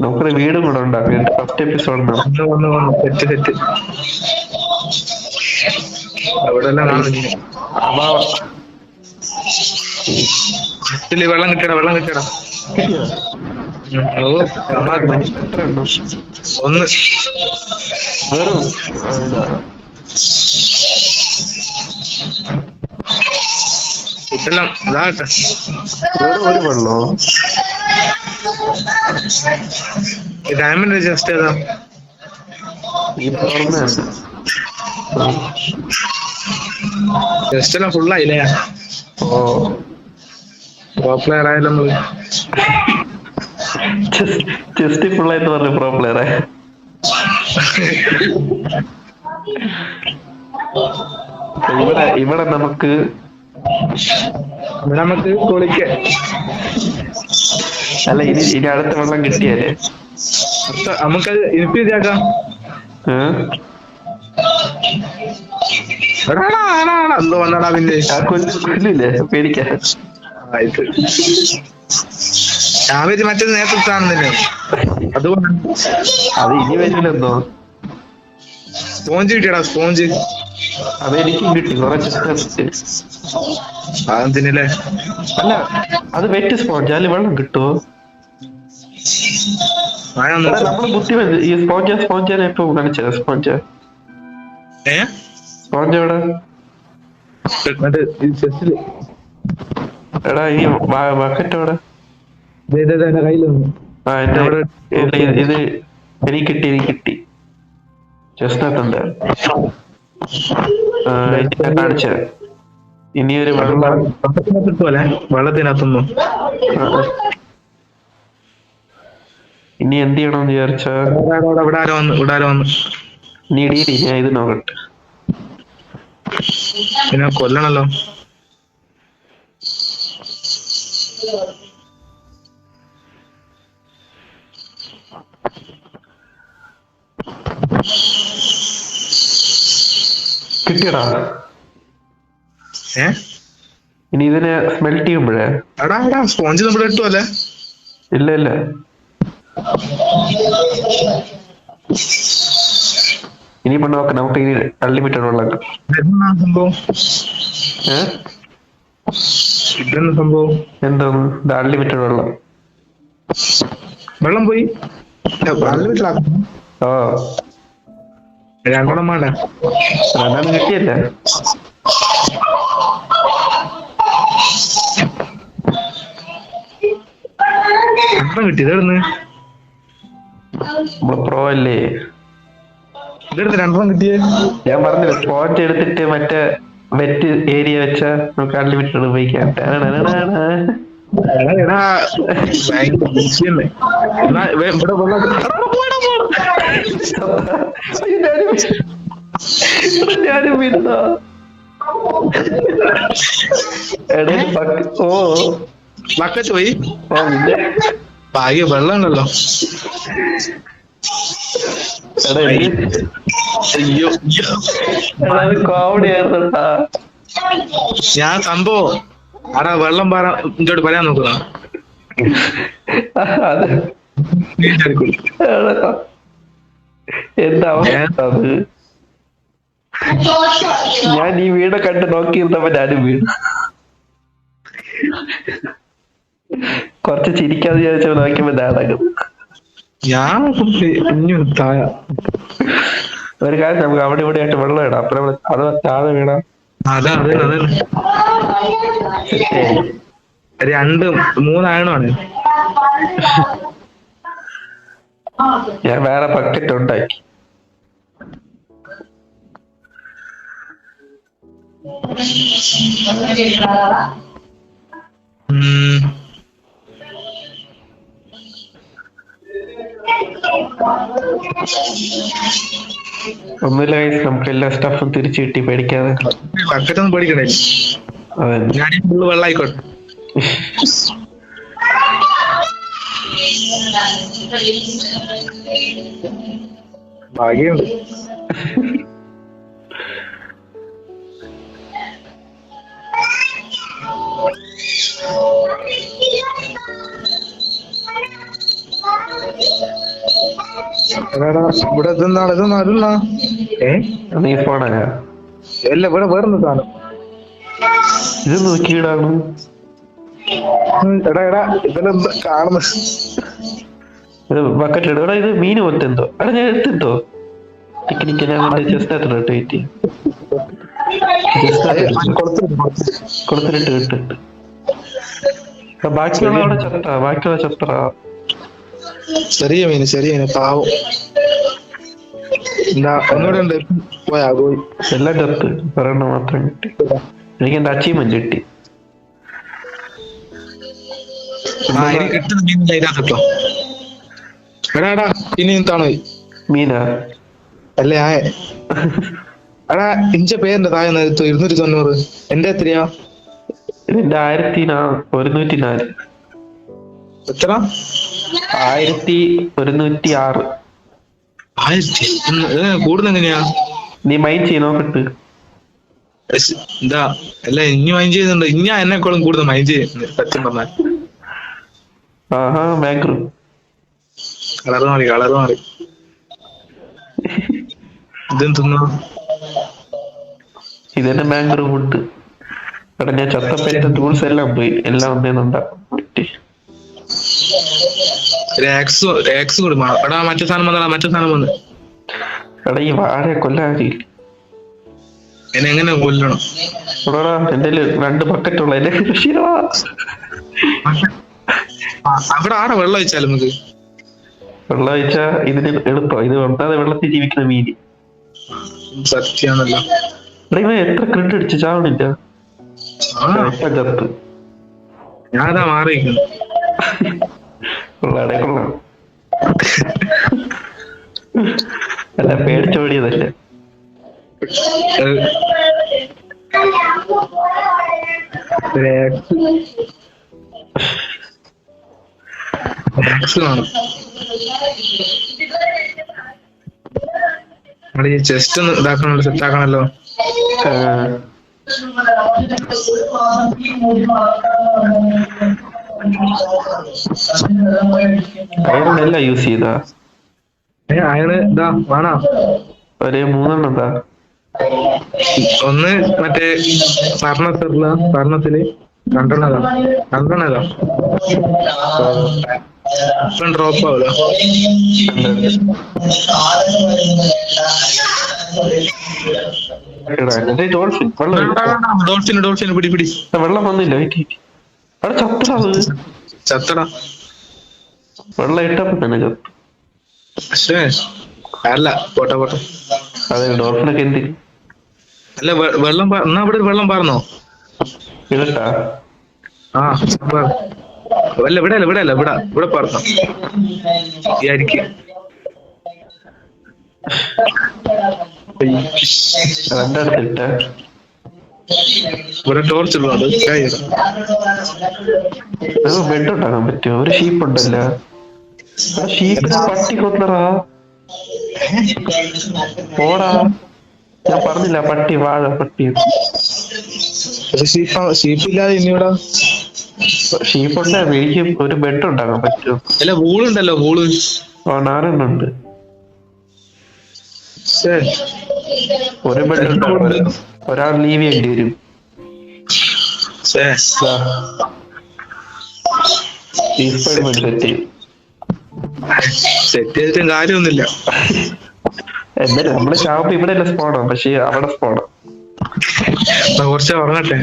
നമുക്കൊരു വീടും കൂടെ ഉണ്ടാക്കാം. ഫസ്റ്റ് എപ്പിസോഡ് സെറ്റ് അവിടെല്ലാം വെള്ളം കിട്ടണം. ഒന്ന് കുട്ടെല്ലാം ഇതാകട്ടെ. ഒരു വെള്ളോ ഡയമണ്ട് ജസ്റ്റ് ഏതാ ഈ പറഞ്ഞ ജസ്റ്റ് എല്ലാം ഫുള്ളായില്ലേ? ഓ പ്രോ പ്ലെയർ ആയാലും നമ്മള് ചെസ്റ്റ് ഫുള്ളായിട്ട് പറഞ്ഞു പ്രോ പ്ലെയറെ. ഇവിടെ നമുക്ക് കുളിക്കാം. അല്ല ഇനി അടുത്ത വെള്ളം കിട്ടിയാലേ നമുക്കത് ഇൻഫ്യൂസ് ആക്കാം. എന്തോ വന്നടാ പിന്നെ ആ കൊല്ലില്ലേ പേടിക്കാ. ഞാൻ വെച്ച് മറ്റേത് നേരത്തെ കാണുന്നില്ലേ, അതുകൊണ്ട് അത് ഇനി വരില്ലെന്നോ. Sponge കിട്ടിയടാ, sponge. അതെനിക്കും കിട്ടി കുറച്ച്. അതെന്തിനല്ലേ? അല്ല അത് വെറ്റ് സ്പോഞ്ച്, അതിൽ വെള്ളം കിട്ടുമോ? നമ്മള് ബുദ്ധി ഈ സ്പോഞ്ചാനെ ഇപ്പൊ കളിച്ചത് സ്പോഞ്ച് എവിടെ? എടാ ഈ ബക്കറ്റ് എവിടെ? ആ എന്റെ ഇത് എനിക്ക് കിട്ടി ചെസ്റ്റിനകത്തുണ്ട്. കാണിച്ച ഇനിയൊരു വെള്ളത്തിനകത്തൊന്നും ഇനി എന്ത് ചെയ്യണമെന്ന് വിചാരിച്ചാ നീ ഇടീ, ഞാൻ ഇത് നോക്കട്ടെ. പിന്നെ കൊല്ലണല്ലോ. കിട്ടിയടാ. ഇനി ഇതിനെ സ്മെൽറ്റ് ചെയ്യുമ്പോഴേ സ്പോഞ്ച് നമ്മൾ ഇട്ടുമല്ലേ? ഇല്ല ഇനിയിപ്പോ നോക്കാം, നമുക്ക് ഇനി അൺലിമിറ്റഡ് വെള്ളം സംഭവം. സംഭവം എന്തോന്ന്? ഇത് അൺലിമിറ്റഡ് വെള്ളം പോയി അൺലിമിറ്റഡ്. ഓ രണ്ടെണ്ണം വേണ്ട, രണ്ടാമത് കിട്ടിയല്ലേ? രണ്ടെണ്ണം കിട്ടി. ഇതെടുന്ന് നമ്മള് പ്രോ അല്ലേ? ഇതെടുത്ത് രണ്ടെണ്ണം കിട്ടിയേ. ഞാൻ പറഞ്ഞില്ല, സ്പോഞ്ച് എടുത്തിട്ട് മറ്റേ വെറ്റ് ഏരിയ വെച്ചാ നമുക്ക് അൺലിമിറ്റഡ് ഉപയോഗിക്കാം. ഞാനും വീണോ? ഓ ബക്കറ്റ് പോയി. ഭാഗ്യ വെള്ളം ഉണ്ടല്ലോ. അയ്യോ കോമഡി ആയിരുന്നട്ടാ. ഞാൻ സംഭവം ആടാ വെള്ളം ഇങ്ങോട്ട് പറയാൻ നോക്കുന്ന എന്താ അവസ്ഥ? ഞാൻ ഈ വീട് കണ്ട് നോക്കിയിരുന്നപ്പോ ഞാനും വീട് കുറച്ച് ചിരിക്കാതെ വിചാരിച്ചപ്പോ നോക്കിയപ്പോ നാടകം. ഞാൻ ഒരു കാര്യം, നമുക്ക് അവിടെ ഇവിടെ ആയിട്ട് വെള്ളം ഇടാം. അപ്പുറം അത് താഴെ വീണാം. അതെ രണ്ട് മൂന്നായണമാണ്. ഞാൻ വേറെ ബക്കറ്റ് ഉണ്ടാക്കി. ഒന്നുമില്ല, നമുക്ക് എല്ലാ സ്റ്റഫും തിരിച്ചു കിട്ടി, പേടിക്കാതെ. ബക്കറ്റൊന്നും പേടിക്കണേ, ഞാൻ ഫുള്ള് വെള്ളായിക്കോട്ടെ. ഭാഗ്യമുണ്ട്. ഇവിടെ നീ ഫോണാ? അല്ല, ഇവിടെ വേറൊന്ന് സാധനം. ഇത് നോക്കിയിടാണ്. എടാ ഇതിലെന്താ കാണുന്നത്? ബക്കറ്റ് ഇടാ. ഇത് മീന് പോലത്തെ എന്തോ. എടാ ഞാൻ എടുത്തെന്തോ കൊടുത്തിട്ട് ഇട്ടിട്ട് ബാക്കിയുള്ള ചത്ര ചെറിയ മീന് പാവം. ഒന്നുകൂടെ ഉണ്ട്, പോയാ പോയി. എല്ലാം ചത്ത്, ഒരെണ്ണം മാത്രം കിട്ടി. എനിക്ക് എന്റെ അച്ചീവ്മെന്റ് കിട്ടി. കിട്ടുന്ന മീൻ അതിനകത്തോ? എടാ ഇനി താണോ മീനാ? അല്ലേ എടാ ഇഞ്ച പേരിന്റെ താഴെ 290. എന്റെ എത്രയാ? എന്റെ 1104. എത്ര? 1106. 1000 കൂടുന്ന എങ്ങനെയാ? നീ മൈൻഡ് ചെയ്ത് നോക്കിട്ട്. എന്താ അല്ല ഇനി മൈൻഡ് ചെയ്യുന്നുണ്ട്. ഇനി എന്നെക്കാളും കൂടുതൽ മൈൻഡ് ചെയ്യുന്നുണ്ട് സത്യം പറഞ്ഞാൽ. ആഹാ ബാങ്ക് കളറ് മാറി ഇതെന്തുന്നാ? ഇതെന്നെ ബാങ്ക് ഫുഡ്. എടാ ഞാൻ ചത്തപ്പ എന്റെ ടൂൾസ് എല്ലാം പോയി. എല്ലാം ഒന്നേന്നുണ്ടാ. ആക്സ് കൊടു. എടാ മറ്റേ സാധനം വന്ന്. എടാ ഈ വാഴയെ കൊല്ലാറില്ല. എന്നെ എങ്ങനെ കൊല്ലണം? എടാ എന്റെ 2 ബക്കറ്റുള്ള എന്റെ അവിടെ ആടെ വെള്ളം വെച്ചാലും നമുക്ക് വെള്ളം ഒഴിച്ചാ ഇതിന് എളുപ്പം. ഇത് വെട്ടാതെ വെള്ളത്തിൽ ജീവിക്കുന്ന മീന്. സത്യാണല്ലോ. എടാ ഇവ എത്ര ക്രെഡിറ്റ് അടിച്ച് ചാവണില്ല. ചത്ത് ഞാനതാ മാറിയിരിക്കുന്നു. കൊള്ളാടെ കൊള്ളാം. അല്ല പേടിച്ചോടിയതല്ലേ. ചെസ്റ്റ് ഒന്ന് ഇതാക്കണല്ലോ, സെറ്റ് ആക്കണല്ലോ. അയണല്ല യൂസ് ചെയ്താ അയണ് ഇതാ വേണോ? ഒരു 3 എന്താ? ഒന്ന് മറ്റേ ഫർണസില് 2 ഡ്രോപ്പ് ആവൂല. ഡോൾഫിന് പിടി. വെള്ളം വന്നില്ല. അവിടെ ചത്തടാ. വെള്ളം ഇട്ടപ്പോ തന്നെ ചത്തു. പക്ഷേ അല്ല പോട്ടെ. അതെ ഡോൾഫിനൊക്കെ എന്ത്? അല്ല വെള്ളം എന്നാ ഇവിടെ വെള്ളം പറഞ്ഞോ? ഇടട്ടാ. അല്ല ഇവിടെ പറഞ്ഞോ വിചാരിക്കും. എന്റെ അടുത്തിട്ട ഇവിടെ ടോർച്ച് ഉള്ളത് ബെഡ് ഉണ്ടാക്കാൻ പറ്റുമോ? ഒരു ഷീപ്പ് ഉണ്ടല്ലോ. ഷീപ്പിനെ പട്ടി കൊന്നറാ. പോടാ ഞാൻ പറഞ്ഞില്ല പട്ടി വാഴ പട്ടി. ഷീപ്പില്ലാതെ ഇനിവിടെ ഷീപ്പുണ്ട്. എനിക്ക് ഒരു ബെഡ് ഉണ്ടാക്കാൻ പറ്റുമോ? അല്ല വൂളുണ്ടല്ലോ. 4 ഉണ്ട്. ഒരു ബെഡ് ഉണ്ടാക്കാൻ ഒരാൾ ലീവ് ചെയ്യേണ്ടി വരും. സെറ്റ് ചെയ്തിട്ടും കാര്യമൊന്നുമില്ല. എന്തായാലും നമ്മള് ഷാപ്പ് ഇവിടെ അല്ല സ്പോണാ, പക്ഷെ അവിടെ സ്പോണാ. കുറച്ച് ഉറങ്ങട്ടെ.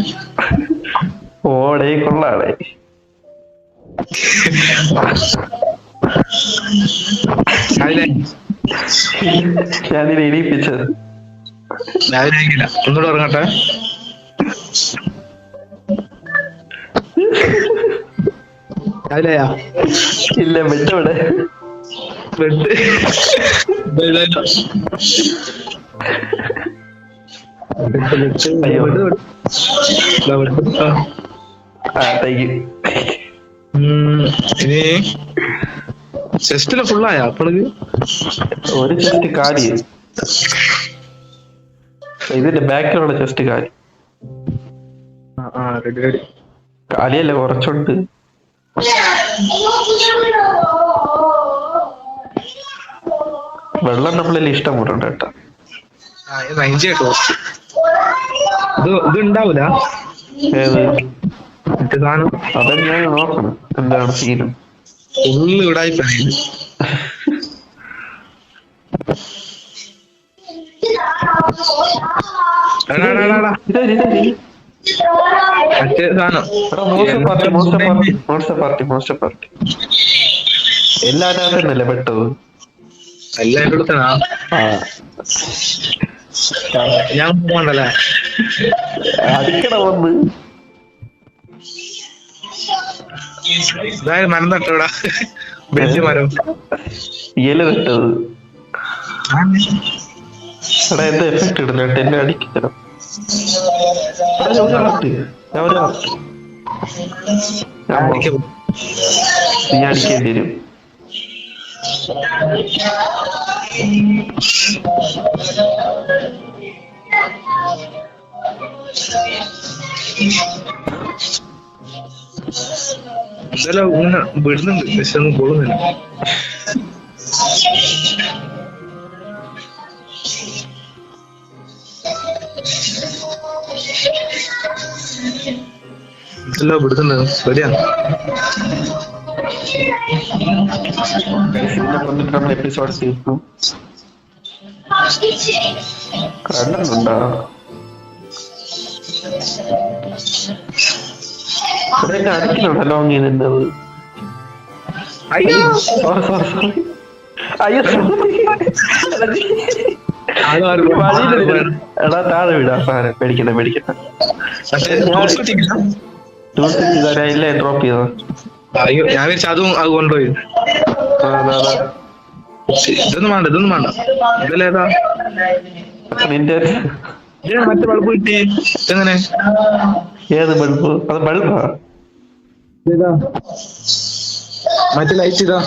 ഓടേ കൊള്ളാടേ. ഞാനിത് എണീപ്പിച്ചത്. രാവിലെ ഒന്നുകൂടെ ഉറങ്ങട്ടെ. രാവിലെയാ? ഇല്ല ബെഡ് ഇവിടെ. ഇനി ചെസ്റ്റില് ഫുള്ളായ അപ്പോഴേക്ക് ഒരു ചെസ്റ്റ് കാലി. ഇതിന്റെ ബാക്കിലുള്ള ചെസ്റ്റ് കാലി. കാലിയല്ല കുറച്ചുണ്ട്. വെള്ളം നമ്മളെല്ലാം ഇഷ്ടം പോലുണ്ട് കേട്ടോ. ഇത് ഉണ്ടാവൂല. ഏത് സാധനം അതൊക്കെ ഞാൻ നോക്കണം എന്താണ് സീനും. ഫുള്ള് ഇവിടായി പറയുന്നത്. മറ്റേ സാധനം മോസ്റ്റർ പാർട്ടി എല്ലാവരും തന്നെയല്ലേ പെട്ടത്. എല്ലാവരും എടുത്തനാ. ഞാൻ പോകണ്ടല്ലേ അടിക്കണ വന്ന് മരം തട്ടോടാ. വലിയ മരം ഇല തട്ടത്. എടാ എന്താ എഫക്ട് ഇടുന്ന എന്നെ അടിക്കണം. നീ അടിക്കേണ്ടി വരും. എന്തായാലും ഇങ്ങനെ വിടുന്നുണ്ട്, പക്ഷെ ഒന്നും കൊള്ളുന്നില്ല. ഇതെല്ലാം വിടുന്നുണ്ട്, ശരിയാണ്. ഇതിനെ കൊണ്ടിട്ട് നമ്മൾ എപ്പിസോഡ് തീർക്കും. കണ്ടുണ്ടോ? ഇവിടെ അടിക്കുന്നുണ്ടോ ലോങ് ചെയ്യുന്നത്? അയ്യോ സോറി. അയ്യോ എടാ താഴെ വിടാ സാധനം. പേടിക്കണ്ട പേടിക്കണ്ട. ഇല്ലേ ഡ്രോപ്പ് ചെയ്തോ? അയ്യോ ഞാൻ വിചാരിച്ചു അതും അത് കൊണ്ടുപോയി. ഇതൊന്നും വേണ്ട. ഇതിലേതാ നിന്റെ മറ്റേ ബൾബ് കിട്ടി? എങ്ങനെ? ഏത് ബൾബ്? അത് ബൾബാ? ഇതാ മറ്റേ ലൈറ്റ് ഇതാ.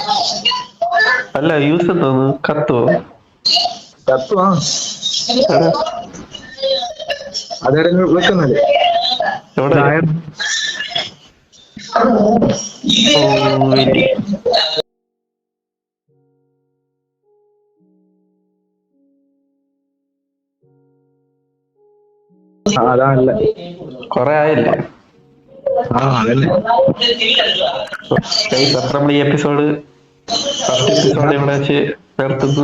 അല്ല യൂസ് എന്തോന്ന്? കത്തുവോ? കത്തുവാ അതേടെ വെക്കുന്നല്ലേ? എവിടെ? അതാണല്ലേ, കൊറേ ആയില്ലേ? അതന്നെ. അത്ര നമ്മൾ ഈ എപ്പിസോഡ് ഫസ്റ്റ് എപ്പിസോഡ് ഇവിടെ വെച്ച് നിർത്തുന്നു.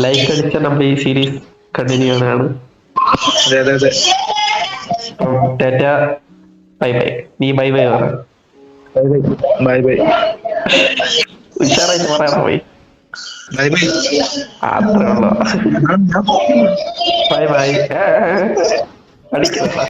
ലൈക്ക് അടിച്ച നമ്മൾ ഈ സീരീസ് കണ്ടിന്യൂ ആണ്. അതെ. Tata bye bye. നീ ബൈ ബൈ പറ. ബൈ. ഉഷാറായിട്ട് പറയാൻ പോയി. ബൈ. അത്രേ ഉള്ളു. ബൈ അടിക്കണം.